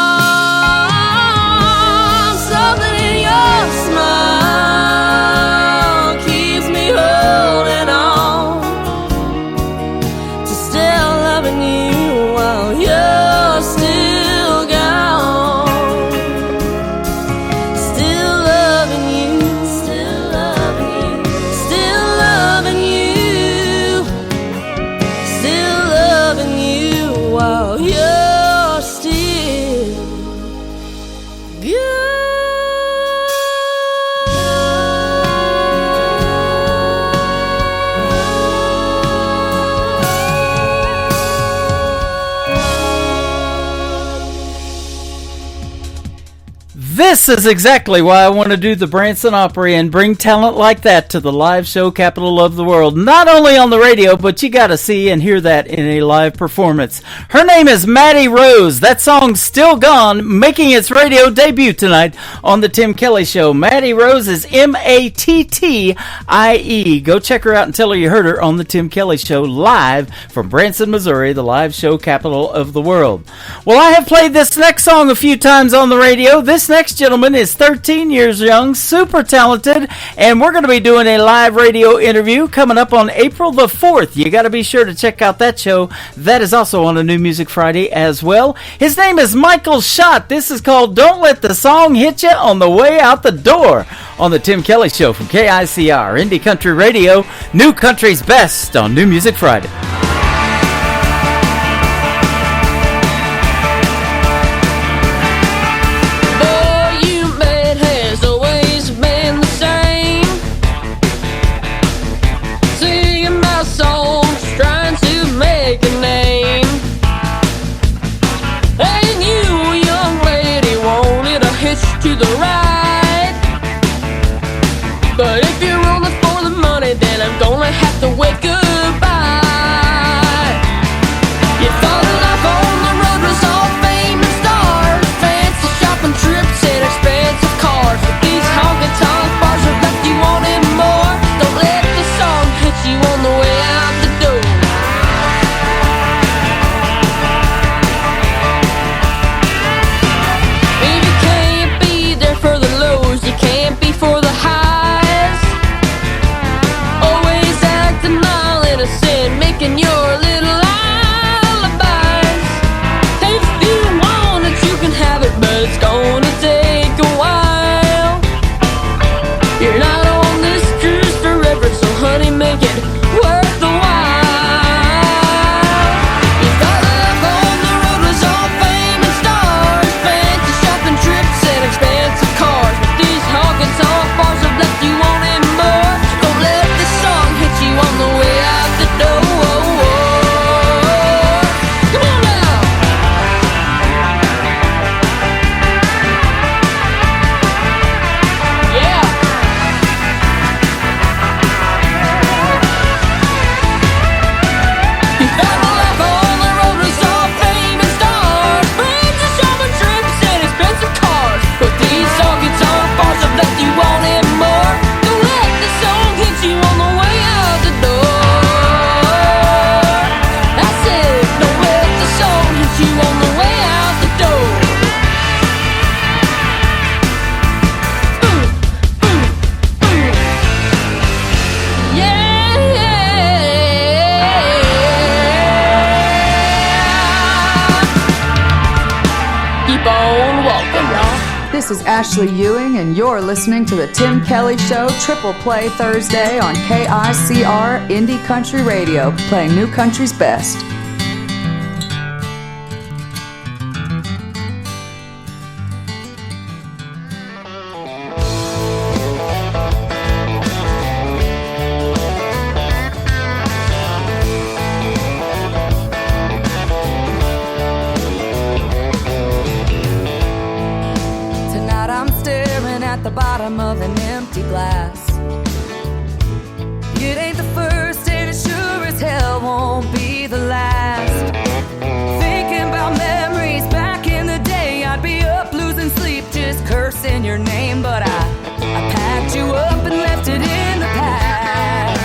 Something in your smile keeps me holding on to still loving you while you're still gone. Still loving you, still loving you, still loving you, still loving you while you're still This is exactly why I want to do the Branson Opry and bring talent like that to the live show capital of the world. Not only on the radio, but you got to see and hear that in a live performance. Her name is Maddie Rose. That song's Still Gone, making its radio debut tonight on the Tim Kelly Show. Maddie Rose is Mattie. Go check her out and tell her you heard her on the Tim Kelly Show live from Branson, Missouri, the live show capital of the world. Well, I have played this next song a few times on the radio. This next gentleman is 13 years young, super talented, and we're going to be doing a live radio interview coming up on April the 4th. You got to be sure to check out that show. That is also on a New Music Friday as well. His name is Michael Schott. This is called Don't Let the Song Hit You on the Way Out the Door on the Tim Kelly Show from KICR, Indie Country Radio, New Country's Best on New Music Friday. To the right, but if you're rolling for the money, then I'm gonna have to wave goodbye. You thought life on the road was all fame and stars, fancy shopping trips and expensive cars, but these honky-tonk bars have left you wanting more. Don't let the song hit you on the way out the door. For the highs, always acting all innocent, making your little alibis. If you want it, you can have it, but it's gonna take a while. You're not on this cruise forever, so honey, make it worth the while. You thought life on the road was all fame and stars, fancy shopping trips and expensive cars, but these honky-tonk bars have left you wanting more. Don't let this song hit you on the way out the door. Come on now. Yeah. You thought life on the road was all fame and stars, fancy shopping trips and expensive cars, but these honky-tonk bars have left you wanting more. Don't let the song hit you on the way out the door. I said, don't let the song hit you on the way out the door. Yeah. Keep on walking, y'all. This is Ashley Ewing, and you're listening to the Tim Kelly Show Triple Play Thursday on KICR Indie Country Radio, playing New Country's best. Tonight I'm staring at the bottom of an empty glass. It ain't the first and it sure as hell won't be the last. Thinking about memories back in the day, I'd be up losing sleep just cursing your name, but I packed you up and left it in the past.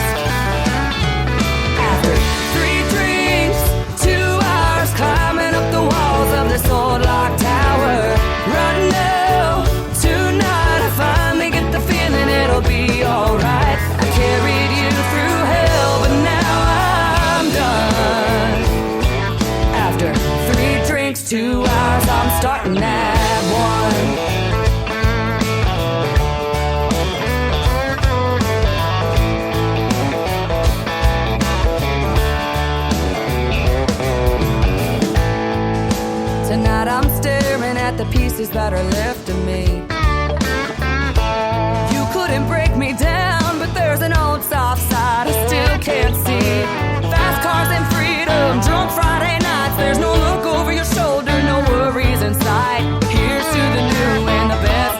After 3 drinks, 2 hours climbing up the walls of this old locked tower, right now, tonight I finally get the feeling it'll be alright. I carried you through hell, but now I'm done. After 3 drinks, 2 hours, I'm starting at 1. Tonight I'm staring at the pieces that are left of me. You couldn't break me down, but there's an old soft side I still can't see. Fast cars and freedom, drunk Friday nights. There's no look over your shoulder, no worries in sight. Here's to the new and the best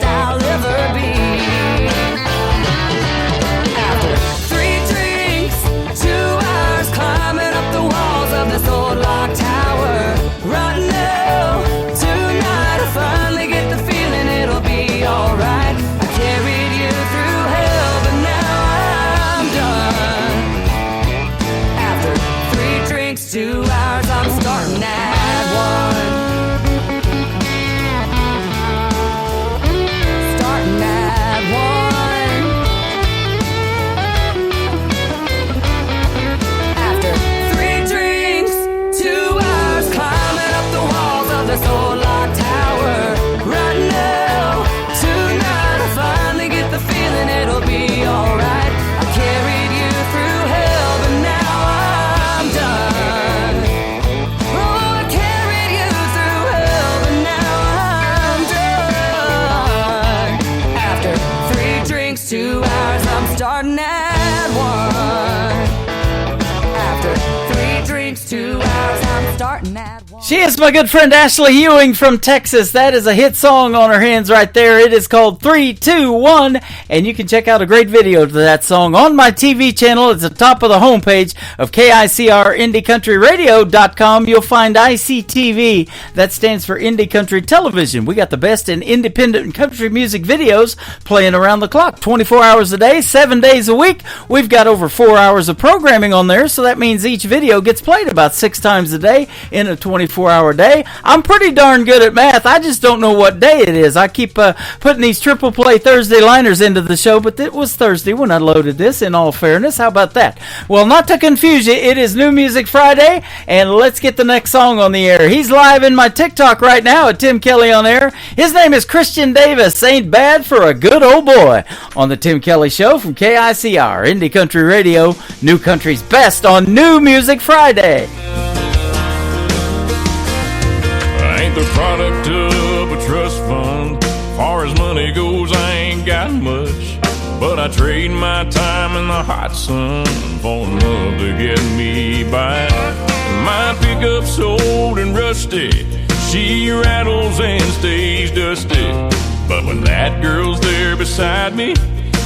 drinks, 2 hours, I'm starting at 1. Starting at 1. After 3 drinks, 2 hours, climbing up the walls of this old locked tower. Right now, tonight, I finally get the feeling it'll be alright. I carried you through hell, but now I'm done. Oh, I carried you through hell, but now I'm done. After 3 drinks, 2 hours, I'm starting at 1. After 3 drinks, 2 hours, I'm starting at 1. She is my good friend Ashley Ewing from Texas. That is a hit song on her hands right there. It is called 3, 2, 1, and you can check out a great video to that song on my TV channel. It's at the top of the homepage of KICRIndieCountryRadio.com. You'll find ICTV. That stands for Indie Country Television. We got the best in independent country music videos playing around the clock, 24 hours a day, 7 days a week. We've got over 4 hours of programming on there, so that means each video gets played about 6 times a day in a 24-hour day. I'm pretty darn good at math. I just don't know what day it is. I keep putting these Triple Play Thursday liners into the show, but it was Thursday when I loaded this, in all fairness. How about that? Well, not to confuse you, it is New Music Friday, and let's get the next song on the air. He's live in my TikTok right now at Tim Kelly on Air. His name is Christian Davis. Ain't bad for a good old boy. On the Tim Kelly Show from KICR, Indie Country Radio, New Country's best on New Music Friday. I ain't the product of a trust fund. Far as money goes, I ain't got much. But I trade my time in the hot sun for love to get me by. My pickup's old and rusty. She rattles and stays dusty. But when that girl's there beside me,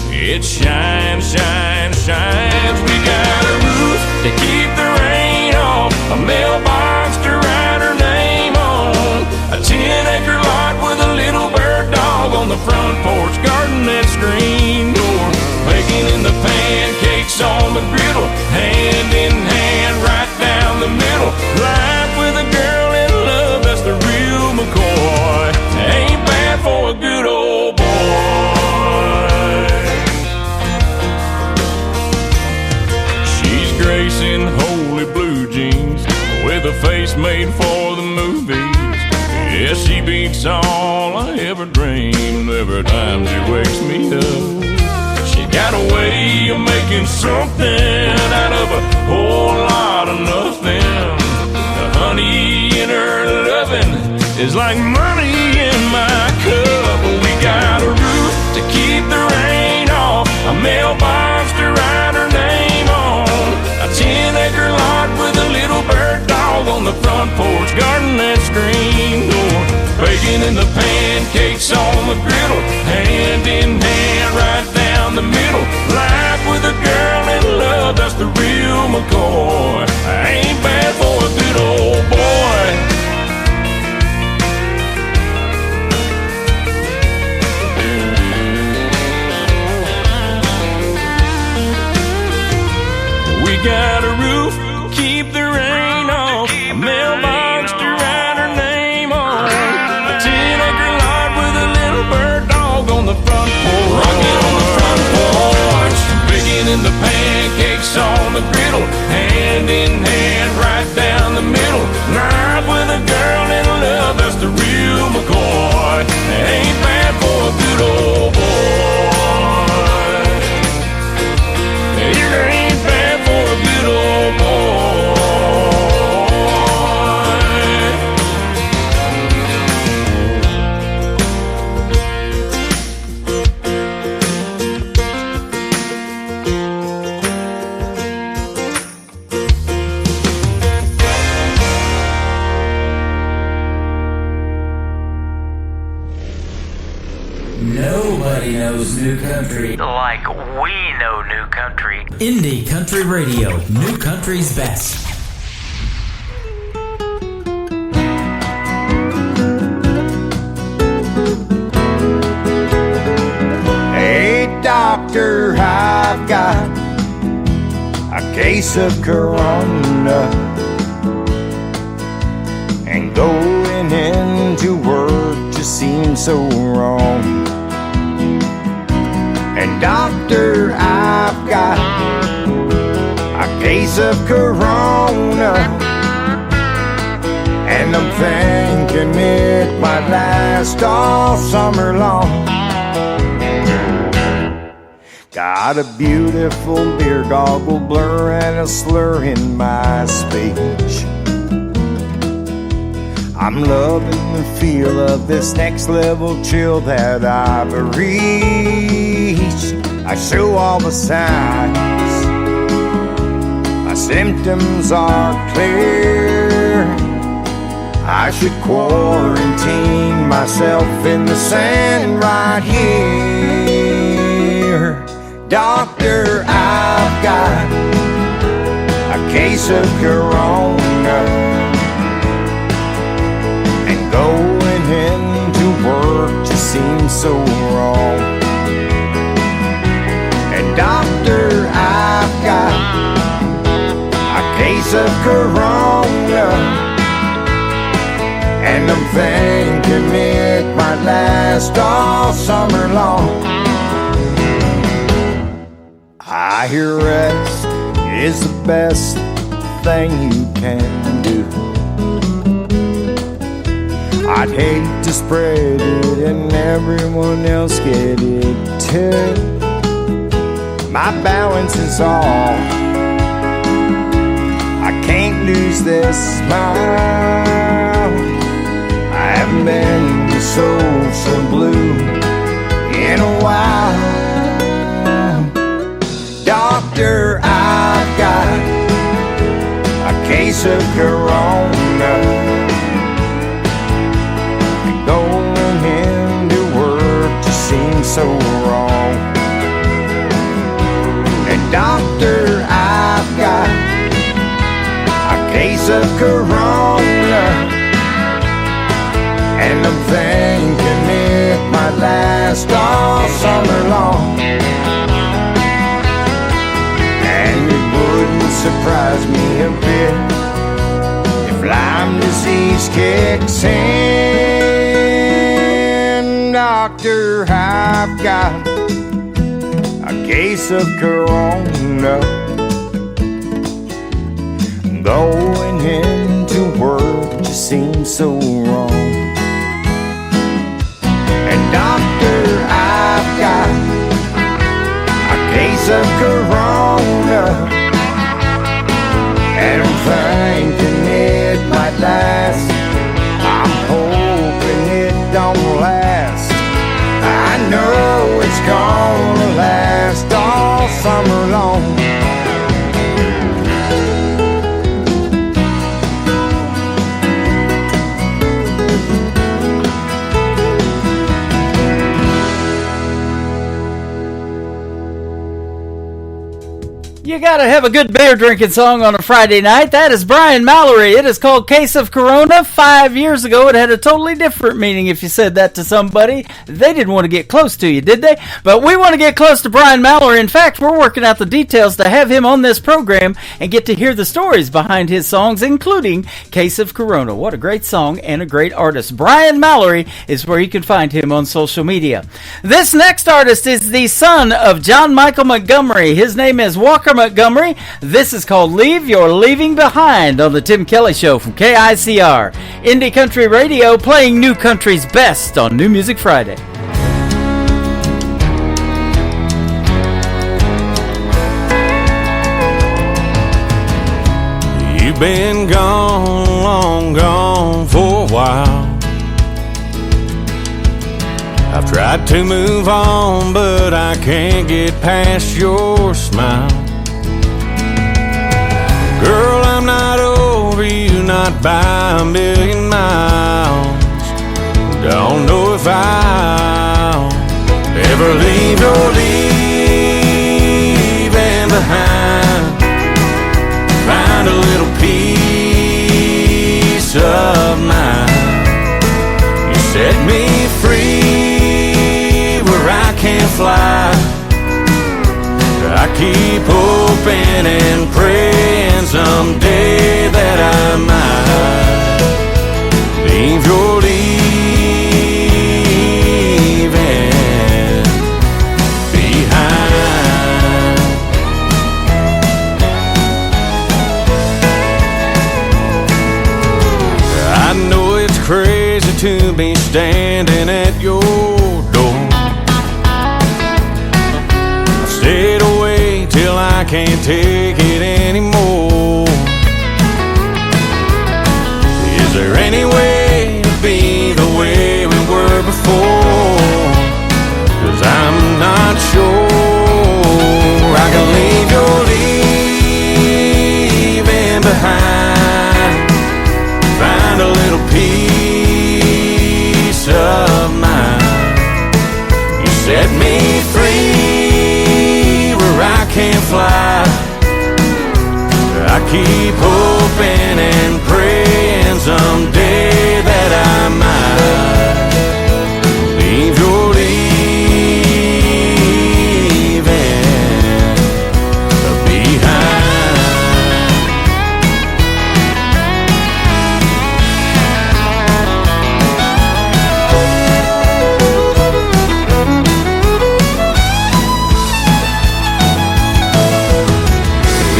it shines, shines, shines. We got a roof to keep the rain off, a mailbox to write her name on, a 10-acre lot with a little bird dog on the front porch, garden that screen door, baking in the pancakes on the griddle, hand in hand right down the middle. Life with a girl in love, that's the real McCoy. Ain't bad for a good old boy. She's gracing holy blue jeans with a face made for the movies. Yeah, she beats all I ever dreamed every time she wakes me up. She got a way of making something out of a whole lot of nothing. The honey in her loving is like money in my cup. We got a roof to keep the rain off, a mailbox to write her name on, a 10-acre lot with a little bird dog on the front porch, garden that screen door, baking in the pancakes on the griddle, hand in hand right down the middle. Life with a girl in love, that's the real McCoy. Ain't bad for a good old boy. We got a roof, keep the rain off, a mailbox to write her name on, a 10-acre lot with a little bird dog on the front porch, rocking on the front porch, baking in the pancakes on the griddle, hand in hand right down the middle. Life with a girl in love, that's the real McCoy. Ain't bad for a good old boy. It ain't bad for a good old boy. Nobody knows new country like we know new country. Indie Country Radio, New Country's best. Hey doctor, I've got a case of corona. and going into work just seems so wrong. And doctor, I've got a case of corona, and I'm thinking it might last all summer long. Got a beautiful beer goggle blur and a slur in my speech. I'm loving the feel of this next level chill that I've reached. I show all the signs, my symptoms are clear. I should quarantine myself in the sand right here. Doctor, I've got a case of corona, and going into work just seems so wrong. And doctor, I've got a case of corona, and I'm thinking it might last all summer long. I hear rest is the best thing you can do. I'd hate to spread it and everyone else get it too. My balance is off, I can't lose this smile. I haven't been so blue in a while. Doctor, I've got a case of corona, and going into work just seems so wrong. And doctor, I've got a case of corona, and I'm thinking it might last all summer long. Surprise me a bit if Lyme disease kicks in. Doctor, I've got a case of corona, going into work just seems so wrong. And doctor, I've got a case of corona, and I'm thinking it might last. I'm hoping it don't last. I know it's gonna last all summer long. You gotta have a good beer drinking song on a Friday night. That is Brian Mallory. It is called Case of Corona. 5 years ago, it had a totally different meaning if you said that to somebody. They didn't want to get close to you, did they? But we want to get close to Brian Mallory. In fact, we're working out the details to have him on this program and get to hear the stories behind his songs, including Case of Corona. What a great song and a great artist. Brian Mallory is where you can find him on social media. This next artist is the son of John Michael Montgomery. His name is Walker Montgomery. This is called Leave Your Leaving Behind on the Tim Kelly Show from KICR. Indie Country Radio, playing new country's best on New Music Friday. You've been gone, long gone for a while. I've tried to move on, but I can't get past your smile. Girl, I'm not over you, not by a million miles. Don't know if I'll ever leave your leaving behind. Find a little peace of mind. You set me free where I can't fly. I keep hoping and praying someday that I might to be standing at your door. I stayed away till I can't take it anymore. Is there any way to be the way we were before? 'Cause I'm not sure I can leave your leaving behind. Find a little peace of mind. You set me free where I can't fly. I keep hoping and praying someday that I might leave your leaving behind.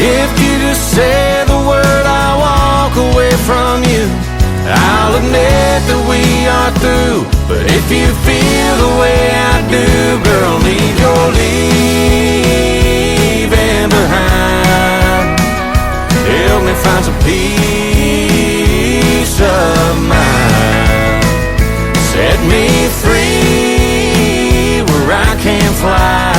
If you just say the word, I'll walk away from you. I'll admit that we are through. But if you feel the way I do, girl, leave your leaving behind. Help me find some peace of mind. Set me free where I can't fly.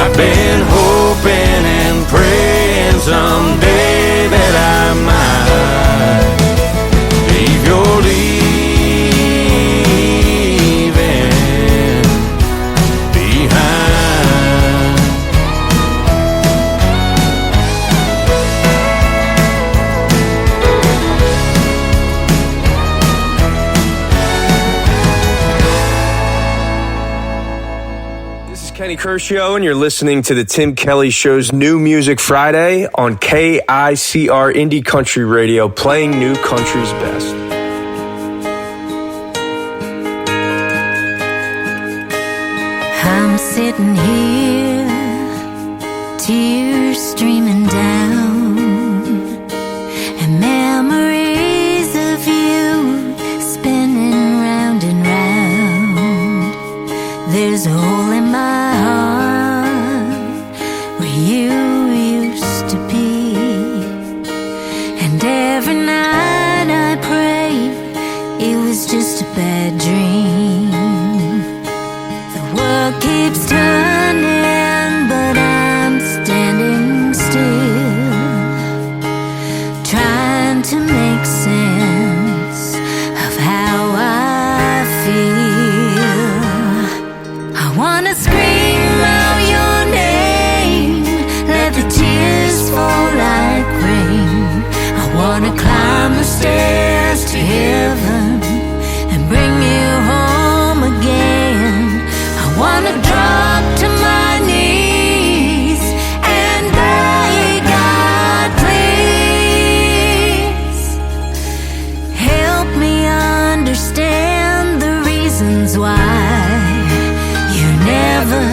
I've been hoping and praying someday that I might leave your leaving behind. Kenny Kershaw, and you're listening to the Tim Kelly Show's New Music Friday on KICR Indie Country Radio, playing new country's best. I'm sitting here, tears streaming down, and memories of you spinning round and round. There's a hole in my heart where you used to be, and every night I pray it was just a bad dream. The world keeps turning, but I'm standing still, trying to make sense of how I feel. I wanna scream out your name, let the tears fall like rain. I wanna climb the stairs to heaven and bring you home again. I wanna drop to my knees and beg God, please help me understand the reasons why you never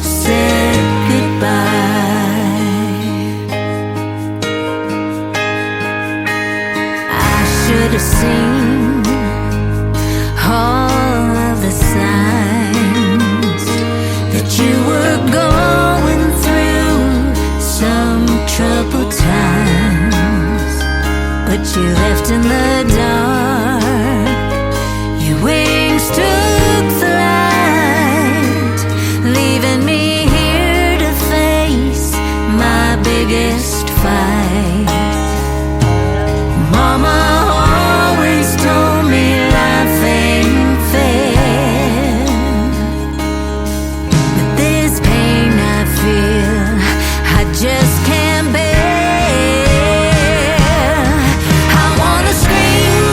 said goodbye. I should have seen all of the signs that you were going through some troubled times, but you left in the dark. Your wings took flight, leaving me here to face my biggest fight. Mama always told me life ain't fair, but this pain I feel I just can't bear. I wanna scream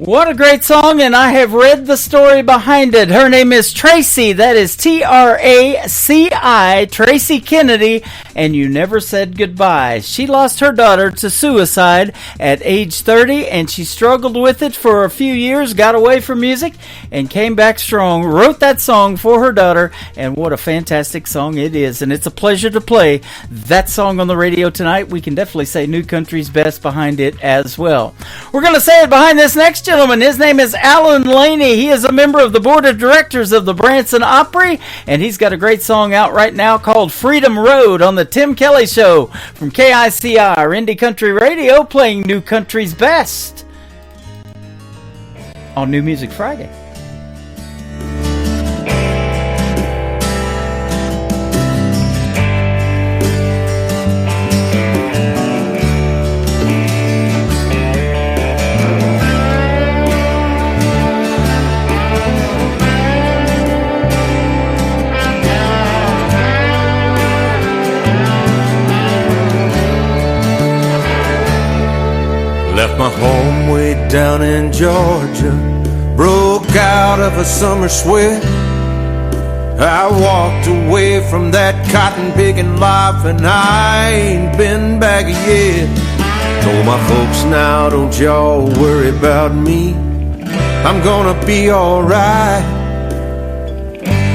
What a great song, and I have read the story behind it. Her name is Tracy. That is Traci, Tracy Kennedy, and you never said goodbye. She lost her daughter to suicide at age 30, and she struggled with it for a few years, got away from music, and came back strong, wrote that song for her daughter, and what a fantastic song it is. And it's a pleasure to play that song on the radio tonight. We can definitely say New Country's best behind it as well. We're going to say it behind this next gentleman. His name is Alan Laney. He is a member of the board of directors of the Branson Opry, and he's got a great song out right now called Freedom Road on the Tim Kelly Show from KICR Indie Country Radio, playing New Country's best on New Music Friday. Left my home way down in Georgia, broke out of a summer sweat. I walked away from that cotton picking life, and I ain't been back yet. Told my folks, now don't y'all worry about me, I'm gonna be alright.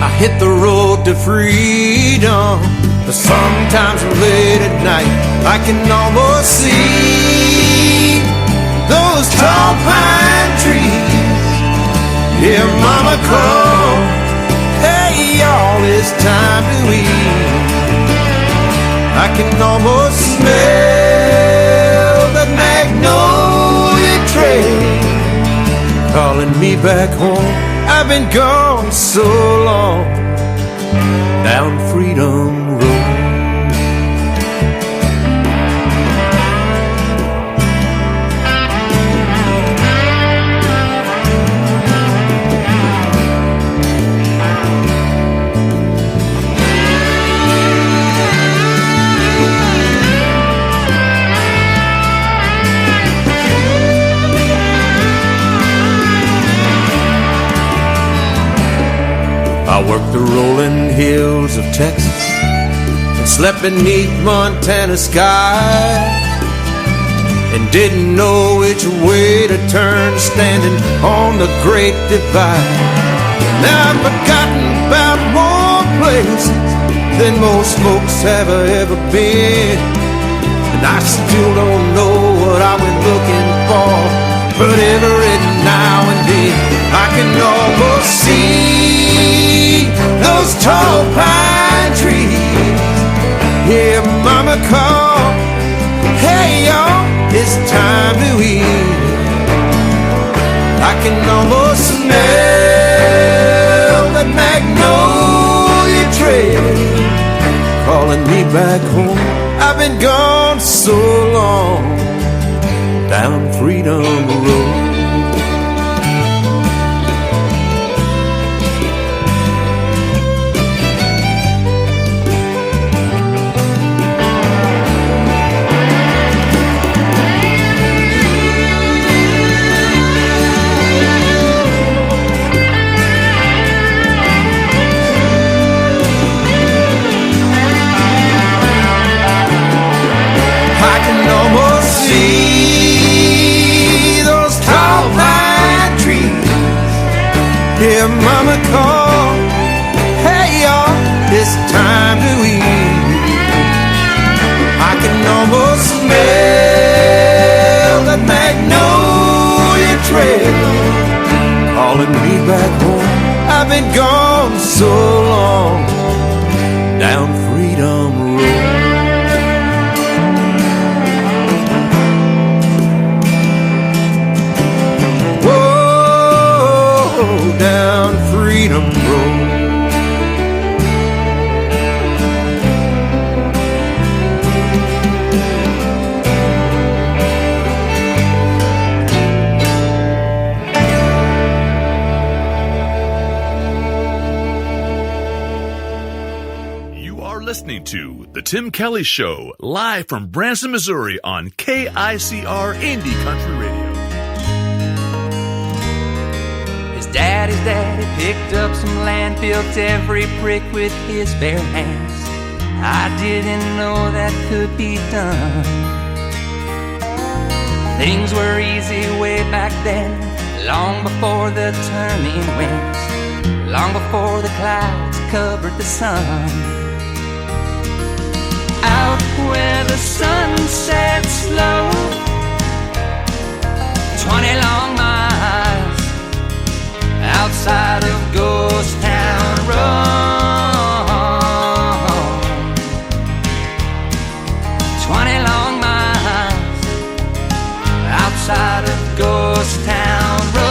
I hit the road to freedom, but sometimes late at night I can almost see those tall pine trees. Yeah, mama, come, hey, y'all, it's time to eat. I can almost smell the magnolia trail calling me back home. I've been gone so long down Freedom Road. I worked the rolling hills of Texas and slept beneath Montana's sky, and didn't know which way to turn, standing on the Great Divide. Now I've forgotten about more places than most folks have ever been, and I still don't know what I went looking for, but every now and then I can almost see those tall pine trees. Yeah, mama, call, hey, y'all, it's time to eat. I can almost smell that magnolia trail calling me back home. I've been gone so long down Freedom Road. See those tall pine trees. Yeah, mama, call, hey, y'all, it's time to eat. I can almost smell that magnolia trail calling me back home. I've been gone so long down Freedom Road. Down Freedom Road. You are listening to The Tim Kelly Show, live from Branson, Missouri on KICR Indie Country Radio. Daddy's daddy picked up some land, built every brick with his bare hands. I didn't know that could be done. Things were easy way back then, long before the turning winds, long before the clouds covered the sun. Out where the sun sets slow, 20 long miles outside of Ghost Town Road. 20 long miles outside of Ghost Town Road.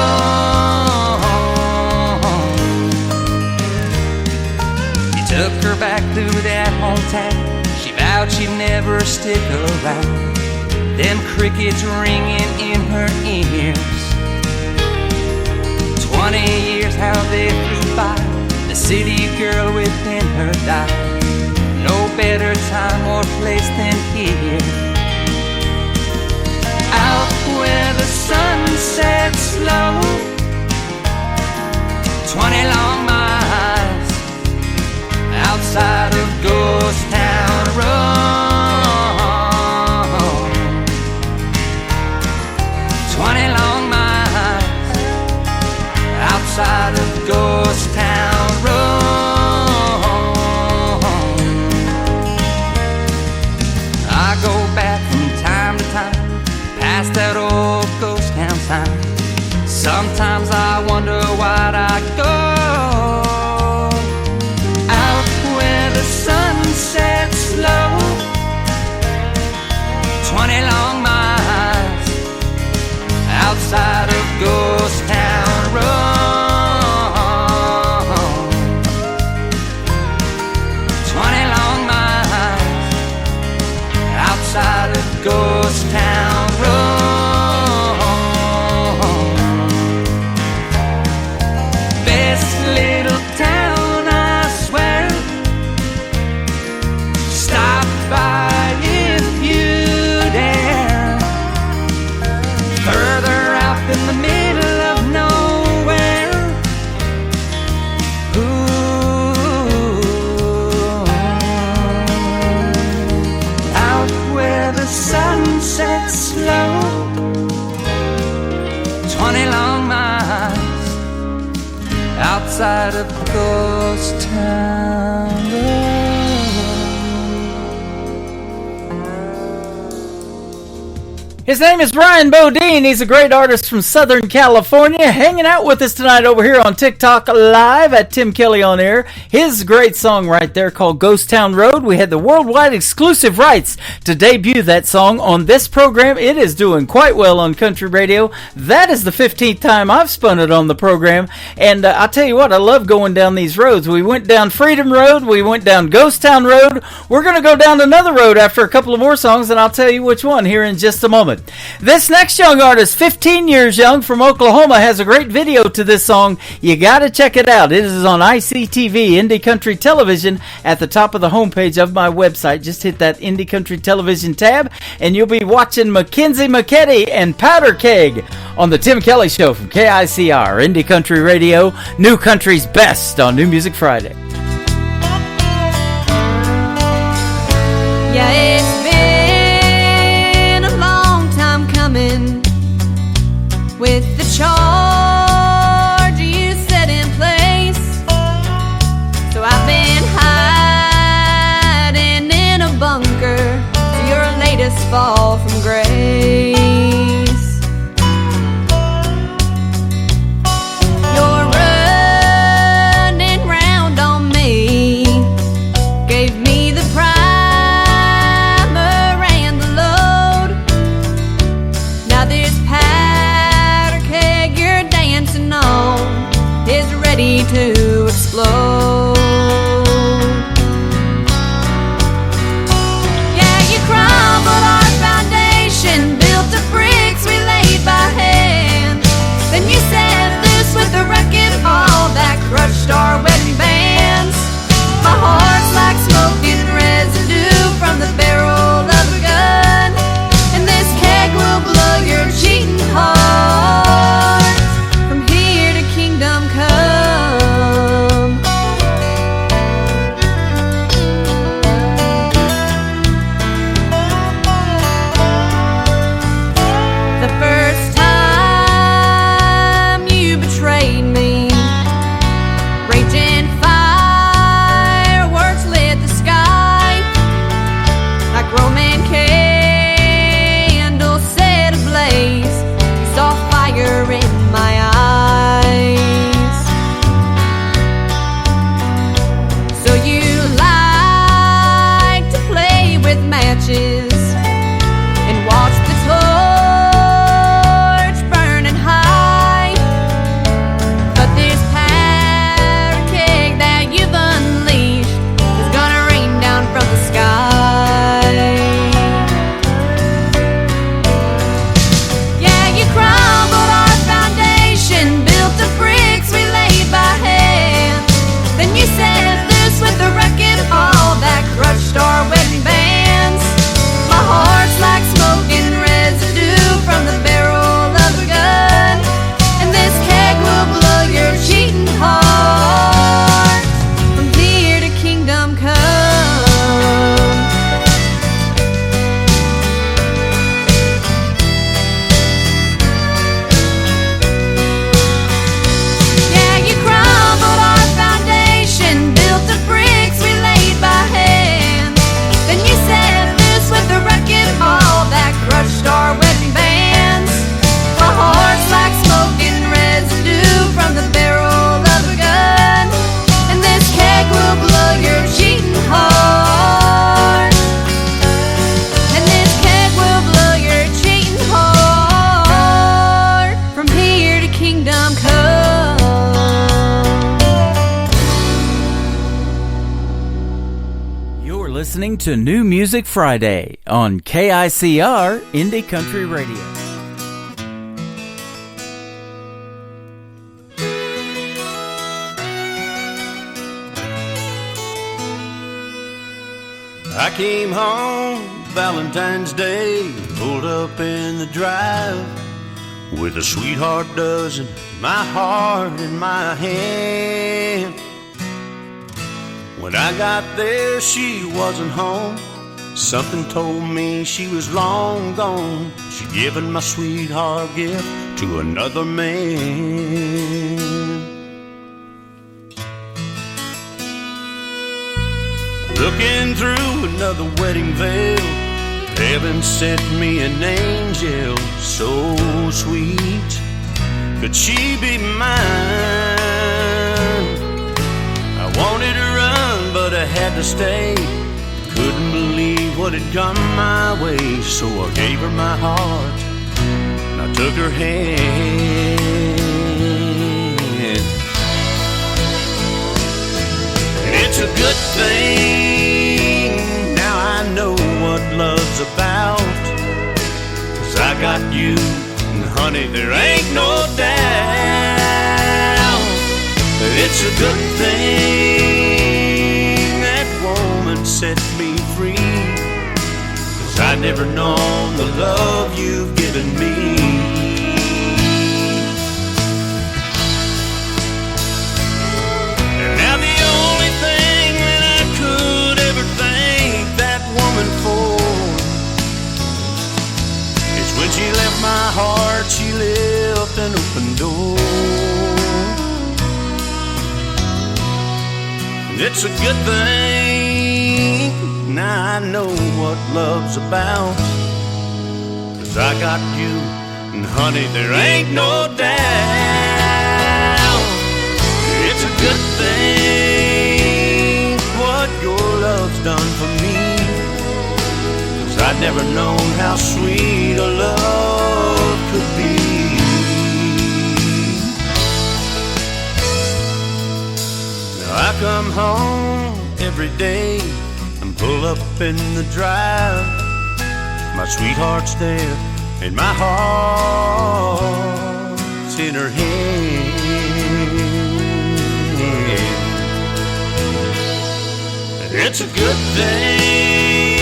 He took her back through that hometown. She vowed she'd never stick around. Them crickets ringing in her ears. 20 years how they flew by. The city girl within her died. No better time or place than here. Out where the sun sets slow, 20 long miles outside of Ghost Town Road. 20 long miles outside of Ghost Town Road. I go back from time to time past that old ghost town sign. Sometimes I wonder why'd I go out where the sun sets slow. 20 long miles outside of Ghost Town Road. 20 long miles outside of Ghost Town Road. Best little town, I swear. Stop by if you dare. Further out in the middle of nowhere. Ooh. Out where the sun sets slow. 20 long miles outside of Ghost Town Road. His name is Brian Bodine. He's a great artist from Southern California, hanging out with us tonight over here on TikTok Live at Tim Kelly on Air. His great song right there called Ghost Town Road. We had the worldwide exclusive rights to debut that song on this program. It is doing quite well on country radio. That is the 15th time I've spun it on the program. And I'll tell you what, I love going down these roads. We went down Freedom Road. We went down Ghost Town Road. We're going to go down another road after a couple of more songs, and I'll tell you which one here in just a moment. This next young artist, 15 years young, from Oklahoma, has a great video to this song. You got to check it out. It is on ICTV, Indie Country Television, at the top of the homepage of my website. Just hit that Indie Country Television tab, and you'll be watching Mackenzie McKetty and Powder Keg on the Tim Kelly Show from KICR, Indie Country Radio, New Country's best on New Music Friday. Yeah, it's been a long time coming with the charge you set in place. So I've been hiding in a bunker to your latest fall from grace. You're running round on me, gave me the primer and the load. Now this powder keg you're dancing on is ready to explode. Yeah, you crumbled our foundation, built the bricks we laid by hand. Then you set loose with the wrecking ball that crushed our wedding bands. My heart's like smoking residue from the barrel of a gun, and this keg will blow your cheating heart from here to kingdom listening to New Music Friday on KICR Indie Country Radio. I came home Valentine's Day, pulled up in the drive with a sweetheart dozen, my heart in my hand. When I got there, she wasn't home. Something told me she was long gone. She'd given my sweetheart gift to another man. Looking through another wedding veil, heaven sent me an angel so sweet. Could she be mine? I wanted to run, but I had to stay. Couldn't believe what had come my way, so I gave her my heart and I took her hand. And it's a good thing now I know what love's about, 'cause I got you, and honey, there ain't no doubt that it's a good thing that woman set me free, 'cause I'd never known the love you've given me. And now the only thing that I could ever thank that woman for is when she left my heart, she left an open door. It's a good thing now I know what love's about, 'cause I got you, and honey, there ain't no doubt. It's a good thing what your love's done for me, 'cause I'd never known how sweet a love could be. I come home every day and pull up in the drive. My sweetheart's there and my heart's in her hand. It's a good thing.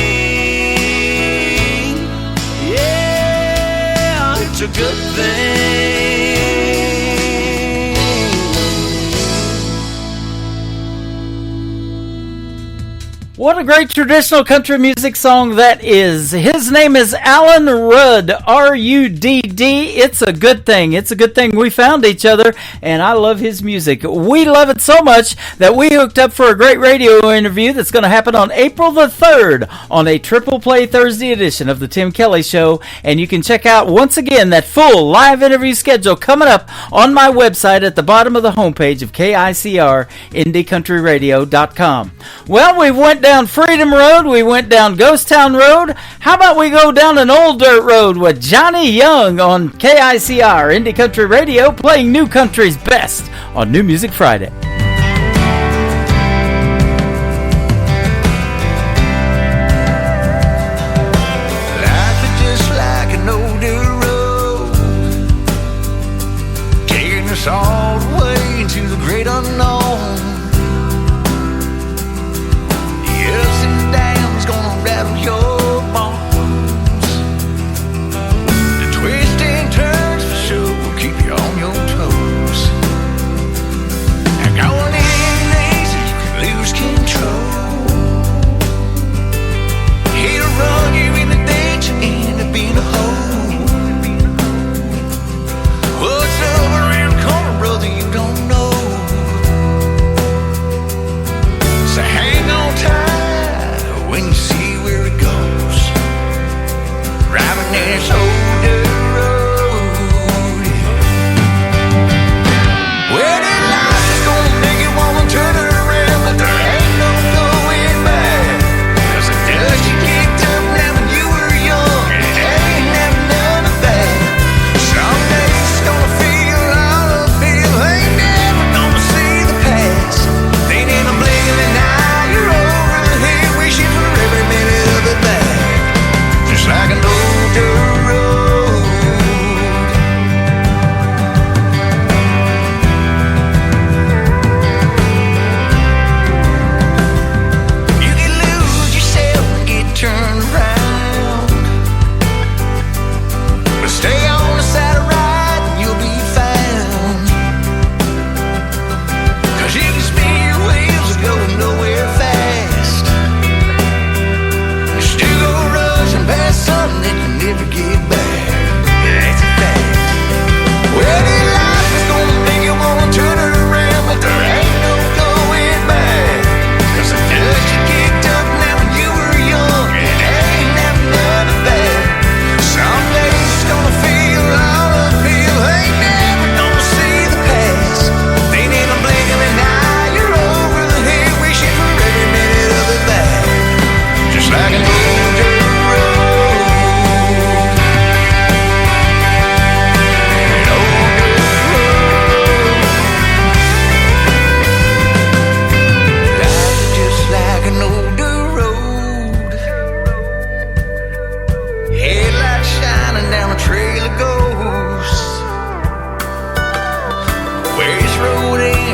Yeah, it's a good thing. What a great traditional country music song that is. His name is Alan Rudd, R-U-D-D. It's a good thing. It's a good thing we found each other, and I love his music. We love it so much that we hooked up for a great radio interview that's going to happen on April the 3rd on a Triple Play Thursday edition of the Tim Kelly Show, and you can check out, once again, that full live interview schedule coming up on my website at the bottom of the homepage of KICR, IndieCountryRadio.com. Well, we went down Freedom Road, we went down Ghost Town Road. How about we go down an old dirt road with Johnny Young on KICR Indie Country Radio, playing new country's best on New Music Friday. Life is just like an old dirt road, taking us all the way into the great unknown. Ups and downs gonna rattle your bones. The twists and turns for sure will keep you on your toes. I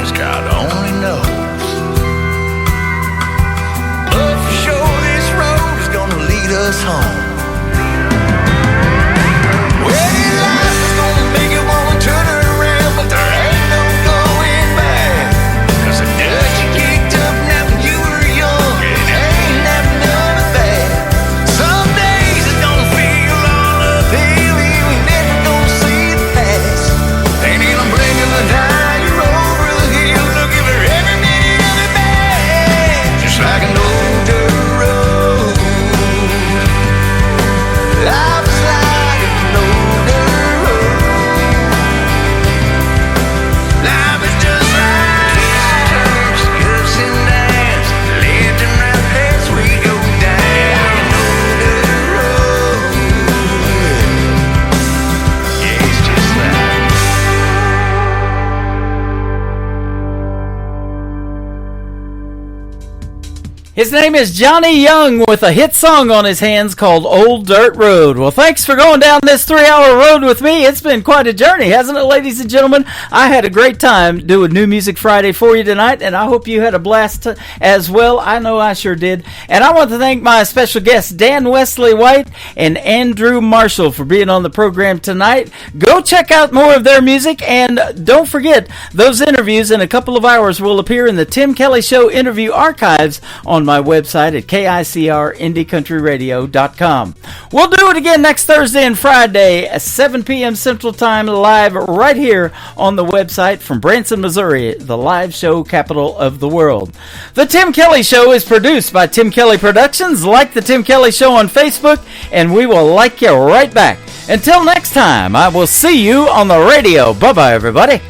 things God only knows. But for sure this road is gonna lead us home. Well, life is gonna make you wanna turn around, but there ain't no going back. 'Cause the dust you kicked up now when you were young, it ain't that none of that. Some days it's gonna feel all uphill, we never gonna see the past. Ain't in a blink of an eye, you're over the hill, looking for every minute of it back. Just like an old dirt road. Life is like an old dirt road. Life is just like twists and turns, ups and downs, left and right as we go down an old dirt road. Yeah, it's just like. His name is Johnny Young with a hit song on his hands called Old Dirt Road. Well, thanks for going down this 3-hour road with me. It's been quite a journey, hasn't it, ladies and gentlemen? I had a great time doing New Music Friday for you tonight, and I hope you had a blast as well. I know I sure did. And I want to thank my special guests, Dan Wesley White and Andrew Marshall, for being on the program tonight. Go check out more of their music, and don't forget, those interviews in a couple of hours will appear in the Tim Kelly Show interview archives on my website at KICRIndieCountryRadio.com. We'll do it again next Thursday and Friday at 7 p.m. Central Time, live right here on the website from Branson, Missouri, the live show capital of the world. The Tim Kelly Show is produced by Tim Kelly Productions. Like the Tim Kelly Show on Facebook, and we will like you right back. Until next time, I will see you on the radio. Bye-bye, everybody.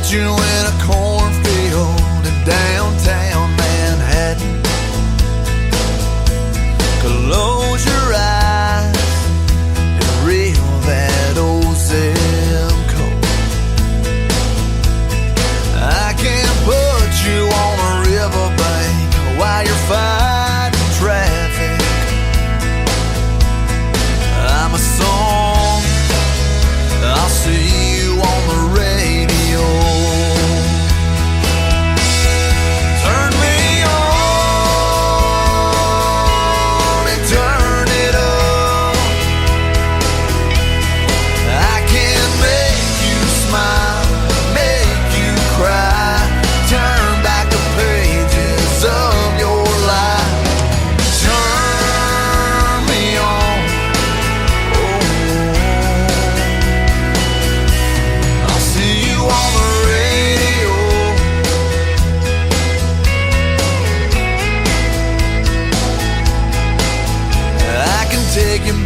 You in a cornfield in downtown Manhattan. Close your eyes and reel that old Simcoe. I can put you on a riverbank while you're fighting traffic. I'm a song, I'll see you on the radio.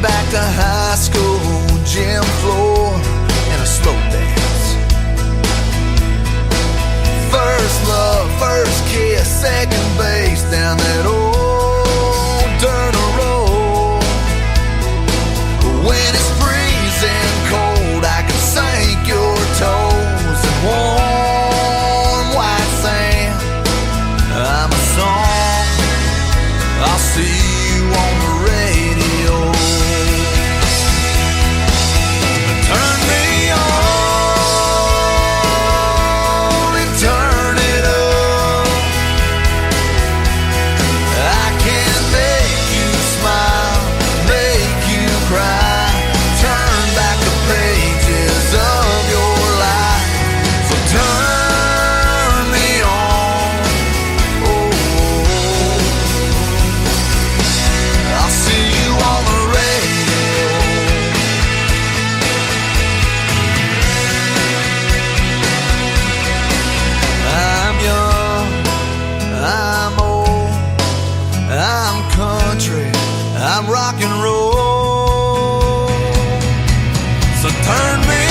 Back to high school, gym floor, and a slow dance. First love, first kiss, second base down that old dirt road. When it's freezing cold, I can sink your toes in warm white sand. I'm a song, I'll see you on the radio. I'm rock and roll, so turn me